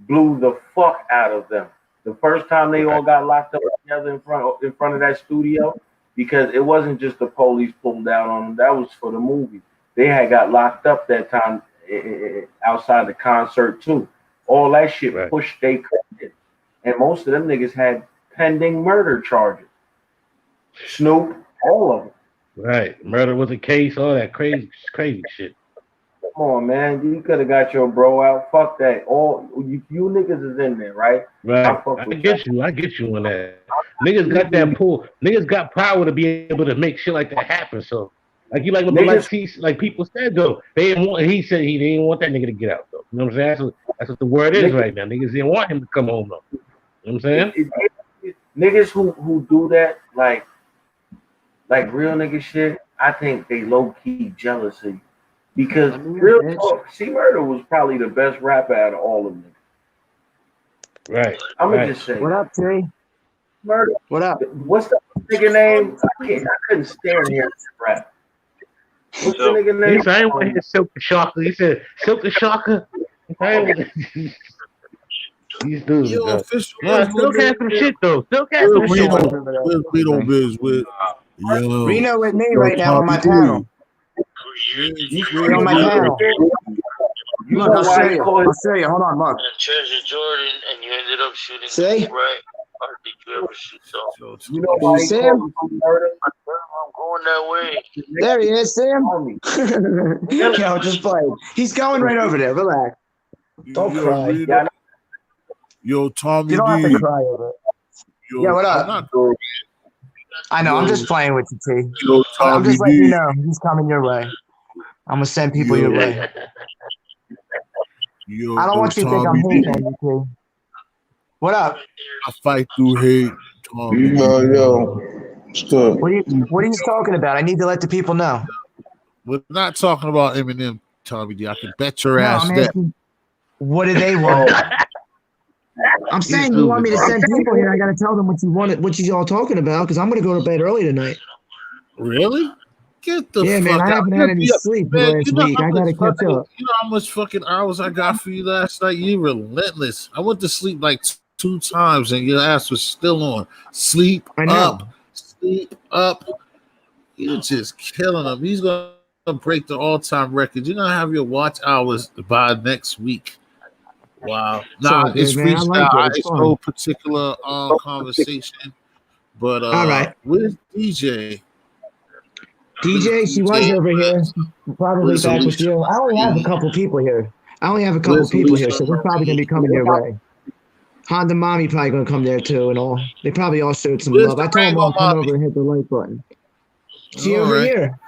blew the fuck out of them. The first time they all got locked up together in front of that studio. Because it wasn't just the police pulled down on them. That was for the movie. They had got locked up that time outside the concert too. All that shit pushed they credit. And most of them niggas had pending murder charges. Snoop, all of them. Right. Murder was a case, all that crazy shit. Come on, man. You could have got your bro out. Fuck that. All you niggas is in there, right? Right. I get you on that. Niggas got that pull. Niggas got power to be able to make shit like that happen. So, like people said though, they didn't want. He said he didn't want that nigga to get out though. You know what I'm saying? That's what the word is right now. Niggas didn't want him to come home though. You know what I'm saying? Niggas who do that like real nigga shit, I think they low key jealous of you. Because real talk, C Murder was probably the best rapper out of all of them. Right. I'm gonna just say. What up, Trey? Murder. What up? What's the nigga name? I couldn't stand here rap. What's the nigga name? He said, I didn't want to hear Silk the Shocker. He said, Silk the Shocker. These dudes. Still had some shit though. Still had some shit. Reno Biz with Reno with me right now on my panel. You're on my panel. Look, I'll show you. Hold on, look. Treasure Jordan, and you ended up shooting. See? Right? Or did you ever shoot so? You know why see him? I'm going that way. There he is, Sam. Yo, just play. He's going right over there. Relax. Don't cry. Yo, Tommy You don't have D. to cry over it. Yo, Yeah, what up? I know. I'm Yo, just playing with you, T. yo, I'm Tommy just letting you D. know he's coming your way. I'm gonna send people your Yo, way. I don't want you to think I'm Tommy D. hating on you, T. What up? I fight through hate, Tommy D. Yo, it's good. What are you talking about? I need to let the people know. We're not talking about Eminem, Tommy D. I can bet your No, ass I'm that. asking, what do they want? I'm saying you want me to send people here. I got to tell them what you wanted, what you all talking about, because I'm going to go to bed early tonight. Really? Get the Yeah, man, fuck I out. haven't had any sleep Man, last you know week. how I much got to catch fucking, up. you know how much fucking hours I got for you last night? You relentless. I went to sleep like 2 times and your ass was still on. Sleep I know. up. You're just killing him. He's gonna break the all-time record. You're gonna have your watch hours by next week. Wow. It's all Nah, it's good, man. I like freestyle. it. It's It's fun. no particular conversation. But All right. where's DJ? DJ, she was over here. Probably Where's back with Alicia? you. I only have a couple people here. Where's So Alicia? they're probably going to be coming your way. Honda Mommy probably going to come there too and all. They probably all showed some Where's love. the I told them Rango all come Mommy? over and hit the like button. She All over right. here.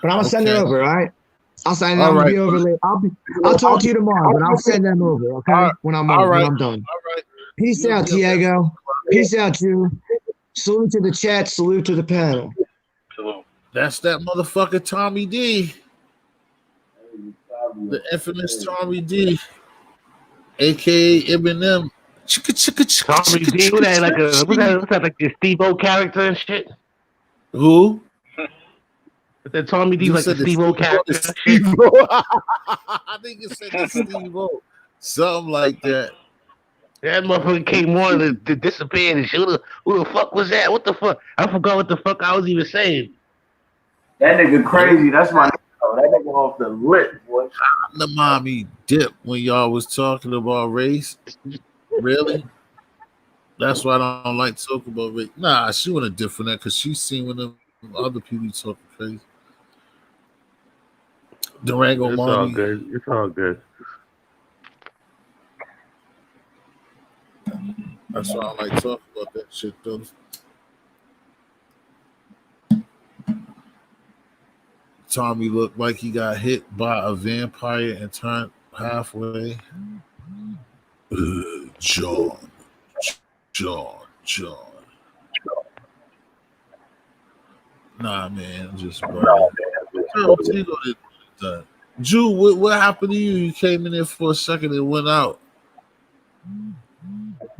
But I'm going to send her Okay. over, all right? I'll send All them to right. be over later. I'll talk to you tomorrow, but I'll send them over, okay? When I'm All right. done. All right. Peace You'll out, be up there. Diego. Peace out, you. Salute to the chat. Salute to the panel. That's that motherfucker Tommy D. The infamous Tommy D. AKA Eminem. Tommy D, what's that like the Steve-O character and shit? Who? That Tommy D You like the said the Steve-O character. Steve-O. I think you said the Steve-O. Something like that. That motherfucker came on to disappear and shit. Who the fuck was that? What the fuck? I forgot what the fuck I was even saying. That nigga crazy. That's my nigga. That nigga off the lip, boy. The mommy dip when y'all was talking about race. Really? That's why I don't like talking about race. Nah, she went a different that because she's seen when them other people talking crazy. Durango It's mommy. all good. It's all good. That's why I like talking about that shit though. Tommy looked like he got hit by a vampire and turned halfway. John. Nah, man, I'm just Jew, what happened to you? You came in there for a second and went out.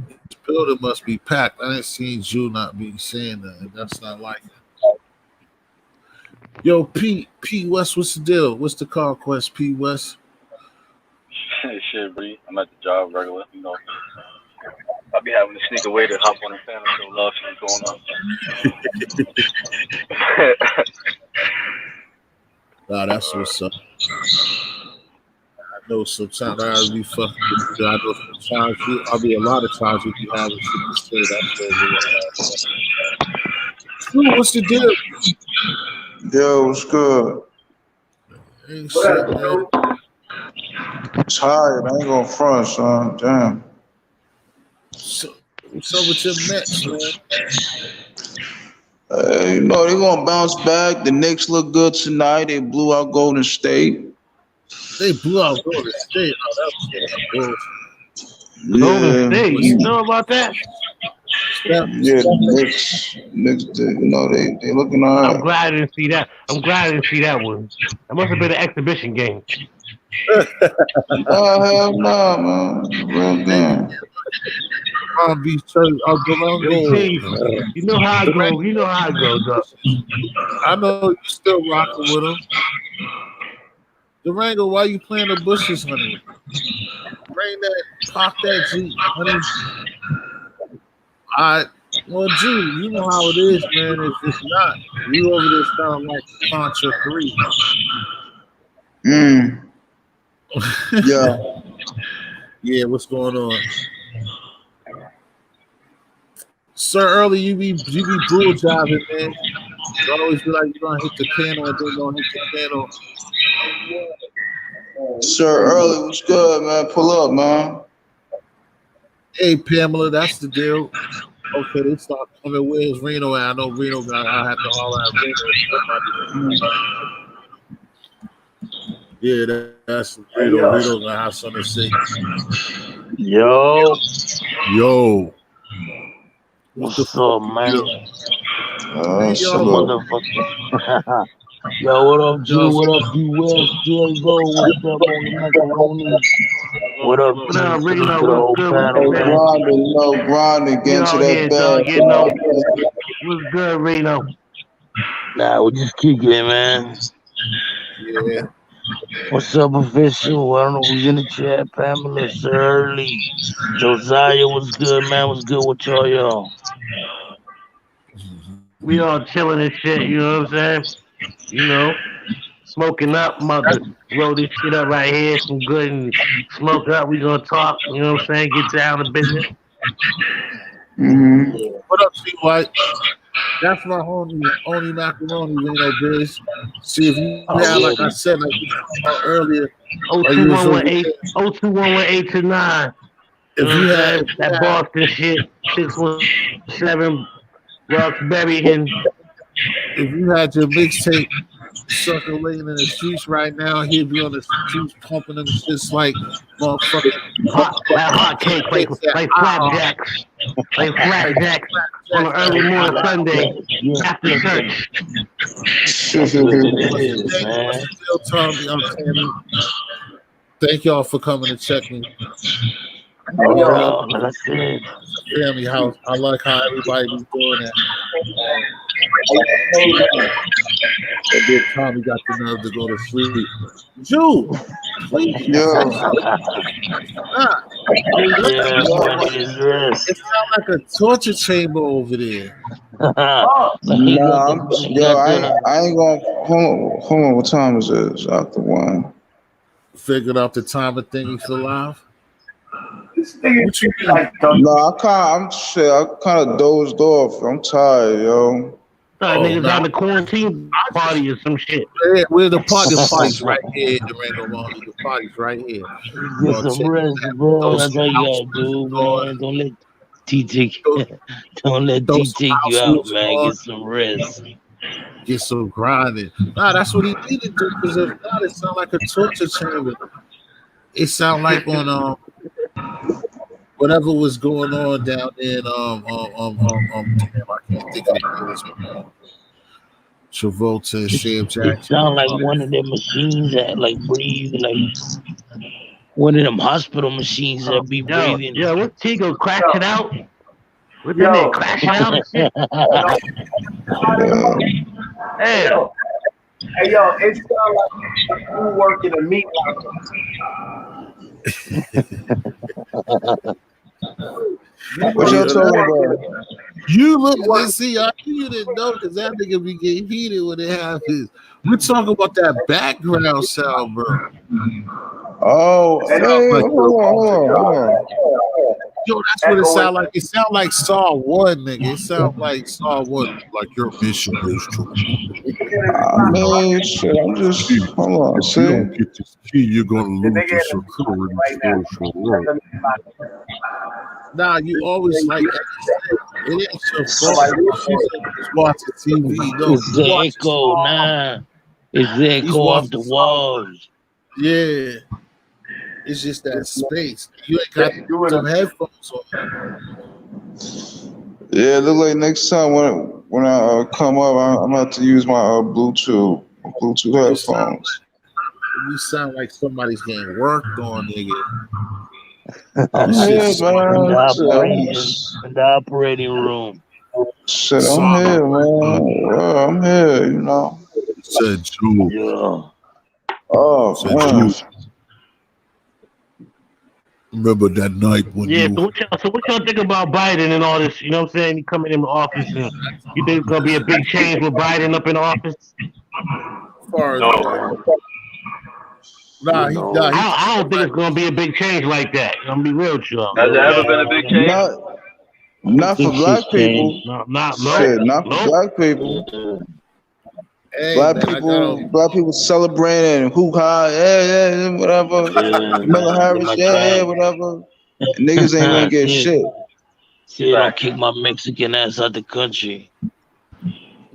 This building must be packed. I didn't see Jew not be saying that. That's not like it. Yo, Pete West, what's the deal? What's the call quest, Pete West? Shit, B. I'm at the job regular, you know. I'll be having to sneak away to hop on the fan and show love shit going on. Nah, that's what's up. I know sometimes I gotta be fucking with you. I know sometimes I'll be a lot of times if you having shit to say. What's the deal? Yo, what's good? Ain't shit, man. Tired. I ain't gonna front, son. Damn. So, what's up with your Mets, man? You know, they're gonna bounce back. The Knicks look good tonight. They blew out Golden State. They blew out Golden State. Oh, that was Golden State. You know about that? Yeah, Knicks, you know, they looking all right. I'm glad I didn't see that. One. That must have been an exhibition game. Oh, hell no, man. Real game. Palm Beach Church of Durango. You know how I go. Doc. I know you still rocking with him. Durango, why you playing the bushes, honey? Bring that, pop that Jeep, honey. Well, Jew, you know how it is, man. If it's not, you over there sound like Contra 3. Yeah. Yeah, what's going on? Sir, early you be bull driving, man. You always be like you're gonna hit the panel and then gonna hit the panel. Sir Early, what's good, man? Pull up, man. Hey Pamela, that's the deal. Okay, they start coming. Where's Reno at? I know Reno got. I have to holler at Reno. Yeah, that's Reno. Reno gonna have something to say. Yo, Yo, what's up, man? Hey, yo, Motherfucker. Yo, what up, G? What up, D West, Diego? What's up on the macaroni? What up, What up, to Reno? the What's whole good? panel, What's good? man? Grinding, We getting to all here, that dog. bag. Getting on. What's good, Reno? Nah, we just kicking it, man. Yeah. What's up, official? I don't know who's in the chat. Pamela, Shirley, Josiah, what's good, man? What's good with y'all? We all chilling and shit. You know what I'm saying? You know, smoking up. I'm about to roll this shit up right here. Some good and smoke up. We gonna talk. You know what I'm saying? Get down to business. What up, T White? That's my only macaroni, Reno Biz. See if you have, like I said, like we talked about earlier, like you was over there. 0211829. If you had that Boston shit, 617 Roxbury and if you had your mixtape circulating in the streets right now, he'd be on the streets pumping them shits like motherfucking hot cake, like flapjacks, on an early morning Sunday after church. That's what it is, man. Still Tommy, I'm Tammy. Thank y'all for coming to check me. Like I said, family house. I like how everybody be doing that. And then Tommy got the nerve to go to sleep. Jew, please. It sounds like a torture chamber over there. I ain't gonna hold on. What time is it? It's after 1. Figured out the timer thingy for live. No, I'm kind of dozed off. I'm tired, yo. Niggas having a quarantine party or some shit. Yeah, we're the party's right here in Durango Valley. The party's right here. Get some rest, bro. That's all you gotta do, man. Don't let T take you out, man. Get some rest. Get some grinding. Nah, that's what he needed to do, because if not, it sounds like a torture chamber. It sounds like on whatever was going on down there in damn, I can't think of the name. Travolta and Sam Jackson. It sound like one of them machines that like breathe, like one of them hospital machines that be breathing. Yo, what's Tigo crashing out? What's in there crashing out and shit? Hey, yo, it sounds like you work in a meat locker. What y'all talking about? You look, let's see, I knew you didn't know because that nigga be getting heated when it happens. We're talking about that background sound, bro. Oh, hey, hold on. Yo, that's what it sound like. It sound like Saw 1, nigga. It sound like Saw 1, like your mission is to. I mean, shit, I'm just, hold on, if you don't get this key, you're going to lose the security social work. Nah, you always like that. It ain't your fault. She's watching TV. No, it's the echo, nah. It's the echo off the walls. Yeah. It's just that space. You ain't got some headphones on. Yeah, look like next time when I come up, I'm gonna have to use my Bluetooth headphones. You sound like somebody's getting worked on, nigga. In the operating room. Shit, I'm here, man. Well, I'm here, you know. Said Jew. Yeah. Oh, man. Remember that night when so what y'all think about Biden and all this? You know what I'm saying? He coming in the office, and you think it's gonna be a big change with Biden up in the office? As far as I don't think it's gonna be a big change like that. I'm gonna be real with y'all. Has there ever been a big change? Not for black people. Not for black people. Hey, black people celebrating, hoo-ha, yeah, whatever. Kamala Harris, whatever. Niggas ain't gonna get shit. See, they don't kick my Mexican ass out the country.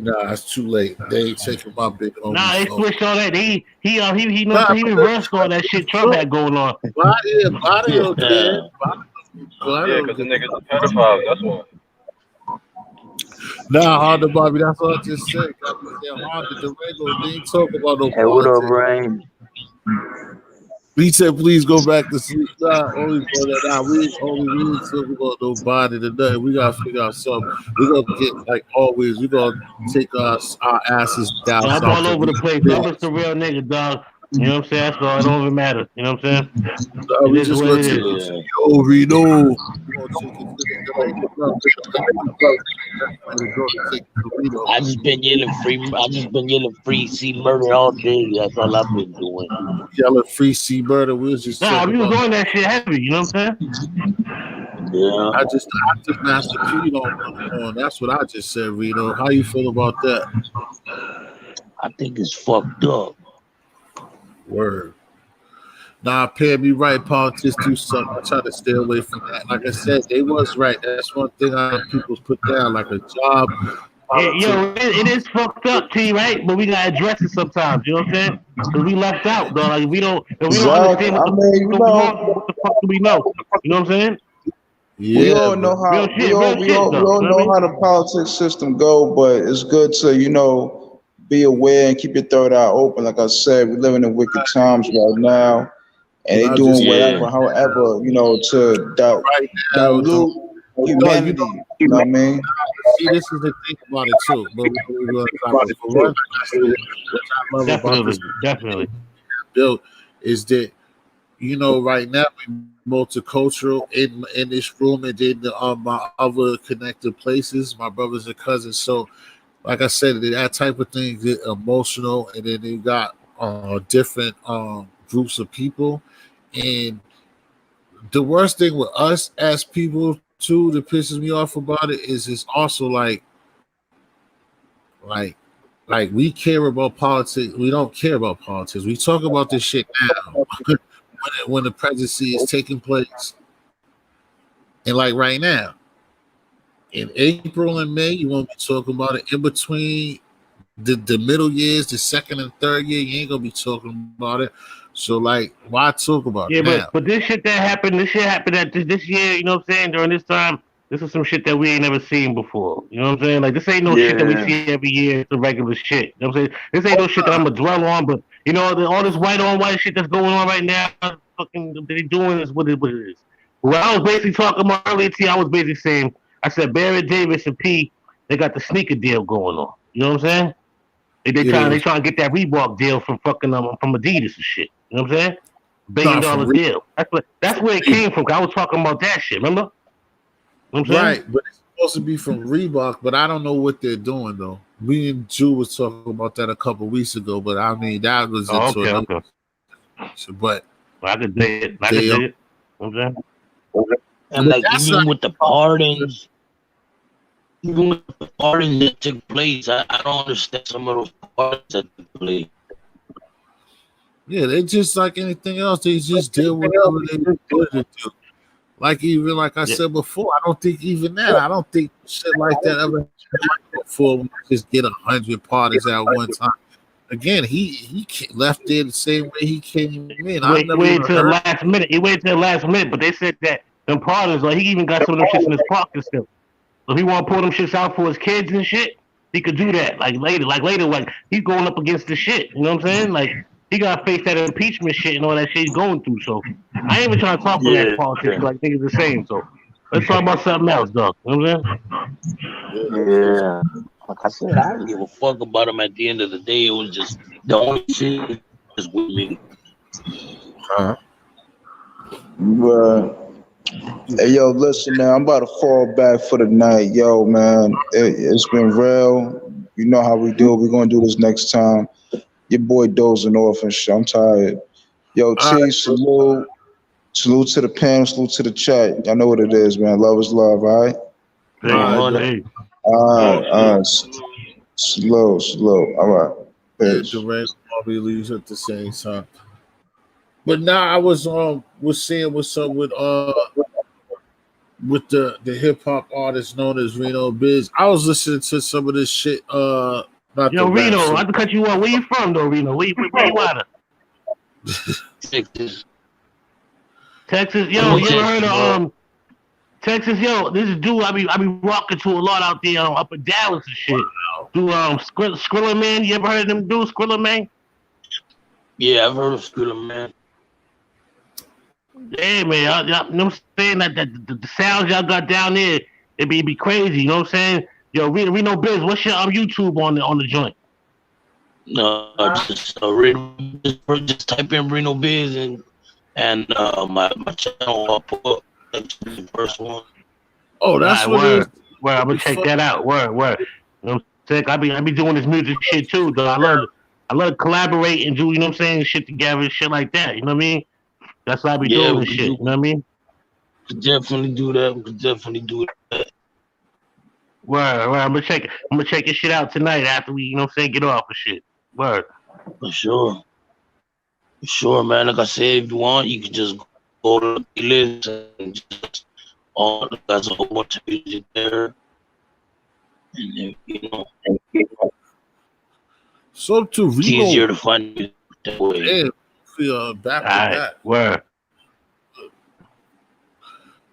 Nah, it's too late. They ain't taking my big homie. Nah, they phone. switched all that. He reversed all that shit Trump had going on. Body don't care. Yeah, because the niggas are pedophiles. That's why. Nah, Honda Bobby, that's what I just said. Honda Durango, they ain't talk about no Hey, what up, politics. Rain? He said, please go back to sleep. Nah, we ain't talking about nobody tonight. We gotta figure out something. We're gonna get like always, we're gonna take our asses down. Yeah, I'm all over the place. I'm just a real nigga, dog. You know what I'm saying? So it don't even matter. You know what I'm saying? We It is just what gonna it take is. it. Yo, Reno. We're gonna take it to the I just been yelling free C murder all day. That's all I've been doing. Yelling free C murder. We was just Nah, talking we was about doing that shit heavy. You know what I'm saying? Yeah. I just Master P on. That's what I just said, Reno. How you feel about that? I think it's fucked up. Word. Nah, Pam, you right. Politics do something. I try to stay away from that. Like I said, they was right. That's one thing people's put down, like a job. It is fucked up, T, right? But we gotta address it sometimes. You know what I'm saying? Because we left out, dog. Like if we don't understand what the fuck going on, what the fuck do we know? You know what I'm saying? Yeah, we all know how we all know how the politics system go, but it's good to be aware and keep your third eye open. Like I said, we living in wicked times right now, and they doing whatever, however, to dilute humanity. You know what I mean? See, this is the thing about it too. But we're going to talk about it for one. What I love about this Bill is that right now we're multicultural in this room, and then my other connected places, my brothers and cousins. So, like I said, that type of thing get emotional, and then you got different groups of people, and the worst thing with us as people too that pisses me off about it is it's also like we care about politics. We don't care about politics. We talk about this shit now when the presidency is taking place, and like right now in April and May, you won't be talking about it. In between the middle years, the second and third year, you ain't gonna be talking about it. So like, why talk about it now? But this shit happened at this year, you know what I'm saying, during this time, this is some shit that we ain't never seen before. You know what I'm saying? Like this ain't no shit that we see every year. It's the regular shit. You know what I'm saying? This ain't no shit that I'm gonna dwell on, but all this white on white shit that's going on right now, fucking they doing is what it is. What I was basically talking about earlier, T, I was basically saying, I said Barrett Davis and P, they got the sneaker deal going on. You know what I'm saying? They trying to get that Reebok deal from fucking from Adidas and shit. You know what I'm saying? $1 billion deal. That's where it came from. I was talking about that shit. Remember? You know what I'm saying? Right, but it's supposed to be from Reebok, but I don't know what they're doing though. Me and Jew was talking about that a couple weeks ago, but I mean that was okay. So, but I could dig it. I could dig it. You know what I'm saying? And like even with the pardons. Even with the pardons that took place, I don't understand some of those pardons that took place. Yeah, they just like anything else. They just deal with whatever they wanted to do. Like I said before, I don't think even that. I don't think shit like that ever happened before. We just get 100 parties at one time. Again, he left there the same way he came in. He waited till the last minute. He waited till the last minute, but they said that them pardons, like he even got some of them shits in his pocket still. So if he want to pull them shits out for his kids and shit, he could do that. Like later, he's going up against the shit. You know what I'm saying? Like he got to face that impeachment shit and all that shit he's going through. So I ain't even trying to talk about that politics like niggas the same. So let's talk about something else, dog. You know what I'm saying? Yeah. Like I said, I don't give a fuck about him at the end of the day. It was just the only shit is with me. Right. Hey, yo, listen, man, I'm about to fall back for the night. Yo, man, it's been real. You know how we do it. We're going to do this next time. Your boy dozing off and shit. I'm tired. Yo, T, salute. Salute to the panel. Salute to the chat. Y'all know what it is, man. Love is love, all right? All right. Slow. All right. Peace. Durant probably leaves at the same time. But now I was saying what's up with with the hip hop artist known as Reno Biz. I was listening to some of this shit. Not Yo, the rap. Reno, I have to cut you off. Where you from, though, Reno? Where you out of? Texas. Texas. Yo, I'm you in ever heard Texas, of bro. Texas? Yo, this is dude I be rocking to a lot out there, up in Dallas and shit. Do Skrilla Man? You ever heard of them dudes, Skrilla Man? Yeah, I've heard of Skrilla, man. Yeah, man. You know what I'm saying? That the sounds y'all got down there, it be crazy. You know what I'm saying? Yo, Reno Biz, what's your YouTube on the joint? Just type in Reno Biz and my channel. I'll put up the first one. Oh, that's Right, what it is. Word. I'm gonna check that out. Word. You know what I'm saying? I be doing this music shit too, though. I love to collaborate and do, you know what I'm saying, shit together and shit like that. You know what I mean? That's what I be Yeah, doing we and could shit. do. You know what I mean? Could definitely do that. We could definitely do that. Word. I'm gonna check your shit out tonight after we, you know what I'm saying, get off and shit. Word. For sure. For sure, man. Like I said, if you want, you can just go to the playlist and just there's a whole bunch of music there. And then, So to it's easier Reno, to find music that way. back to Alright, back. word.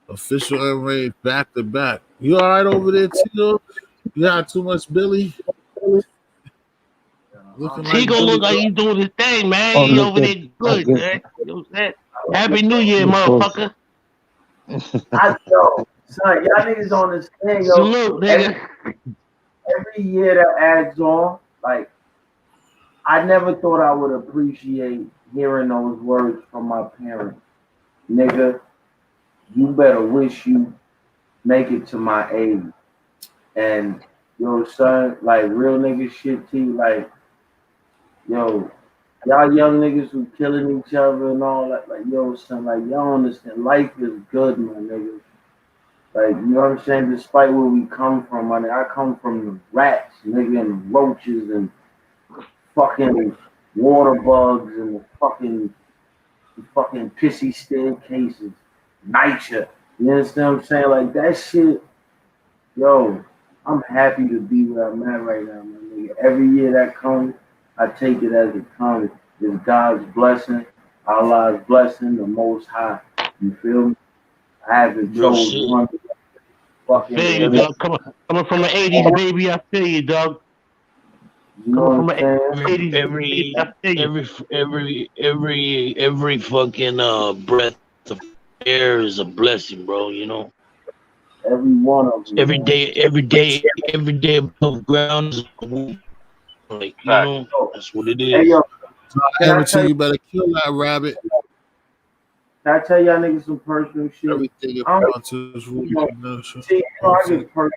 Official and Ray back to back. You all right over there, Tito? You got too much Billy? Looking like Tigo Billy. look like he's doing his thing, man. Oh, He look over at, there I good, get, man. You know what I'm saying? Happy New Year, of course. motherfucker. Yo, son, y'all niggas don't understand, yo. Salute, nigga. Every year that adds on, like, I never thought I would appreciate hearing those words from my parents. Nigga, you better wish you make it to my age. And yo, son, like real nigga shit to you, like, yo, y'all young niggas who killing each other and all that, like, yo, son, like, y'all understand, life is good, my niggas. Like, you know what I'm saying? Despite where we come from, I come from the rats, nigga, and the roaches and fucking water bugs and the fucking pissy staircases, nature. You understand what I'm saying? Like, that shit, yo, I'm happy to be where I'm at right now, my nigga. Every year that comes, I take it as it comes. It's God's blessing, Allah's blessing, the Most High. You feel me? I haven't Real chose shit. one I feel you, dog. Coming from the 80s, baby, I feel you, dog. You know Coming what from I'm the saying? 80s, baby, I feel you. Every fucking breath of air is a blessing, bro. You know. Every one of them, Every man. day above ground is a womb. Like, you know, that's what it Hey, is. yo, can I Everything tell you better kill that rabbit. Can I tell y'all niggas some personal shit? Everything I don't, about this room. see, I get personal.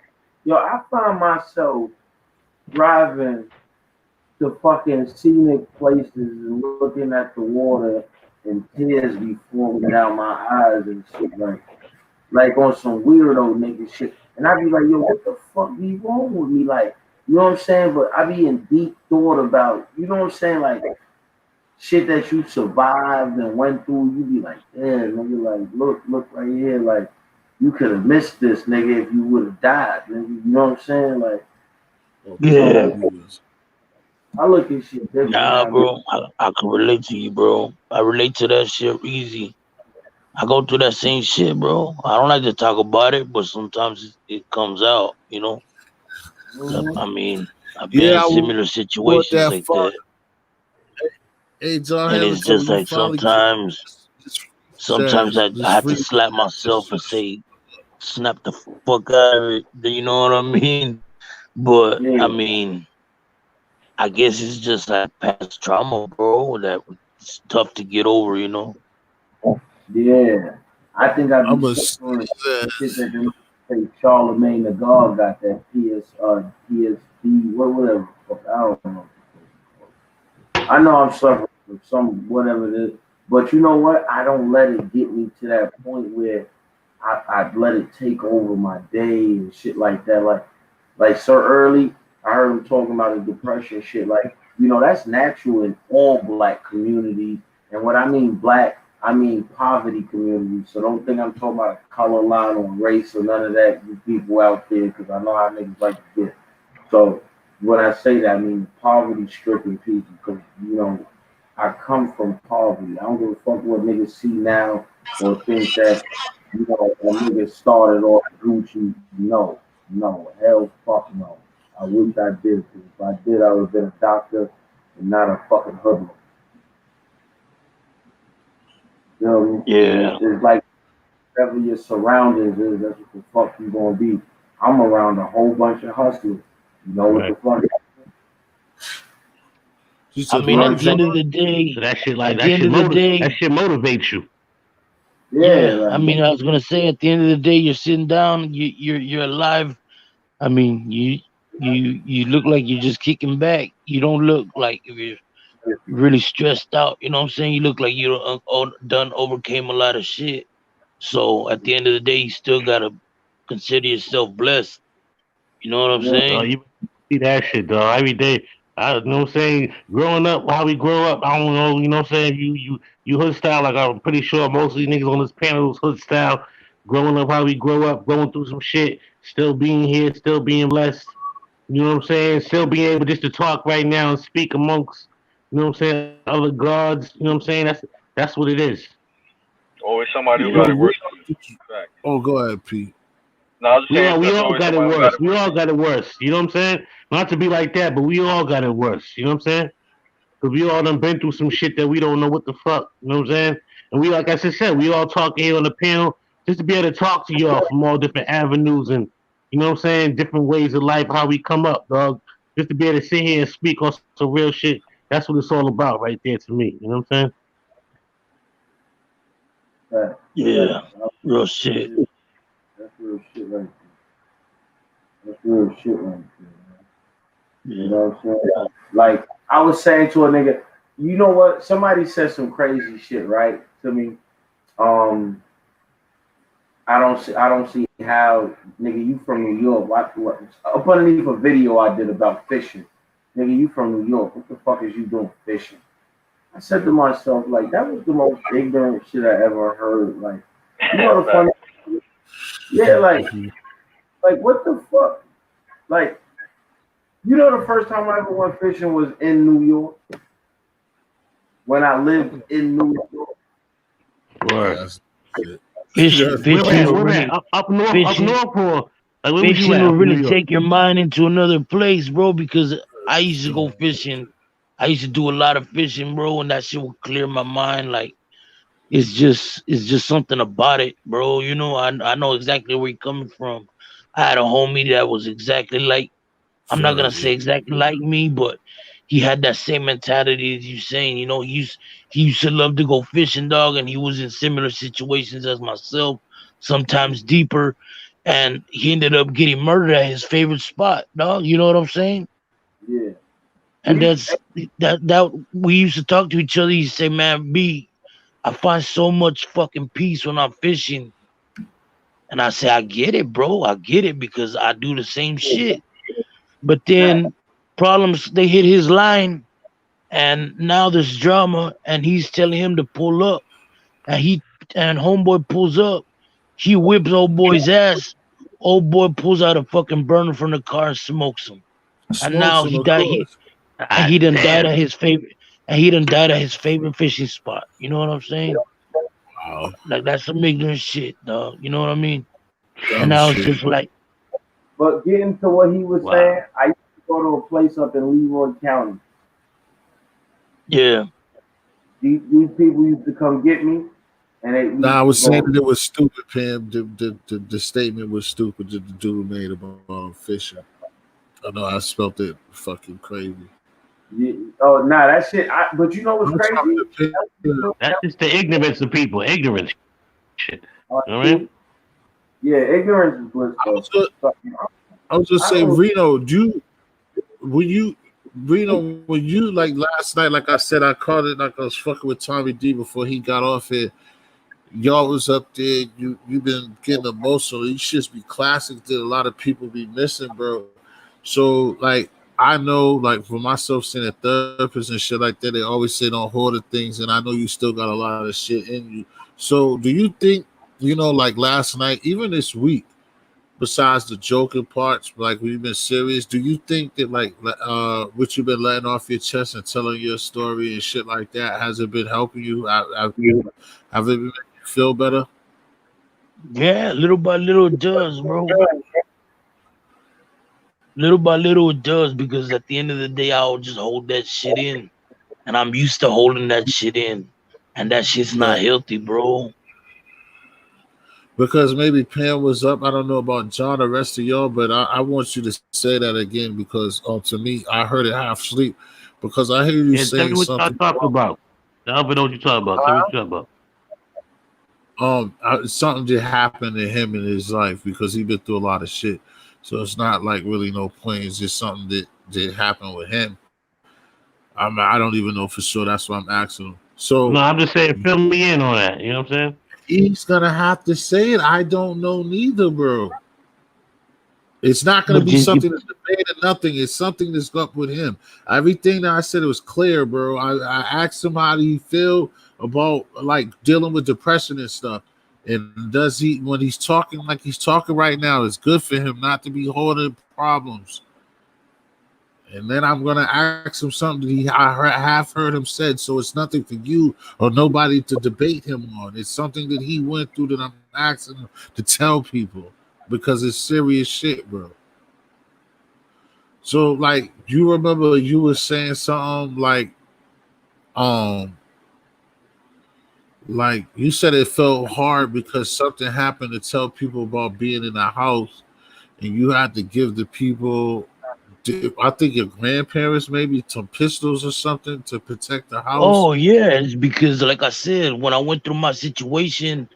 Yo, I find myself driving to fucking scenic places and looking at the water and tears be flowing down my eyes and shit, like on some weirdo nigga shit. And I be like, yo, what the fuck be wrong with me? Like, you know what I'm saying? But I be in deep thought about, you know what I'm saying? Like, shit that you survived and went through, you be like, damn, nigga, like, look right here, like, you could have missed this, nigga, if you would have died, nigga. You know what I'm saying? Like, Yeah. I look at shit different. Nah, bro, I can relate to you, bro. I relate to that shit easy. I go through that same shit, bro. I don't like to talk about it, but sometimes it comes out, you know. I mean, I've been in similar situations like that. Hey, John And it's Hamilton, just like sometimes I have to slap myself and say, snap the fuck out of it. You know what I mean? But I mean, I guess it's just like past trauma, bro. That it's tough to get over, you know. Yeah, I think I'd I'm be a stuck on the shit that they say Charlemagne the God got that PSP, whatever. Fuck, I don't know. I know I'm suffering from some whatever it is, but you know what? I don't let it get me to that point where I let it take over my day and shit like that. Like Sir Early, I heard him talking about the depression shit. Like, you know, that's natural in all black communities. And what I mean black, I mean poverty communities. So don't think I'm talking about a color line or race or none of that. You people out there, because I know how niggas like to get. So when I say that, I mean poverty-stricken people. Because I come from poverty. I don't give a fuck what niggas see now or think that a nigga started off Gucci. No, no, hell, fuck no. I wish I did. 'Cause if I did, I would have been a doctor and not a fucking hoodlum. You know what I mean? Yeah. It's like whatever your surroundings is, that's what the fuck you gonna be. I'm around a whole bunch of hustlers. You know what the fuck? I mean, at the end of the day, So that shit at the end of the day, that shit motivates you. yeah. Like, I mean, I was gonna say, at the end of the day, you're sitting down, you're alive. I mean, you look like you're just kicking back. You don't look like if you're really stressed out. You know what I'm saying? You look like you done overcame a lot of shit. So at the end of the day, you still gotta consider yourself blessed. You know what I'm saying? You see that shit, dog, every day. I you know what I'm saying. Growing up, how we grow up, I don't know. You know what I'm saying. You hood style. Like I'm pretty sure most of these niggas on this panel is hood style. Growing up, how we grow up, going through some shit, still being here, still being blessed. You know what I'm saying? Still being able just to talk right now and speak amongst, you know what I'm saying, other gods. You know what I'm saying? That's what it is. Always somebody who Yo, got it worse what? than you. Fact. Oh, go ahead, Pete. No, I was just We saying all we there's all always got it somebody who got worse. it We worse all than you. got it worse. You know what I'm saying? Not to be like that, but we all got it worse. You know what I'm saying? Because we all done been through some shit that we don't know what the fuck. You know what I'm saying? And we, like I just said, we all talking here on the panel just to be able to talk to y'all from all different avenues and, you know what I'm saying, different ways of life, how we come up, dog. Just to be able to sit here and speak on some real shit. That's what it's all about right there to me. You know what I'm saying? Yeah, real shit. That's real shit right there. That's real shit right there. Yeah. You know what I'm saying? Like I was saying to a nigga, you know what? Somebody said some crazy shit, right? To me. Um, I don't see how nigga you from New York. What up underneath a video I did about fishing. Nigga, you from New York. What the fuck is you doing fishing? I said to myself, like, that was the most ignorant shit I ever heard. Like, you know the funny. Yeah, like what the fuck? Like, you know the first time I ever went fishing was in New York. When I lived in New York. That's Fishing will Where really at? Up north, fishing or like where was you fishing at will up in New really York? take your mind into another place, bro. Because I used to go fishing. I used to do a lot of fishing, bro, and that shit would clear my mind. Like it's just something about it, bro. You know, I know exactly where you're coming from. I had a homie that was exactly like, I'm not gonna say exactly like me, but he had that same mentality as you saying. You know, he used to love to go fishing, dog, and he was in similar situations as myself, sometimes deeper, and he ended up getting murdered at his favorite spot, dog. You know what I'm saying? Yeah. And that we used to talk to each other. He say, "Man, B, I find so much fucking peace when I'm fishing." And I say, "I get it, bro. I get it because I do the same shit." But then problems they hit his line, and now there's drama, and he's telling him to pull up, and homeboy pulls up, he whips old boy's ass. Old boy pulls out a fucking burner from the car and smokes him. And smokes now him, he of died. course. He done died at his favorite. And he done died at his favorite fishing spot. You know what I'm saying? Wow. Like that's some ignorant shit, dog. You know what I mean? And Dumb now it's shit. just like, But getting to what he was Wow. saying, I used to go to a place up in Leroy County. yeah, These people used to come get me, and they used Nah, I to was saying go. that it was stupid, Pam. The statement was stupid that the dude made about fishing. I know I spelt it fucking crazy. Yeah, oh, nah, that shit. But you know what's I'm talking crazy? to Pam. That's just the ignorance of people. Ignorance shit. You know what I mean? Yeah, ignorance is bliss, I though. was just, I was just I saying, don't- Reno, when you like last night, like I said, I caught it like I was fucking with Tommy D before he got off it. Y'all was up there. You've been getting emotional. These shits be classics that a lot of people be missing, bro. So like I know, like for myself, seeing a therapist and shit like that, they always say don't hoard the things, and I know you still got a lot of shit in you. So, do you think, like last night, even this week, besides the joking parts, like we've been serious, do you think that like what you've been letting off your chest and telling your story and shit like that, has it been helping you? Have it been making you feel better? Yeah, little by little it does, bro. Little by little it does, because at the end of the day, I'll just hold that shit in, and I'm used to holding that shit in, and that shit's not Yeah. healthy, bro. Because maybe Pam was up. I don't know about John, the rest of y'all, but I want you to say that again because to me, I heard it half sleep because I hear you Yeah, tell saying me what y'all something talking about about. I don't know what you're talking about. Tell me what you're talking about. something did happen to him in his life because he been through a lot of shit. So it's not like really no point. It's just something that did happen with him. I don't even know for sure. That's why I'm asking him. So No, I'm just saying, fill me in on that. You know what I'm saying? he's gonna have to say it. I don't know neither, bro. It's not going to But be just something that's debated. Nothing. It's something that's up with him. Everything that I said, it was clear, bro. I asked him how do he feel about like dealing with depression and stuff. And does he, when he's talking like he's talking right now, it's good for him not to be holding problems. And then I'm gonna ask him something that have heard him said, so it's nothing for you or nobody to debate him on. It's something that he went through that I'm asking him to tell people because it's serious shit, bro. So like you remember you were saying something um like you said it felt hard because something happened to tell people about being in the house and you had to give the people I think your grandparents maybe some pistols or something to protect the house. oh yeah, it's because like I said, when I went through my situation,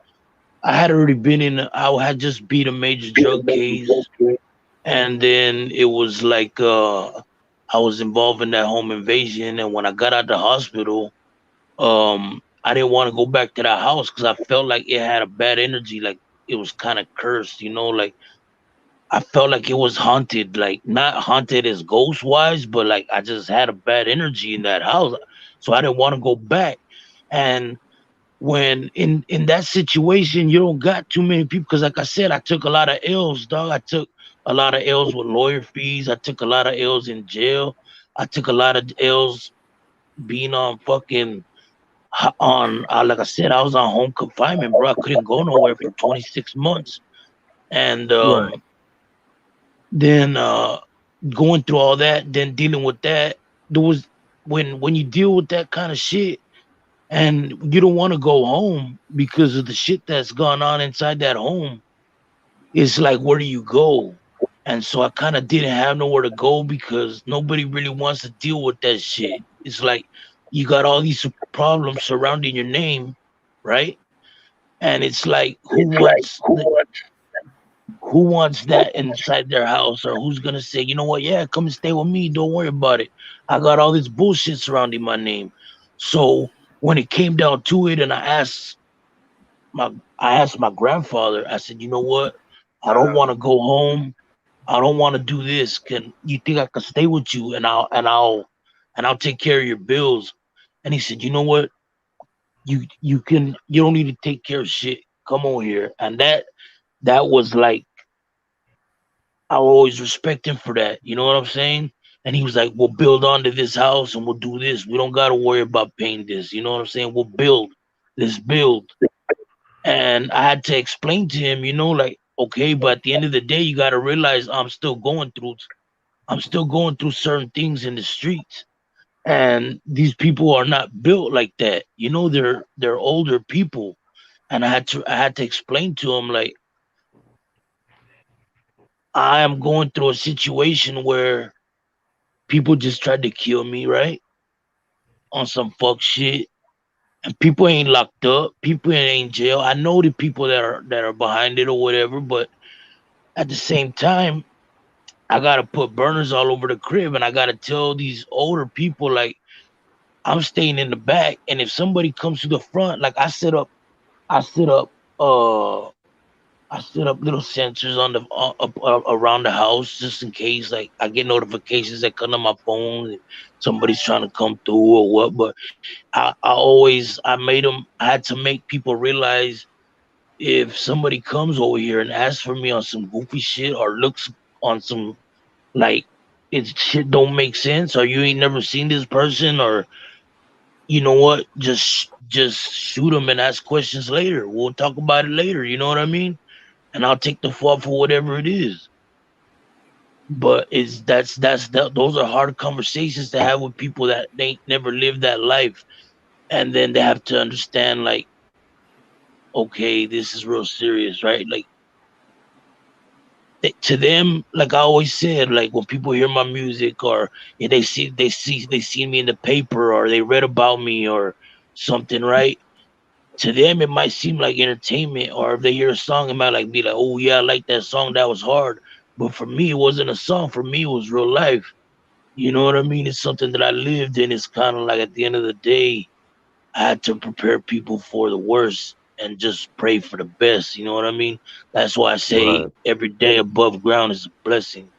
I had already been in. I had just beat a major drug case, and then it was like I was involved in that home invasion. And when I got out the hospital, I didn't want to go back to that house because I felt like it had a bad energy, like it was kind of cursed, like I felt like it was haunted, like not haunted as ghost wise, but like I just had a bad energy in that house. So I didn't want to go back. And when in that situation, you don't got too many people because like I said, I took a lot of L's, dog. I took a lot of L's with lawyer fees. I took a lot of L's in jail. I took a lot of L's being on fucking on like I said, I was on home confinement, bro. I couldn't go nowhere for 26 months. And Right. then going through all that, then dealing with that, there was when you deal with that kind of shit and you don't want to go home because of the shit that's gone on inside that home, it's like where do you go? And so I kind of didn't have nowhere to go because nobody really wants to deal with that shit. It's like you got all these problems surrounding your name, right? And it's like who wants that inside their house, or who's gonna say, you know what, yeah, come and stay with me, don't worry about it. I got all this bullshit surrounding my name. So when it came down to it, and my I asked my grandfather, I said, you know what, I don't want to go home, I don't want to do this, can you think I could stay with you, and I'll take care of your bills? And he said, you know what, you don't need to take care of shit, come on here. And that was like, I always respect him for that. You know what I'm saying? And he was like, we'll build onto this house and we'll do this. We don't got to worry about paying this. You know what I'm saying? We'll build this build. And I had to explain to him, like, okay, but at the end of the day, you got to realize I'm still going through certain things in the streets. And these people are not built like that. They're older people. And I had to explain to him, like, I am going through a situation where people just tried to kill me, right? On some fuck shit. And people ain't locked up. People ain't in jail. I know the people that are behind it or whatever, but at the same time, I gotta put burners all over the crib and I gotta tell these older people, like, I'm staying in the back. And if somebody comes to the front, like I set up uh I set up little sensors on the around the house just in case, like I get notifications that come on my phone and somebody's trying to come through or what. But I had to make people realize if somebody comes over here and asks for me on some goofy shit or looks on some like it's shit don't make sense or you ain't never seen this person or you know what, just shoot them and ask questions later. We'll talk about it later. You know what I mean? And I'll take the fault for whatever it is. But it's those are hard conversations to have with people that they never lived that life, and then they have to understand like, okay, this is real serious, right? Like to them, like I always said, like when people hear my music or they see me in the paper or they read about me or something, right? To them it might seem like entertainment, or if they hear a song it might like be like, oh yeah, I like that song, that was hard. But for me it wasn't a song, for me it was real life. You know what I mean? It's something that I lived in. It's kind of like at the end of the day I had to prepare people for the worst and just pray for the best. You know what I mean? That's why I say Word, every day above ground is a blessing.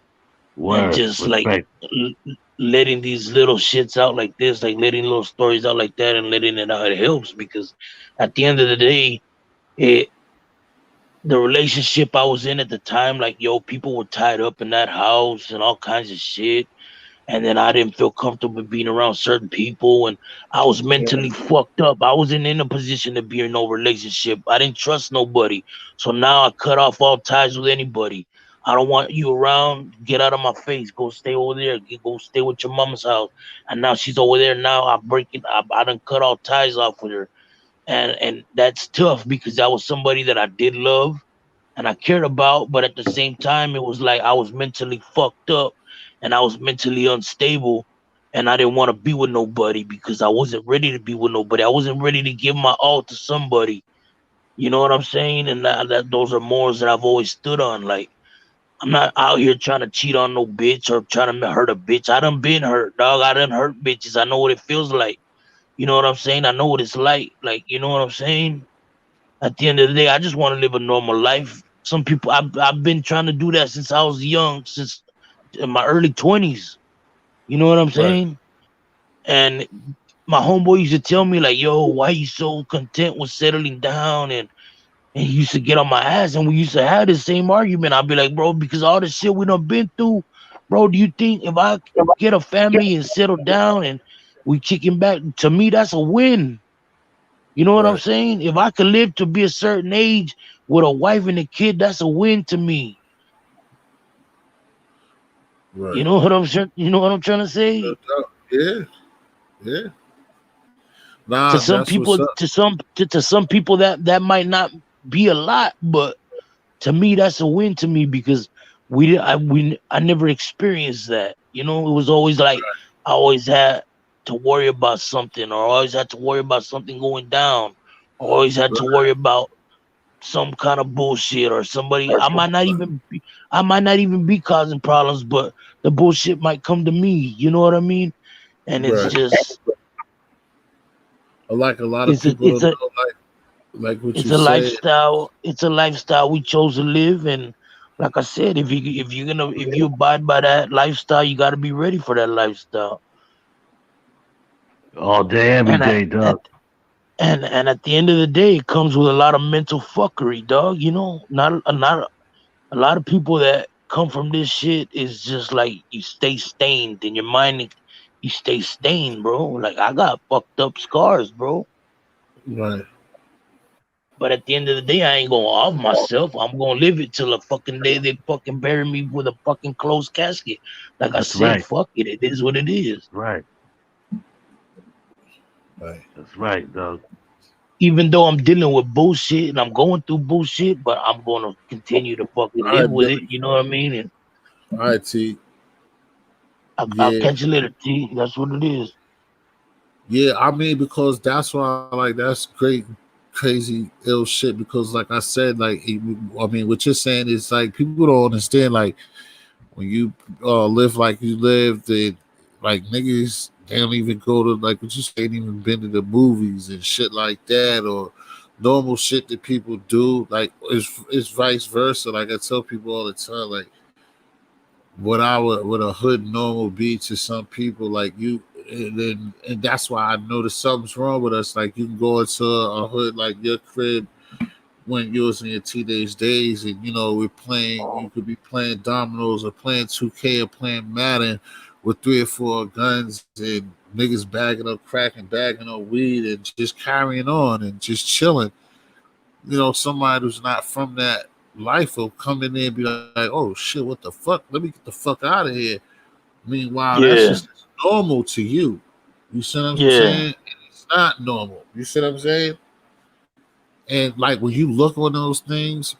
And word, just like respect. letting these little shits out like this, like letting little stories out like that and letting it out, it helps because at the end of the day, it the relationship I was in at the time, like yo, people were tied up in that house and all kinds of shit. And then I didn't feel comfortable being around certain people, and I was mentally fucked up. I wasn't in a position to be in no relationship. I didn't trust nobody, so now I cut off all ties with anybody. I don't want you around. Get out of my face. Go stay over there. Go stay with your mama's house. And now she's over there. Now I'm breaking. I done cut all ties off with her, and that's tough because that was somebody that I did love and I cared about, but at the same time, it was like I was mentally fucked up and I was mentally unstable and I didn't want to be with nobody because I wasn't ready to be with nobody. I wasn't ready to give my all to somebody. You know what I'm saying? And that those are morals that I've always stood on. Like I'm not out here trying to cheat on no bitch or trying to hurt a bitch. I done been hurt, dog. I done hurt bitches. I know what it feels like. You know what I'm saying? I know what it's like. Like, you know what I'm saying? At the end of the day, I just want to live a normal life. Some people, I've been trying to do that since I was young, since in my early 20s. You know what I'm Right. saying? And my homeboy used to tell me like, "Yo, why you so content with settling down?" And he used to get on my ass, and we used to have the same argument. I'd be like, "Bro, because all the shit we done been through, bro. Do you think if I get a family and settle down and we kicking back, to me that's a win." You know what I'm Right. saying? If I could live to be a certain age with a wife and a kid, that's a win to me. Right. You know what I'm trying to say? Yeah. Yeah. To Nah, some that's what's people, up. to some people that might not be a lot, but to me that's a win to me because I never experienced that. You know, it was always like I always had to worry about something, or always had to worry about something going down, or always had to worry about some kind of bullshit or somebody. I might not even be causing problems, but the bullshit might come to me. You know what I mean? And it's Right. just Like a lot of it's a people it's don't a know, like what it's you a said. lifestyle. It's a lifestyle we chose to live, and like I said, if you abide by that lifestyle, you got to be ready for that lifestyle. All day, every And day, dog. and at the end of the day, it comes with a lot of mental fuckery, dog. You know, not a lot of people that come from this shit is just like you stay stained in your mind. You stay stained, bro. Like I got fucked up scars, bro. Right. But at the end of the day, I ain't gonna off myself. I'm gonna live it till the fucking day they fucking bury me with a fucking closed casket. Like I That's said, right. fuck it. It is what it is. Right. Right. That's right, dog. Even though I'm dealing with bullshit and I'm going through bullshit, but I'm gonna continue to fucking All live right, with Billy. it. You know what I mean? And All right, T. I'll Yeah. catch you later, T. That's what it is. Yeah, I mean, because that's why, like, that's great, crazy, ill shit. Because, like I said, I mean, what you're saying is like people don't understand. Like, when you live like you live, they like niggas they don't even go to like what you say, ain't even been to the movies and shit like that, or normal shit that people do. Like it's vice versa. Like I tell people all the time, like what a hood normal be to some people, like you, and that's why I noticed something's wrong with us. Like you can go into a hood like your crib when you was in your teenage days, and we're playing. You could be playing dominoes or playing 2K or playing Madden with 3 or 4 guns and niggas bagging up crack and bagging up weed and just carrying on and just chilling. Somebody who's not from that life will come in there and be like, "Oh shit, what the fuck? Let me get the fuck out of here." Meanwhile, that's Yeah, just normal to you. You see what I'm yeah, saying? It's not normal. You see what I'm saying? And like when you look on those things,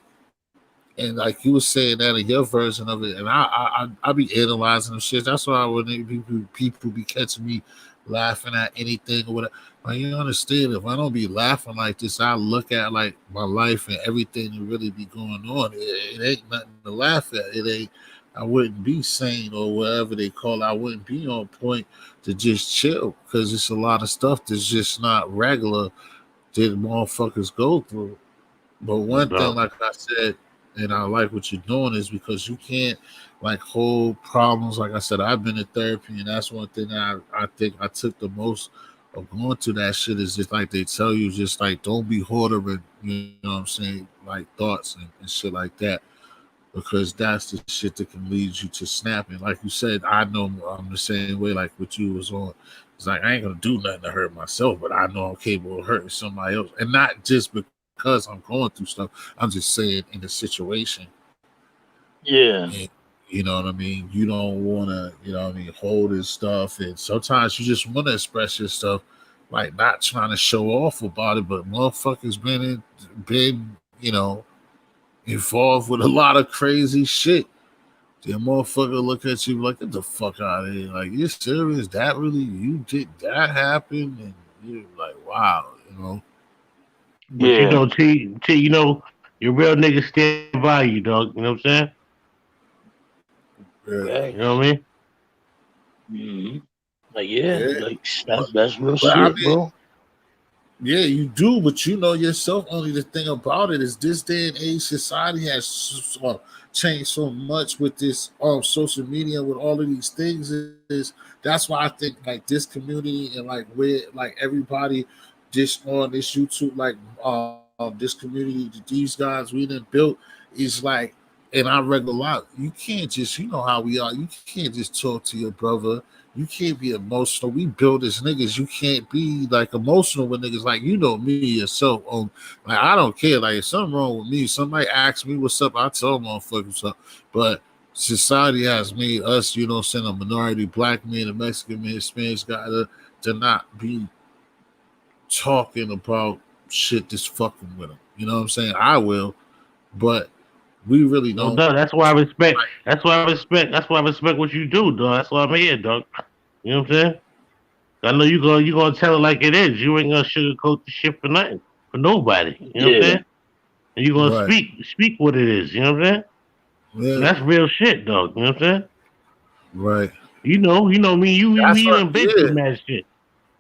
and like you were saying that in your version of it, and I be analyzing them shit. That's why when people be catching me laughing at anything or whatever. Like, you understand, if I don't be laughing like this, I look at like my life and everything that really be going on. It ain't nothing to laugh at. It ain't. I wouldn't be sane or whatever they call it. I wouldn't be on point to just chill because it's a lot of stuff that's just not regular that motherfuckers go through. But No one thing, doubt. like I said, and I like what you're doing, is because you can't like hold problems. Like I said, I've been in therapy, and that's one thing that I think I took the most of going to that shit is just like they tell you, just like don't be hoarding, you know what I'm saying, like thoughts and shit like that. Because that's the shit that can lead you to snapping. Like you said, I know I'm the same way. Like what you was on, it's like I ain't gonna do nothing to hurt myself, but I know I'm capable of hurting somebody else, and not just because I'm going through stuff. I'm just saying in the situation, yeah, and you know what I mean. You don't want to, hold this stuff, and sometimes you just want to express your stuff, like not trying to show off about it, but motherfuckers been, involved with a lot of crazy shit. The motherfucker look at you like, get the fuck out of here. Like, you serious? That really, you did that happen? And you're like, wow, But yeah. T, your real niggas stand by you, dog. You know what I'm saying? Yeah, You Facts. know what I mean? Hmm. Like, yeah, yeah. like But, that's real but I shit, mean, bro. yeah, you do, but you know yourself. Only the thing about it is this day and age, society has changed so much with this social media, with all of these things. Is that's why I think like this community and like where like everybody just on this YouTube, like this community that these guys we done built is like in our regular life. You can't just how we are. You can't just talk to your brother. You can't be emotional. We build as niggas. You can't be like emotional with niggas. Like me yourself. Like I don't care. Like if something wrong with me, somebody asks me what's up, I tell motherfuckers what's up. But society has made us, saying a minority, black man, a Mexican man, Spanish guy, to not be talking about shit that's fucking with them. You know what I'm saying? I will, but we really No don't. doubt. That's why I respect. That's why I respect. That's why I respect what you do, dog. That's why I'm here, dog. You know what I'm saying? I know you gonna tell it like it is. You ain't gonna sugarcoat the shit for nothing, for nobody. You know what I'm Yeah, saying? And you gonna Right. speak what it is. You know what I'm saying? And Yeah. that's real shit, dog. You know what I'm saying? Right. You know me. That's We what. done been Yeah. through mad shit.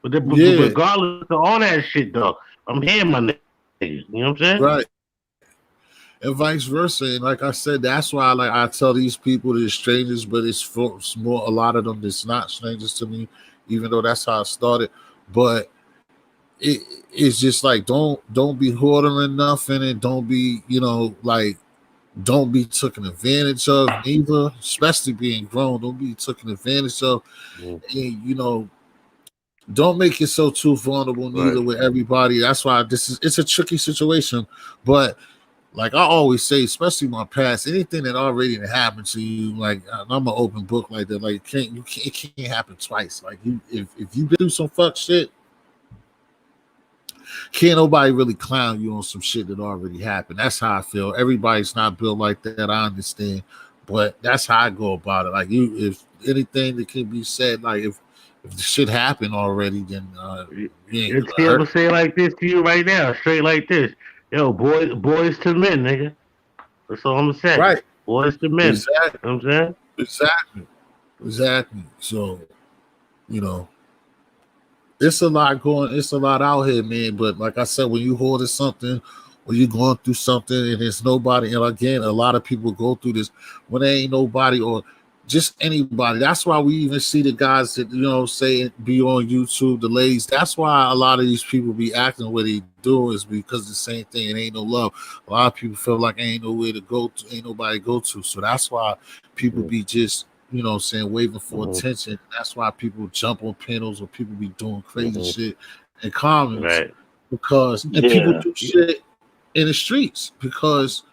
But Yeah. regardless of all that shit, dog, I'm here, my nigga. You know what I'm saying? Right. And vice versa. And like I said, that's why like I tell these people they're strangers, but it's more a lot of them that's not strangers to me, even though that's how I started. But it's just like don't be hoarding nothing, and don't be like don't be taken advantage of neither, especially being grown. Don't be taken advantage of, Mm, and don't make yourself too vulnerable right. neither with everybody. That's why it's a tricky situation, but like I always say, especially my past, anything that already happened to you, like I'm an open book like that. Like it can't happen twice. Like if you've been through some fuck shit, can't nobody really clown you on some shit that already happened. That's how I feel. Everybody's not built like that. I understand, but that's how I go about it. Like if anything that can be said, like if the shit happened already, then you ain't It's gonna I'm hurt. gonna say it like this to you right now, straight like this. Yo, boys to men, nigga. That's all I'm gonna say. Right. Boys to men. Exactly. You know what I'm saying? Exactly. Exactly. So, you know, it's a lot going. It's a lot out here, man. But like I said, when you hoarding something, or you going through something, and there's nobody, and again, a lot of people go through this when there ain't nobody, or just anybody. That's why we even see the guys that say be on YouTube, the ladies. That's why a lot of these people be acting what they do is because the same thing. It ain't no love. A lot of people feel like ain't nowhere to go to, ain't nobody to go to. So that's why people be just waiting for attention. That's why people jump on panels or people be doing crazy shit in comments because and people do shit in the streets because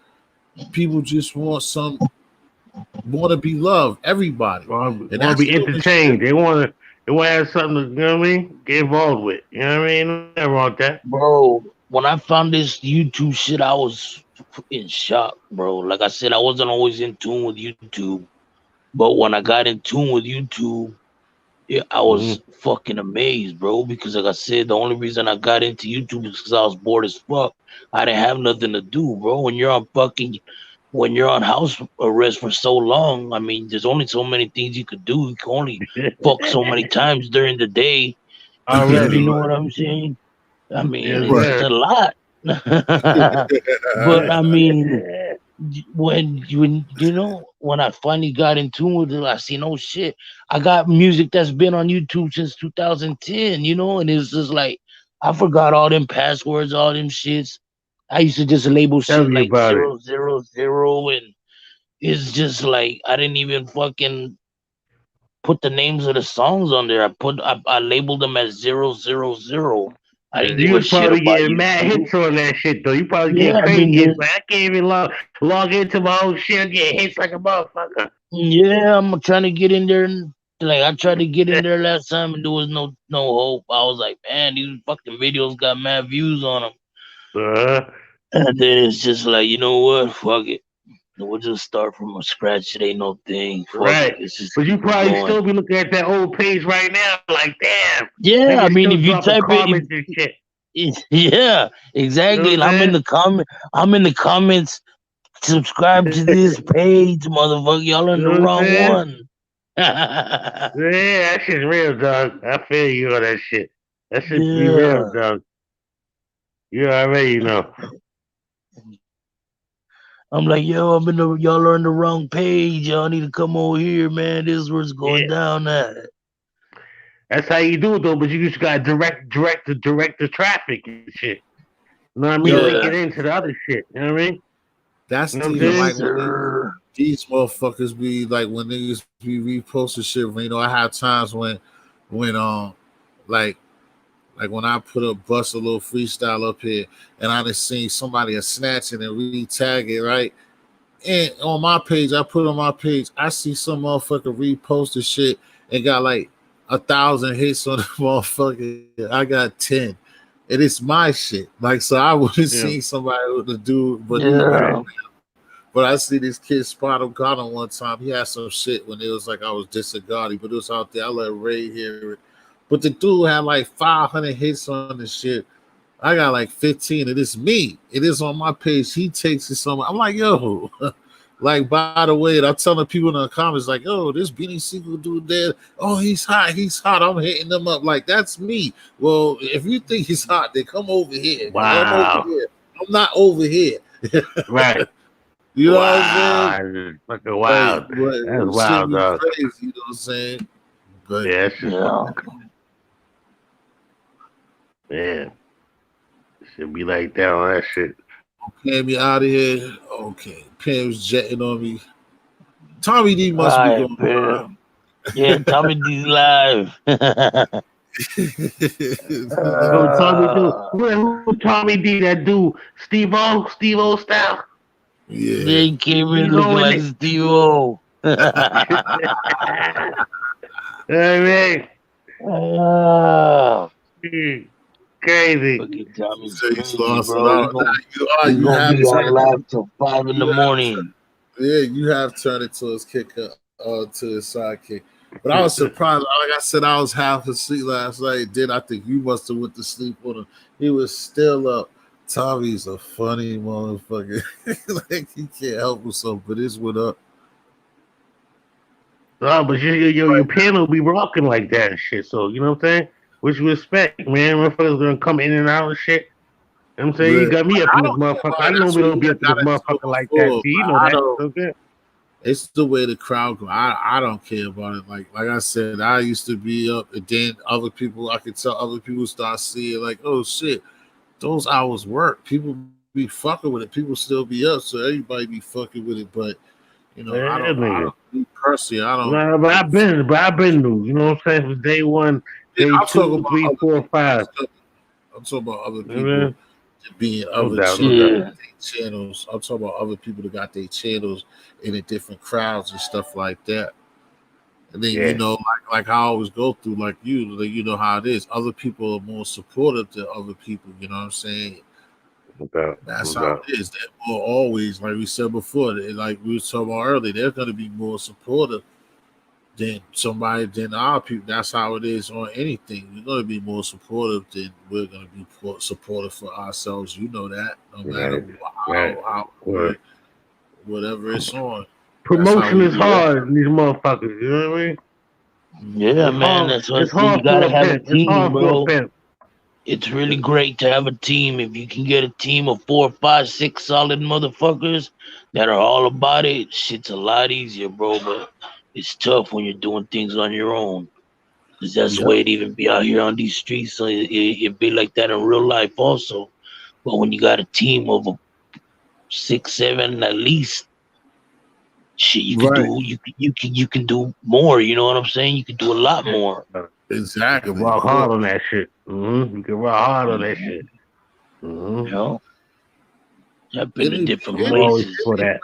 people just want to be loved. Everybody want to be entertained. They want to have something to, you know what I mean, get involved with. You know what I mean? Nothing wrong with that. Bro, when I found this YouTube shit, I was in shock, bro. Like I said, I wasn't always in tune with YouTube, but when I got in tune with YouTube, I was fucking amazed, bro. Because like I said, the only reason I got into YouTube is because I was bored as fuck. I didn't have nothing to do, bro. When you're on house arrest for so long, I mean, there's only so many things you could do. You can only fuck so many times during the day. Already. You know what I'm saying? I mean, Yes, it's a lot. But I mean, when I finally got in tune with it, I seen, oh shit, I got music that's been on YouTube since 2010, and it's just like I forgot all them passwords, all them shits. I used to just label Tell shit me like about it. 000, and it's just like I didn't even fucking put the names of the songs on there. I labeled them as 000. I didn't give You a was shit probably about getting mad YouTube. hits on that shit though. You probably Yeah, getting I crazy mean, hits. Like, I can't even log into my own shit and get hits like a motherfucker. yeah, I'm trying to get in there. And, like I tried to get in there last time, and there was no hope. I was like, man, these fucking videos got mad views on them. And then it's just like, you know what? Fuck it. We'll just start from scratch. It ain't no thing. Fuck Right. it. Let's just But you keep it probably going. still be looking at that old page right now, like, damn. Yeah, I Niggas mean, still if you dropping type it, comments and shit. yeah, exactly. You know what I'm in I'm the comment. I'm in the comments. Subscribe to this page, motherfucker. Y'all on You the know what I'm wrong saying? one. Yeah, that shit's real, dog. I feel you on that shit. That shit be real, Yeah. dog. You already know. I'm like, yo, y'all are on the wrong page. Y'all need to come over here, man. This is where it's going down at. That's how you do it though, but you just gotta direct the traffic and shit. You know what I mean? Link it into the other shit. You know what I mean? That's You know what I'm even saying? like when these motherfuckers be like when niggas be reposting shit. I have times when like when I put a bust a little freestyle up here and I just seen somebody a snatch it and re-tag it, right? And on my page, I put on my page, I see some motherfucker repost the shit and got like 1,000 hits on the motherfucker. I got 10. And it's my shit. Like, so I would have seen somebody with the dude, but but I see this kid Spot him, got him one time. He had some shit when it was like I was disregarding, but it was out there. I let Ray hear it. But the dude had like 500 hits on the shit. I got like 15. It is me. It is on my page. He takes it somewhere. I'm like, yo. Like, by the way, I'm telling people in the comments, like, oh, this Beanie Siegel dude there. Oh, he's hot. He's hot. I'm hitting them up. Like, that's me. Well, if you think he's hot, then come over here. I'm over here. I'm not over here. Right. You know what I'm saying? That's fucking wild. But That's wild, dog. Crazy, you know what I'm saying? But yeah, it's just man. Should be like that on that shit. Pam, you out of here. Okay. Pam's jetting on me. Tommy D must be going Pam. Yeah, Tommy D's live. Who Tommy D that do Steve-O style? Yeah. They came in looking like Steve-O. Hey, crazy. Fucking Tommy's So crazy, lost bro. He's gonna be on live till 5 in the morning. You have turned it to his kicker, to his sidekick. But I was surprised. Like I said, I was half asleep last night. Then I think you must have went to sleep on him. He was still up. Tommy's a funny motherfucker. Like he can't help himself, but it's what up. Oh, but your panel be rocking like that and shit. So you know what I'm saying? which you expect, man. Motherfuckers gonna come in and out and shit. You know what I'm saying? Yeah. You got me up I in this don't care motherfucker. about I it. That's normally what don't we be up in this got into motherfucker it like that. before. See, you know I that. don't. Okay. It's the way the crowd go. I don't care about it. Like I said, I used to be up, and then other people, I could tell other people start seeing like, oh shit, those hours work. People be fucking with it. People still be up, so everybody be fucking with it. But Yeah, nigga. me personally, I don't Nah, but give a fuck. I've been new. You know what I'm saying? From day one, Yeah, day I'm talking two, about three, other four, people. five. I'm talking about other You know what I people mean? that be in No other doubt, no doubt. Yeah. channels. I'm talking about other people that got their channels in the different crowds and stuff like that. And then Yeah, like I always go through, like you know how it is. Other people are more supportive than other people. You know what I'm saying? no doubt, That's no how doubt. it is. They're more always, like we said before, like we were talking about earlier, they're going to be more supportive than our people. That's how it is on anything. We're going to be more supportive than we're going to be supportive for ourselves. You know that, no matter Right, right. how Word. whatever it's on. That's how Promotion we is be. Yeah. hard in these motherfuckers. You know what I mean? Yeah, It's man. hard. That's what I It's say. You hard for gotta a have a pimp. It's team, hard for a bro. pimp. It's really great to have a team. If you can get a team of 4, 5, 6 solid motherfuckers that are all about it, shit's a lot easier, bro. But it's tough when you're doing things on your own. Cause that's the Yep. way it even be out here on these streets. So it be like that in real life also. But when you got a team of 6, 7 at least, shit, you can Right. do you can do more. You know what I'm saying? You can do a lot Yeah. more. You can Exactly. rock Of hard course. on that shit. You can rock hard on that Mhm. shit. You know, I've been And to it, different I'm it, always places. for it, that.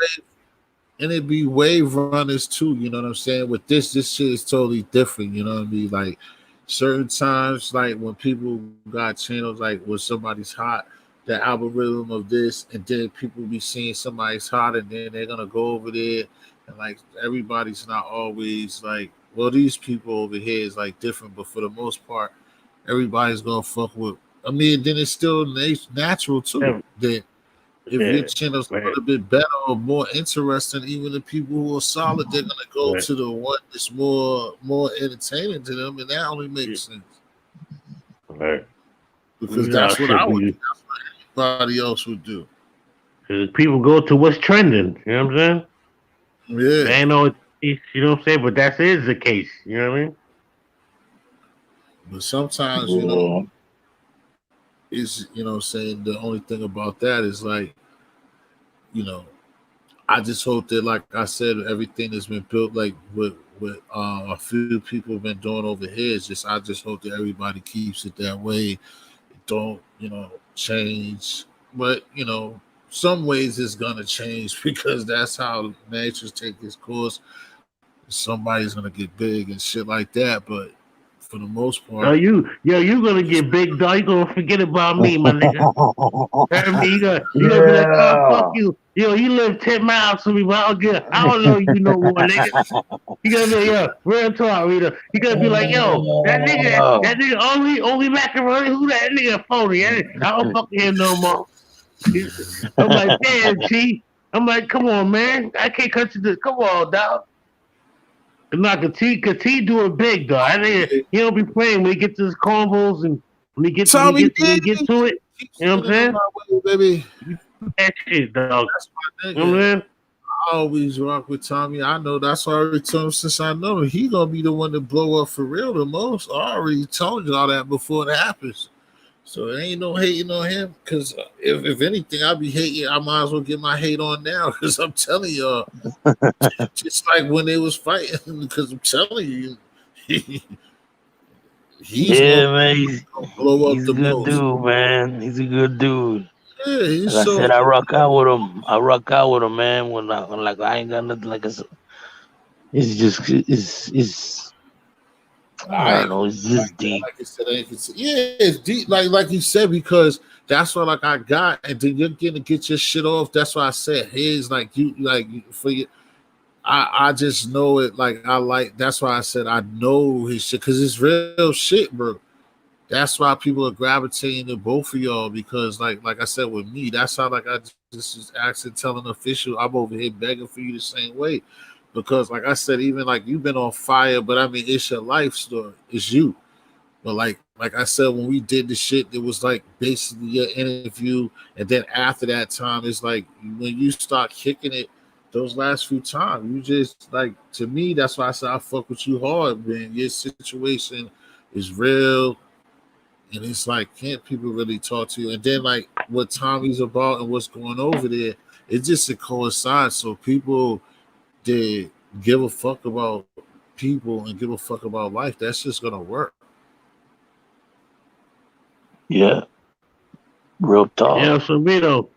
and it be wave runners too, you know what I'm saying? With this shit is totally different, you know what I mean? Like certain times, like when people got channels like when somebody's hot, the algorithm of this, and then people be seeing somebody's hot, and then they're gonna go over there, and like everybody's not always like, well, these people over here is like different, but for the most part, everybody's gonna fuck with. I mean, then it's still natural too. Yeah, That if your yeah, channel's a right, little bit better or more interesting, even the people who are solid, they're gonna go right, to the one that's more entertaining to them, and that only makes sense right. because You know, that's what I shit. would do. That's what anybody else would do. People go to what's trending. You know what I'm saying? They Yeah, ain't always the case, you know what I'm saying? But that is the case. You know what I mean? but sometimes Yeah. is saying the only thing about that is like you know I just hope that, like I said, everything that's been built, like with a few people have been doing over here. It's just I just hope that everybody keeps it that way. Don't change, but some ways it's gonna change because that's how nature's take its course. Somebody's gonna get big and shit like that, but for the most Yo, part, you gonna it's get big dog. You gonna forget about me, my nigga. Heard me? You gonna be like, oh fuck Yeah. you. You live 10 miles from me, but I don't know you no more, nigga. You gonna be yo, real talk, Rita. You gonna be like, yo, that nigga only macaroni, who that nigga phony? I don't fuck with him no more. I'm like, damn, Chief. I'm like, come on, man. I can't cut you this. Come on, dog. Not cause T doing big though. I think yeah. he don't be playing when he gets to his combos and Tommy when he D, get to it. keep You know what I'm sending them saying? my way, baby. You do that shit, dog. That's my You know what I'm nigga. saying? I always rock with Tommy. I know that's why I already told him since I know him. He gonna be the one to blow up for real the most. I already told you all that before it happens. So it ain't no hating on him. Cause if anything, I be hating. I might as well get my hate on now. Cause I'm telling y'all, just like when they was fighting. Because I'm telling you, he, he's gonna Yeah, man. He's blow up he's a the good most. dude, man. He's a good dude. Yeah, he's Like I so. said, I rock out with him. I rock out with him, man. When like I ain't got nothing like it's just it's I I don't ain't know. It's like just that. deep. Like I said, yeah, it's deep. Like you said, because that's what like I got, and then you're gonna get your shit off. That's why I said his like you like for you. I just know it. Like I like. That's why I said I know his shit because it's real shit, bro. That's why people are gravitating to both of y'all because like I said with me, that's how like I just actually telling official I'm over here begging for you the same way. Because like I said, even like you've been on fire, but I mean it's your life story. It's you. But like like I said, when we did the shit, it was like basically your interview, and then after that time, it's like when you start kicking it, those last few times, you just like to me. That's why I said I fuck with you hard, man. Your situation is real, and it's like can't people really talk to you? And then like what Tommy's about and what's going over there, it just it coincides. So people they give a fuck about people and give a fuck about life. That's just gonna work. Yeah, real talk. Yeah, so Rito,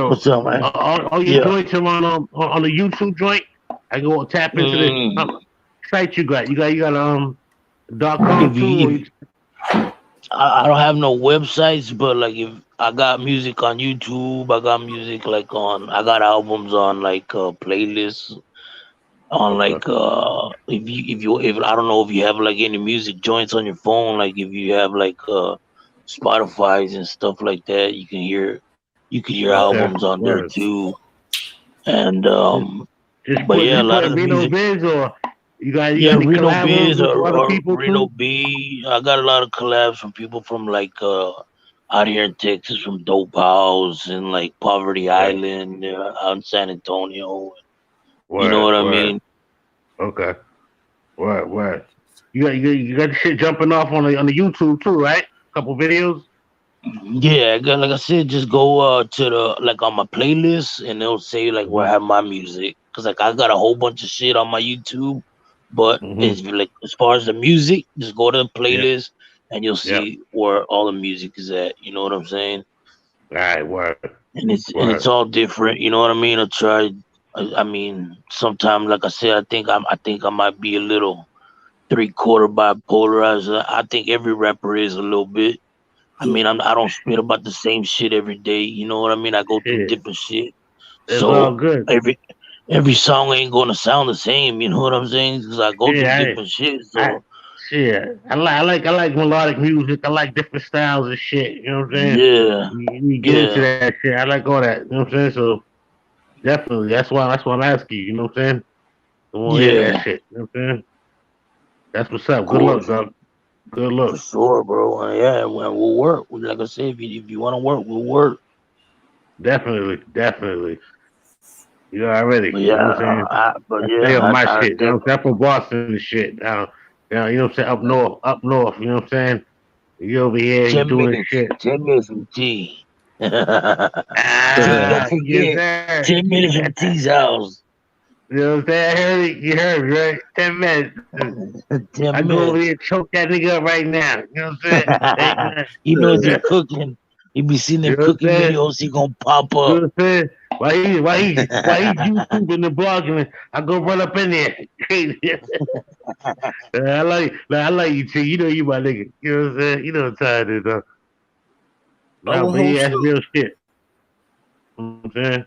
What's up, man? all your Yeah. joints are on the YouTube joint. I go tap into the Mm, site you got. You got .com if too. Or you, if I don't have no websites, but like if I got music on YouTube, I got music like on, I got albums on like playlists on okay. like if I don't know if you have like any music joints on your phone, like if you have like Spotify's and stuff like that, you can hear Well, Okay. albums on there Word. too. And but Just yeah, a you lot put of the Reno music. Biz or you got Yeah, any Reno collab Biz with other or people Reno too? B. I got a lot of collabs from people from like out here in Texas, from Dope House and like Poverty Right. Island, out in San Antonio. You know Word. what I Word. mean? Okay. Word. You got the shit jumping off on the YouTube too, right? Couple videos. Yeah, like I said, just go to the like on my playlist, and it'll say like where I have my music. Cause like I got a whole bunch of shit on my YouTube, but Mm-hmm. it's like as far as the music, just go to the Yeah. playlist, and you'll Yep. see where all the music is at. You know what I'm saying? All right. Word. And Word. it's all different. You know what I mean? I try. I mean, sometimes, like I said, I think I might be a little 3/4 bipolar. I think every rapper is a little bit. I mean, I don't spit about the same shit every day. You know what I mean? I go through Shit. different shit, It's all so good. every song ain't gonna sound the same. You know what I'm saying? Because I go through Yeah. different shit. I So shit. I like melodic music. I like different styles of shit. You know what I'm saying? yeah, You get into yeah, that shit. I like all that. You know what I'm saying? So definitely, that's why I'm asking you. You know what I'm saying? I want to hear that yeah. shit. You know what I'm saying? That's what's Of up. Good luck, course, dog. Good for luck. sure, bro. Yeah, we'll work. Like I said, if you want to work, we'll work. Definitely. You already. But You yeah, know what I'm saying? but I yeah, stay on my I shit. You know what I'm definitely saying? I'm from Boston and shit. You know what I'm saying? Up north. You know what I'm saying? You over here, you 10 doing this minutes, shit. 10 minutes from T. Don't Ah, yes, forget, sir. 10 minutes from T's house. You know what I'm saying? I heard it. You heard me, right? 10 minutes. I 10 go over minutes. here and choke that nigga up right now. You know what I'm saying? Hey, man. He knows he cooking. He be seeing them You know what I'm cooking saying? videos. He gonna pop You up. know what I'm saying? Why he YouTubing and blogging? I go run up in there. Crazy. I like you too. You know you my nigga. You know what I'm saying? You know what time it is, though. I Nah, would but hope yeah, so. that's real shit. You know what I'm saying?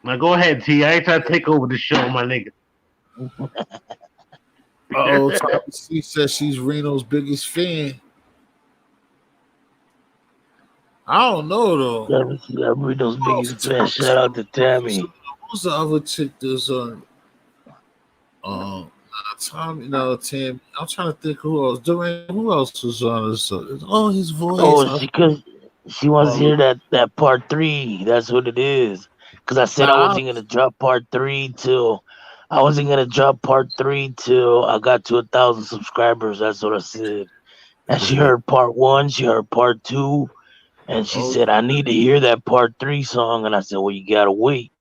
Now go ahead, T. I ain't trying to take over the show, my nigga. Oh, Tommy C says she's Reno's biggest fan. I don't know though. Yeah, Rito's Who else biggest fan. Shout out to Tammy. Who's the other chick that's on? Tommy, no, Tim. I'm trying to think who else. Duran, who else was on this? Oh, his voice. Oh, because she wants to Oh, hear that part three. That's what it is. Because I said I nah, wasn't gonna drop part three till I got to 1,000 subscribers. That's what I said. And she heard part one, she heard part two, and she oh, said I need to hear that part three song. And I said, well, you gotta wait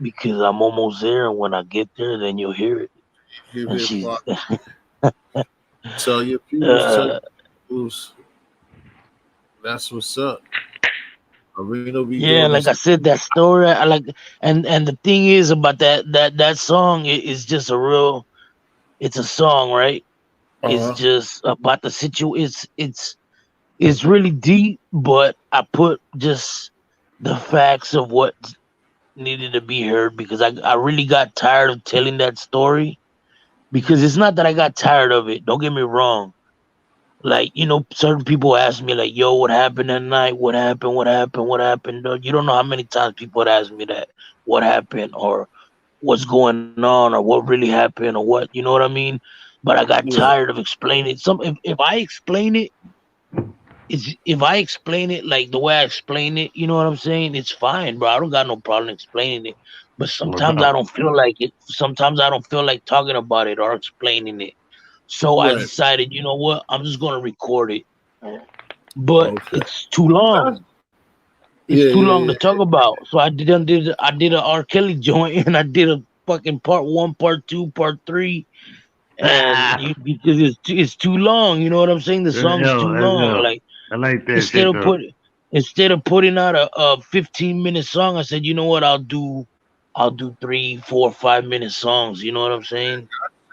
because I'm almost there, and when I get there, then you'll hear it. give And it she's part. Tell your people, tell your uh, peoples. That's what's up. Arena be yeah, doing like this. I said, that story I like, and the thing is about that song is just a real. It's a song, right? It's Uh huh. just about the situation. It's really deep, but I put just the facts of what needed to be heard because I really got tired of telling that story. Because it's not that I got tired of it. Don't get me wrong. Like, certain people ask me, like, yo, what happened that night? What happened? What happened? What happened? You don't know how many times people would ask me that, what happened, or what's going on, or what really happened, or what, you know what I mean? but I got tired of explaining. If I explain it, if I explain it like the way I explain it, you know what I'm saying? It's fine, bro. I don't got no problem explaining it. But sometimes I don't feel like it. Sometimes I don't feel like talking about it or explaining it. So I decided, you know what? I'm just gonna record it. But it's too long. It's too long to talk about. So I did a R. Kelly joint, and I did a fucking part 1, part 2, part 3. And because it's too long, you know what I'm saying? The song's too long. Like, I like that instead shit, of putting out a 15-minute song, I said, you know what? I'll do 3, 4, 5-minute songs. You know what I'm saying?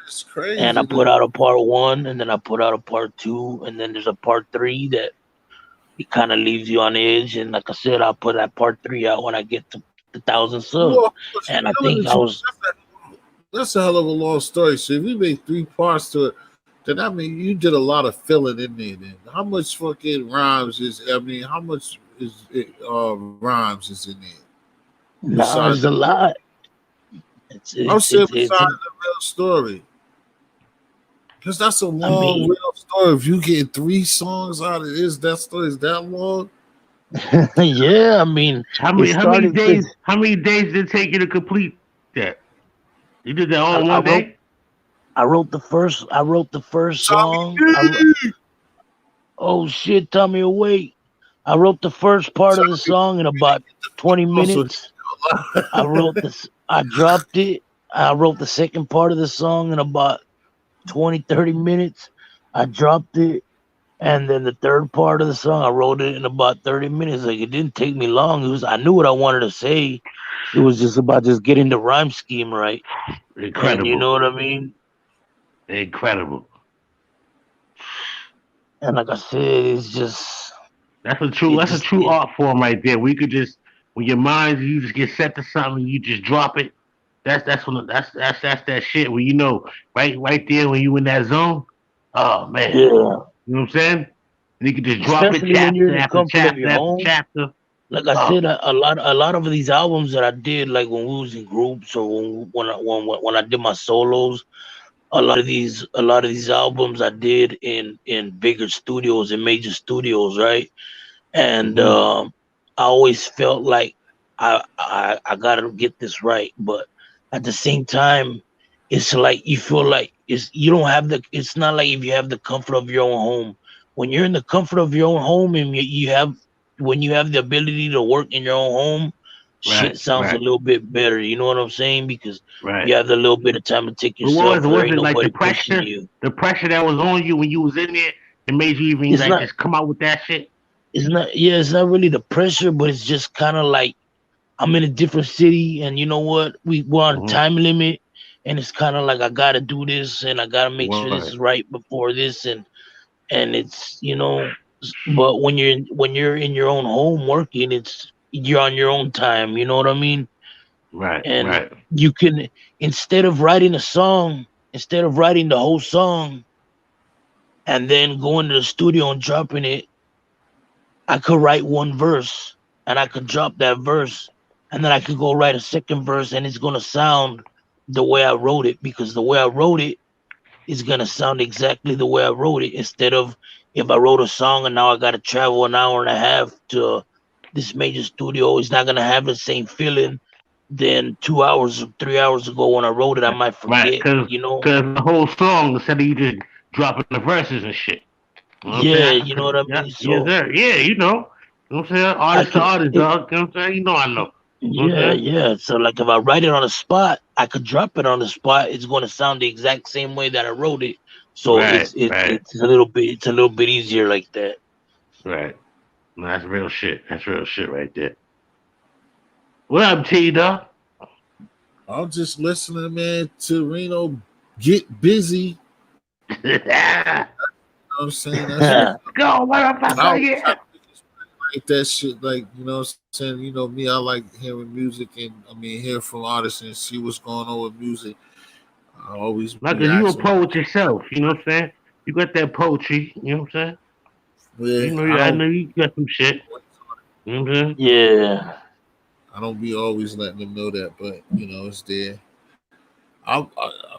It's crazy. And I put out a part 1, and then I put out a part 2, and then there's a part 3 that it kind of leaves you on edge. And like I said, I'll put that part 3 out when I get to 1,000 subs. And I think that's a hell of a long story. So if you made 3 parts to it, then I mean you did a lot of filling in there. Then how much fucking rhymes is? I mean, how much is it, rhymes is in there? Nah, it's a lot. I'm saying besides the real story, because that's a long real story. If you get 3 songs out of this, that story is that long. Yeah, I mean, how many days did it take you to complete that? You did that all in one day? I wrote the first song. Oh shit, Tommy, awake. I wrote the first part of the song in about 20 minutes. I dropped it. I wrote the second part of the song in about 20, 30 minutes. I dropped it. And then the third part of the song, I wrote it in about 30 minutes. Like, it didn't take me long. I knew what I wanted to say. It was just about getting the rhyme scheme right. Incredible. And you know what I mean? Incredible. And like I said, it's just that's a true art form right there. We could just, when your mind, you just get set to something, you just drop it. That's that shit where, you know, right there when you in that zone. Oh man, yeah. You know what I'm saying? And you can just drop it chapter after chapter after chapter. Like I said, a lot of these albums that I did, like when we was in groups or when I did my solos, a lot of these albums I did in bigger studios and major studios, right? And I always felt like I gotta get this right, but at the same time, it's like you feel like you don't have it's not like if you have the comfort of your own home. When you're in the comfort of your own home and when you have the ability to work in your own home, shit sounds a little bit better. You know what I'm saying? Because you have a little bit of time to take yourself. Was it like the pressure? The pressure that was on you when you was in there, it made you even just come out with that shit. It's not really the pressure, but it's just kind of like I'm in a different city, and you know what? We're on time limit, and it's kind of like I gotta do this, and I gotta make sure this is right before this, and it's, you know. But when you're in your own home working, you're on your own time. You know what I mean? Right. And you can, instead of writing the whole song, and then going to the studio and dropping it, I could write one verse and I could drop that verse, and then I could go write a second verse, and it's gonna sound the way I wrote it, because the way I wrote it is gonna sound exactly the way I wrote it, instead of if I wrote a song and now I gotta travel an hour and a half to this major studio, it's not gonna have the same feeling than 2 hours or 3 hours ago when I wrote it. I might forget, you know. Because the whole song, instead of you just dropping the verses and shit. You know you know what I mean? So, yeah, you know. You know what I'm saying? Artist to artist, dog. You know what I'm saying? You know I know. Yeah. So like if I write it on the spot, I could drop it on the spot. It's going to sound the exact same way that I wrote it. So it's a little bit easier like that. Right. No, that's real shit. That's real shit right there. What up, T dog? I'm just listening, man, to Reno get busy. You know what I'm saying? That's go, motherfucker, yeah. Like that shit, like, you know what I'm saying? You know me, I like hearing music, and I mean hear from artists and see what's going on with music. I always like, cause you a poet yourself, you know what I'm saying? You got that poetry, you know what I'm saying? Yeah, you know, I know you got some shit. You know what I'm saying? Yeah. I don't be always letting them know that, but you know it's there.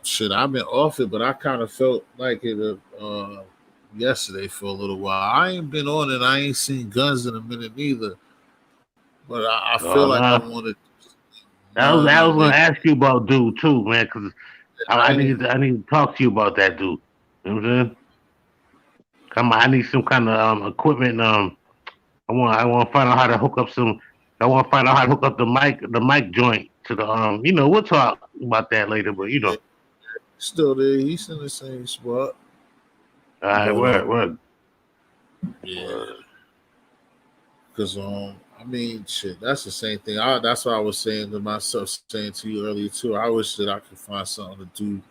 Shit, I've been off it, but I kind of felt like it yesterday for a little while. I ain't been on it. I ain't seen guns in a minute neither. But I feel Oh like I no. wanted. I Nah, was gonna man. ask you about dude too, man, because I ain't, I need to talk to you about that dude. You know what I'm saying? I need some kind of equipment. I want to find out how to hook up some. I want to find out how to hook up the mic joint to the we'll talk about that later, but yeah, still there. He's in the same spot. all right, But word. yeah, because I mean, shit, that's the same thing. That's what I was saying to myself, saying to you earlier too. I wish that I could find something to do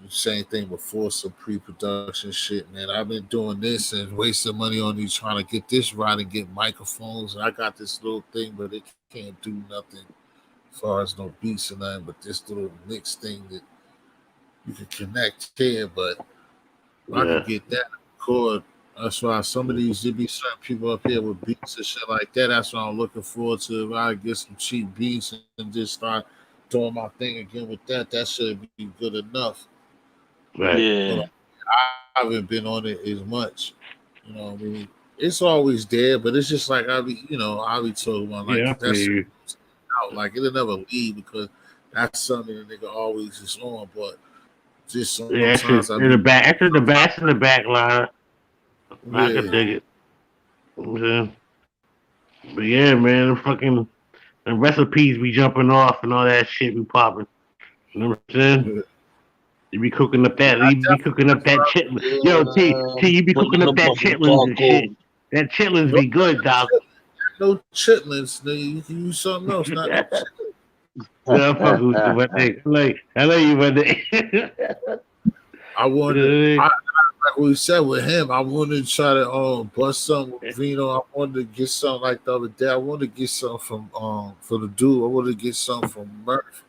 the same thing before some pre-production shit, man. I've been doing this and wasting money on these trying to get this right and get microphones. And I got this little thing, but it can't do nothing as far as no beats or nothing. But this little mix thing that you can connect here. But if I could Yeah, get that record, that's why some of these there be certain people up here with beats and shit like that. That's what I'm looking forward to. If I get some cheap beats and just start doing my thing again with that, that should be good enough. right. But Yeah. I haven't been on it as much. You know what I mean? It's always there, but it's just like I be talking about like Yeah, I feel that shit you. out. Like it'll never leave because that's something that nigga always is on. But just Yeah, sometimes I be It's in the back. It's in the back line. I could yeah. dig it. You know what I'm saying? But yeah, man, the recipes be jumping off and all that shit be popping. You know what I'm saying? Yeah. You be cooking up that. I You be cooking up that definitely chitlin. Yo, Yeah. You be Putting cooking up up that on some chitlins and shit. charcoal. That chitlins no be good, dog. no chitlins. Nigga. You can use something else, not no Yeah, chitlins. I'm fucking with you, my nigga. I know you, my nigga. I You know wanted what I mean? like we said with him, I wanted to try to bust something with Vino. I wanted to get something like the other day. I wanted to get something from for the dude. I wanted to get something from Murph.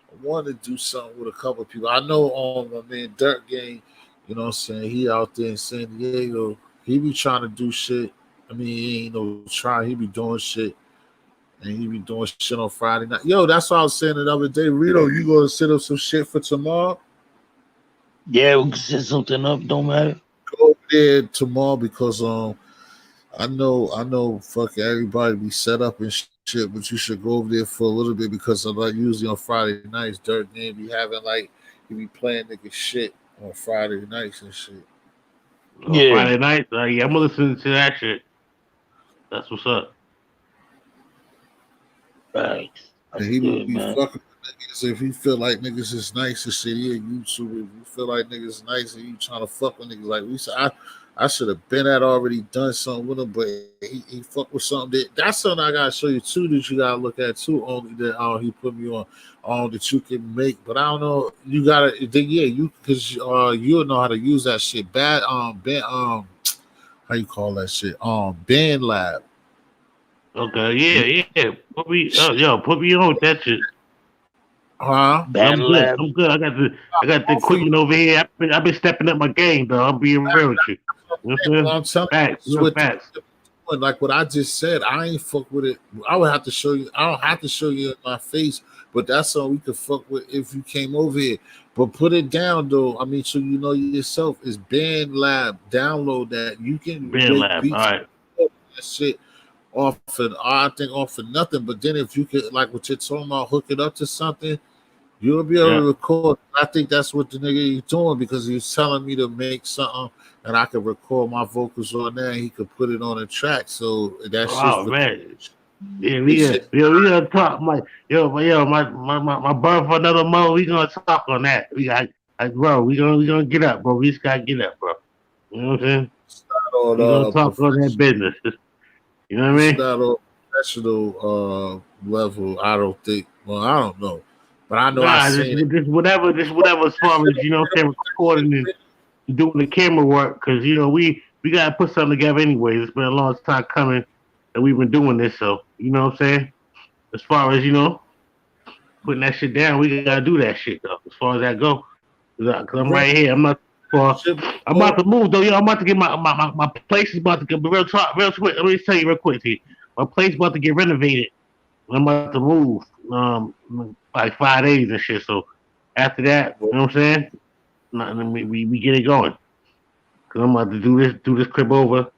I wanted to do something with a couple of people. I know my man Dirt Gang, you know what I'm saying? He out there in San Diego. He be trying to do shit. I mean, he ain't no try. He be doing shit. And he be doing shit on Friday night. Yo, that's what I was saying the other day. Rito, you gonna set up some shit for tomorrow? Yeah, we can set something up. Don't matter. Go over there tomorrow because I know fuck everybody be set up and shit, but you should go over there for a little bit because like usually on Friday nights, Dirt Game be having like he be playing nigga shit on Friday nights and shit. On Yeah. Friday night, yeah, I'm listening to that shit. That's what's up. Right. And That's he good, be man. fucking with niggas if he feel like niggas is nice and shit. He a YouTuber. If you feel like niggas nice and you trying to fuck with niggas like we said, I should have been at already done something with him, but he fucked with something that's something I gotta show you too that you gotta look at too. Only that he put me on that you can make, but I don't know. You gotta then yeah you because you'll know how to use that shit. Bad how you call that shit band lab. Okay, You yeah. Put me on with that shit. huh? Band I'm good. lab. I'm good. I got the All for you. equipment over here. I've been stepping up my game, though. I'm being real with you. You know what I'm Well, saying? I'm telling you, Facts, this is real what facts. like what I just said. I ain't fuck with it. I would have to show you. I don't have to show you in my face, but that's all we could fuck with if you came over here. But put it down though. I mean, so you know yourself. It's Band Lab. Download that. You can Ben make Lab. All beats. right. That shit off of I think off of nothing. But then if you could like what you're talking about, hook it up to something. You'll be able Yeah. to record. I think that's what the nigga is doing because he's telling me to make something and I could record my vocals on there and he could put it on a track. So that shit's Oh recorded. man. Yeah, It shit. we gonna talk. My brother for another month. We gonna talk on that. Bro. We gonna get up, bro. We just gotta get up, bro. You know what I'm saying? It's not on We gonna talk on that professional. business. You know what I It's mean? not on professional level. I don't think. Well, I don't know, but I know I Nah, seen it. just whatever. As far as what I'm saying, recording and doing the camera work, because we gotta put something together anyways. It's been a long time coming that we've been doing this, so you know what I'm saying. As far as putting that shit down, we gotta do that shit though. As far as that go, cause I'm Right. right here. I'm not far. Shit, I'm about to move though. I'm about to get my place is about to get real quick. Let me just tell you real quick. T. My place about to get renovated. I'm about to move. Like 5 days and shit. So After that, you know what I'm saying? And then we get it going. Cause I'm about to do this clip over.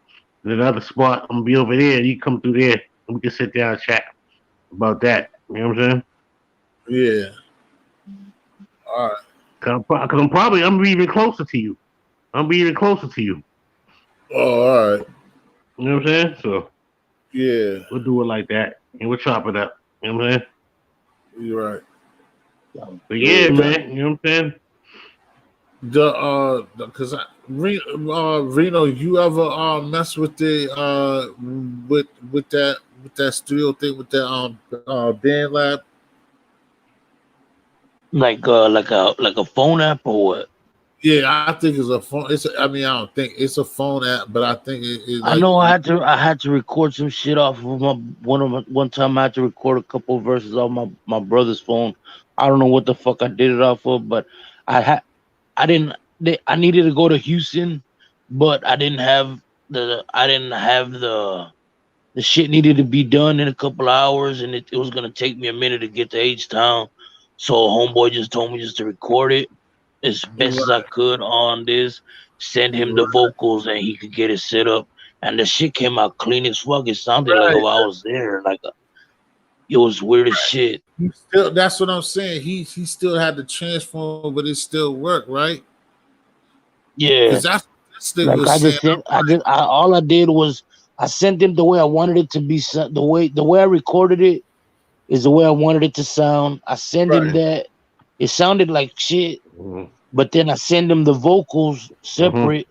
And another spot, I'm gonna be over there. You come through there, and we can sit down and chat about that. You know what I'm saying? Yeah. All right. Cause I'm gonna be even closer to you. I'm gonna be even closer to you. Oh, all right. You know what I'm saying? So Yeah. we'll do it like that, and we'll chop it up. You know what I'm saying? You're right. But yeah, man. You know what I'm saying? Because Reno, you ever mess with the with that studio thing with the band lab? Like a phone app or what? Yeah, I think it's a phone. I mean, I don't think it's a phone app, but I think it I like know I had to record some shit off of one time I had to record a couple of verses off my brother's phone. I don't know what the fuck I did it off of, but I didn't I needed to go to Houston, but I didn't have the shit needed to be done in a couple of hours, and it was gonna take me a minute to get to H Town. So homeboy just told me just to record it as best as I could on this, send him the vocals, and he could get it set up. And the shit came out clean as fuck. It sounded like if I was there. It was weird as shit. That's what I'm saying. He still had the transform, but it still worked, right? Yeah. Because that's Like I just sent, all I did was I sent him the way I wanted it to be. The way I recorded it is the way I wanted it to sound. I sent him that. It sounded like shit, but then I send him the vocals separate,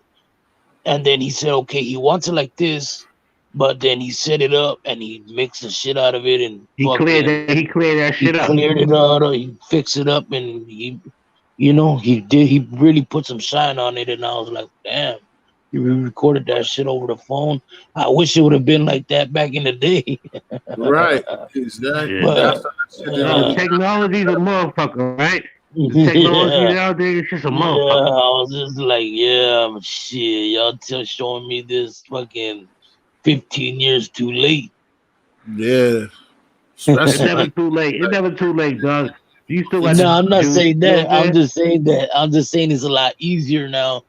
and then he said, okay, he wants it like this, but then he set it up and he mixed the shit out of it and he cleared that shit up. He cleared it out, he fixed it up, and he really put some shine on it, and I was like, damn. You recorded that shit over the phone. I wish it would have been like that back in the day. Right, exactly. But, technology's a motherfucker, right? The technology out there is just a motherfucker. Yeah, I was just like, yeah, but shit, y'all showing me this fucking 15 years too late. Yeah. It's never too late. It's never too late, dog. You still got I'm not saying that. I'm just saying it's a lot easier now.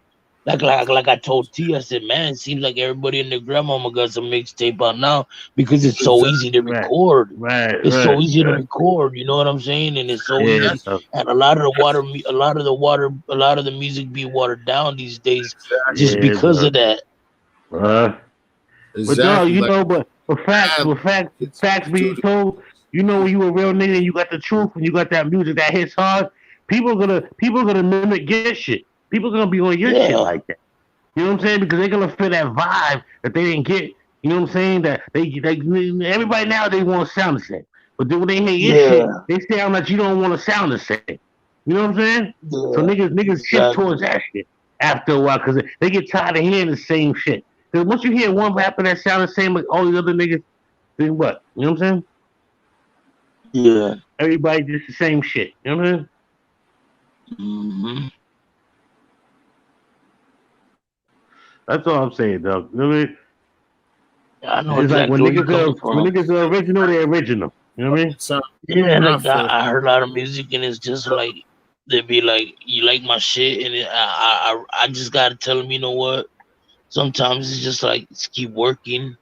Like I told T, I said, man, it seems like everybody and their grandmama got some mixtape out now because it's so easy to record. It's so easy to record. You know what I'm saying? And it's so easy. And a lot of the music be watered down these days just because of that. But dog, you know, but facts be told. You know, when you a real nigga and you got the truth and you got that music that hits hard, people gonna mimic your shit. People gonna be on your shit like that. You know what I'm saying? Because they're gonna feel that vibe that they didn't get. You know what I'm saying? That they everybody now they want to sound the same, but then when they hear your shit, they sound like you don't want to sound the same. You know what I'm saying? So niggas shift towards that shit after a while because they get tired of hearing the same shit. Because once you hear one rapper that sound the same like all the other niggas, then what? You know what I'm saying? Yeah. Everybody just the same shit. You know what I'm saying? Mm-hmm. That's all I'm saying, dog. You know what I mean? I know it's exactly like when niggas are original, they're original. You know what I mean? Yeah, like I heard a lot of music and it's just like they be like, "You like my shit," and I just gotta tell them, you know what? Sometimes it's just like just keep working,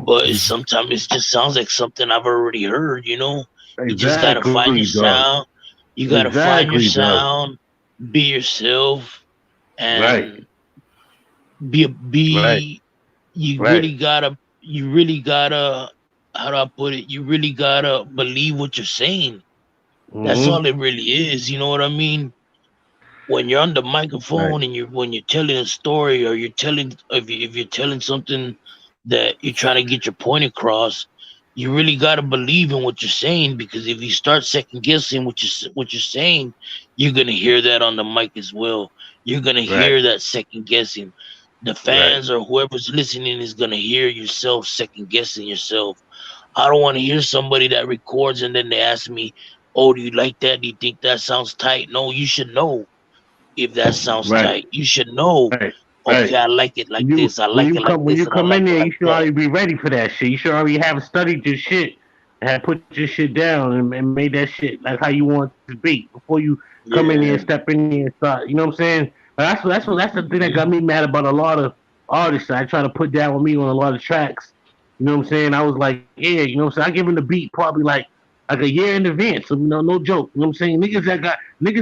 but sometimes it just sounds like something I've already heard. You know, you just gotta find your sound. You gotta find your sound, be yourself, and be. You really gotta. How do I put it? You really gotta believe what you're saying. That's all it really is. You know what I mean? When you're on the microphone and when you're telling a story or if you're telling something that you're trying to get your point across, you really gotta believe in what you're saying, because if you start second guessing what you're saying, you're gonna hear that on the mic as well. You're gonna hear that second guessing. The fans or whoever's listening is gonna hear yourself second guessing yourself. I don't want to hear somebody that records and then they ask me, "Oh, do you like that? Do you think that sounds tight?" No, you should know if that sounds tight. You should know. Okay, I like it this. I like it like this. When you come in there, you should already be ready for that shit. You should already have studied your shit had put your shit down and made that shit like how you want it to be before you come in there and step in there and start. You know what I'm saying? But that's the thing that got me mad about a lot of artists that I try to put down with me on a lot of tracks. You know what I'm saying? I was like, yeah, you know what I'm saying? I give him the beat probably like a year in advance. So, no joke. You know what I'm saying? Niggas that's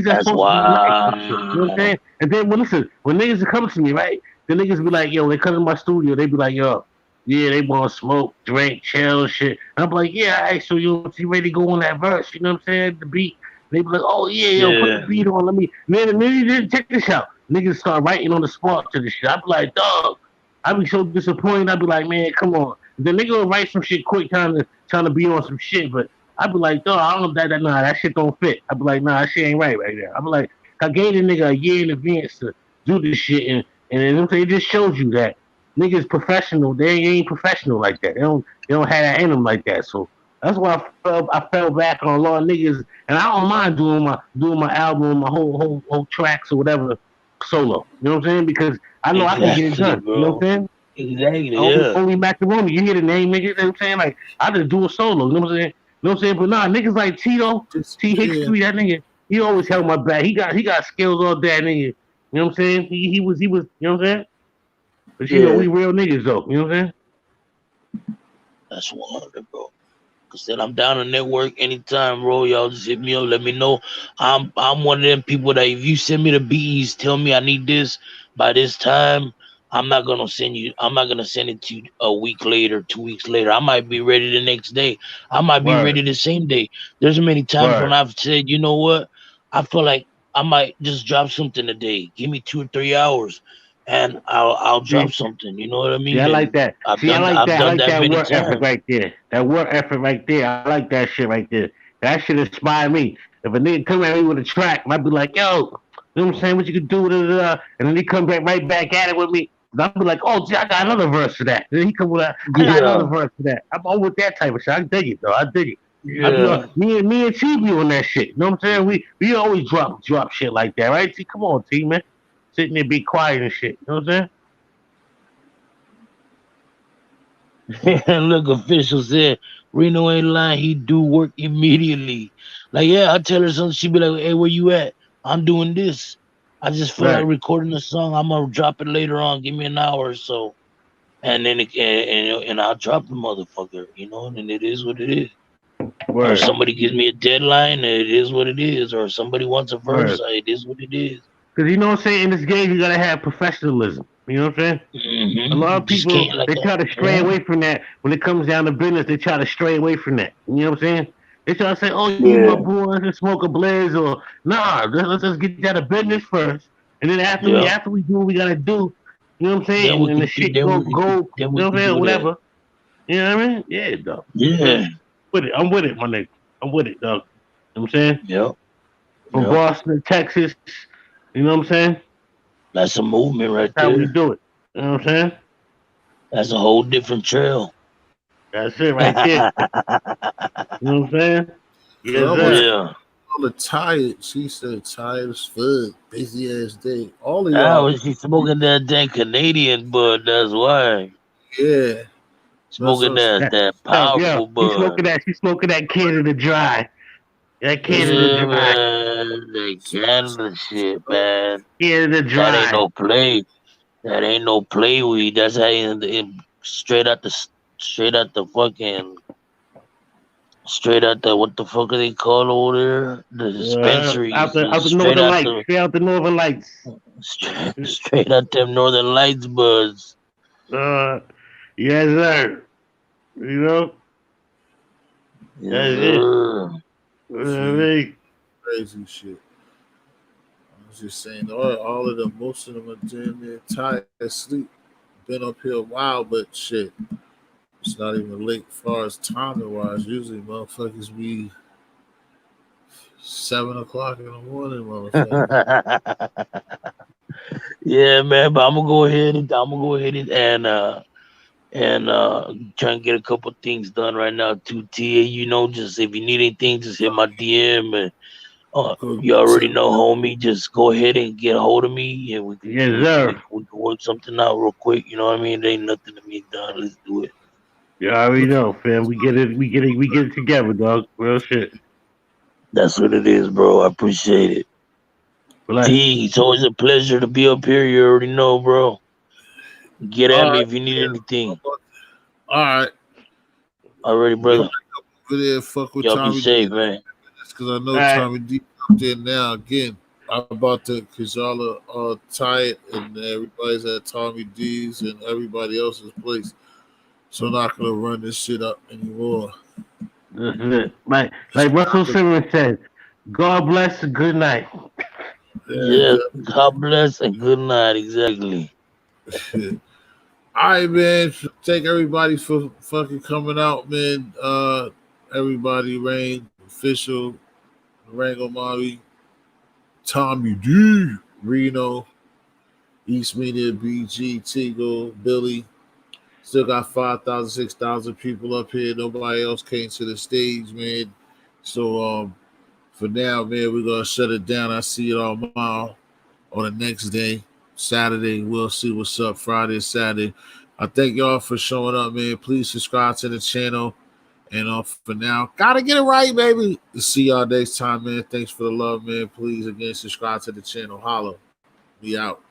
That's supposed to be nice and shit. You know what I'm why. saying? And then listen, when niggas come to me, right? The niggas be like, yo, they come to my studio, they be like, yo, yeah, they want to smoke, drink, chill, shit. And I'm like, yeah, all right, so you ready to go on that verse? You know what I'm saying? The beat. They be like, oh yeah, yo, put the Yeah. beat on. Let me. Then check this out. Niggas start writing on the spot to this shit. I be like, dog. I be so disappointed. I be like, man, come on. Then they gonna write some shit quick, trying to be on some shit. But I be like, dog, I don't know that shit don't fit. I be like, nah, that shit ain't right there. I be like, I gave the nigga a year in advance to do this shit, and you know what I'm saying? It just shows you that niggas professional. They ain't professional like that. They don't have that in them like that. So that's why I fell back on a lot of niggas, and I don't mind doing my album, my whole tracks or whatever solo. You know what I'm saying? Because I know I can get it Exactly, done. You know bro. what I'm saying? Exactly, Only, yeah. only Macaroni. You hear the name, nigga? You know what I'm saying? Like I just do a solo. You know what I'm saying? You know what I'm saying? But nah, niggas like Tito, Just T yeah. History, that nigga, he always held my back. He got skills all that nigga. You know what I'm saying? He was. You know what I'm saying? But Yeah. we real niggas though. You know what I'm saying? That's 100, bro. Cause then I'm down to network anytime, bro. Y'all just hit me up, let me know. I'm one of them people that if you send me the beats, tell me I need this by this time. I'm not gonna send it to you a week later, 2 weeks later. I might be ready the next day. I might be Word, ready the same day. There's many times when word. I've said, you know what? I feel like I might just drop something today. Give me 2 or 3 hours, and I'll drop See, something. You know what I see, I mean? like And that. I've See, I done like I've that. I done like that that many work ethic times. right there. That work ethic right there. I like that shit right there. That shit inspired me. If a nigga come at me with a track, I'd be like, yo, you know what I'm saying? What you could do? Da, da, da. And then he come back right back at it with me. And I'll be like, oh, gee, I got another verse for that. And then he come with that. I got Yeah, another verse for that. I'm with that type of shit. I dig it though. I dig it. I be on yeah. me and T be on that shit. You know what I'm saying? We always drop shit like that, right? T, come on, T man. Sitting there, be quiet and shit. You know what I'm saying? Look, official said Reno ain't lying. He do work immediately. Like, yeah, I tell her something. She be like, "Hey, where you at? I'm doing this. I just feel like Right. recording a song. I'm gonna drop it later on. Give me an hour or so, and then and I'll drop the motherfucker. You know, and it is what it is. Or Word. somebody gives me a deadline. It is what it is. Or somebody wants a verse. Word. It is what it is. Because you know what I'm saying? In this game, you gotta have professionalism. You know what I'm saying? A lot of Just people can't like they that. try to stray Yeah. away from that when it comes down to business. They try to stray away from that. You know what I'm saying? They try to say, "Oh, you my Yeah. boy, let's smoke a blaze," or "Nah, let's just get down to business first." And then after we Yeah. after we do what we gotta do, you know what I'm saying? Then And, we and the can do. shit go. Then You we know what I'm can saying? do that. Whatever. You know what I mean? Yeah, dog. Yeah. With it. I'm with it, my nigga. I'm with it, dog. You know what I'm saying? Yep. From Yep. Boston to Texas. You know what I'm saying? That's a movement That's right how we there. do it. You know what I'm saying? That's a whole different trail. That's it right there. You know what I'm saying? So Yes, I was sir. Yeah. on the tired. She said tired as fuck, busy ass day. All of Ah, y'all, was she smoking that dang Canadian bud? That's why. yeah. That's Smoking what that Yo, powerful bud. she's smoking that Canada Dry. That that's Canada what Yeah, Dry. man. That Canada shit, man. Canada That ain't Dry. no play. That ain't no play weed. That's how straight out the fucking straight out the what the fuck are they call over there? The Out dispensaries. the Straight Northern out Lights. the Straight out the Northern Lights. straight out them Northern Lights buds. Uh, yes, sir. You know, Yes, that's it. sir. You know what I she mean? crazy shit. I was just saying, all of them, most of them are damn near tired, asleep. Been up here a while, but shit, it's not even late. As far as timing wise, usually motherfuckers be 7 o'clock in the morning, motherfucker. Yeah, man. But I'm gonna go ahead and try and get a couple things done right now too. T, you know, just if you need anything, just hit my DM and Go you get already to know, homie. Just go ahead and get a hold of me, and Yes, sir. we can work something out real quick. You know what I mean? There ain't nothing to be done. Let's do it. You already know, fam. We get it together, dog. Real shit. That's what it is, bro. I appreciate it. Bless. T, it's always a pleasure to be up here. You already know, bro. Get at me right, if you need anything. all right. Already, brother. Over there, fuck with Y'all be Tommy safe, D. man. Because I know All right. Tommy D up there now. Again, I'm about to, because y'all are tired and everybody's at Tommy D's and everybody else's place. So I'm not going to run this shit up anymore. This is it. Like Russell Simmons said, God bless and good night. Yeah, God bless and good night. Exactly. All right, man. Thank everybody for fucking coming out, man. Everybody, Rain, Official, Rango Mari, Tommy D, Reno, East Media, BG, Teagle, Billy. Still got 5,000, 6,000 people up here. Nobody else came to the stage, man. So for now, man, we're gonna shut it down. I see it all tomorrow or the next day. Saturday, we'll see what's up. Friday, Saturday. I thank y'all for showing up, man. Please subscribe to the channel. And for now, gotta get it right, baby. See y'all next time, man. Thanks for the love, man. Please again subscribe to the channel. Holla. We out.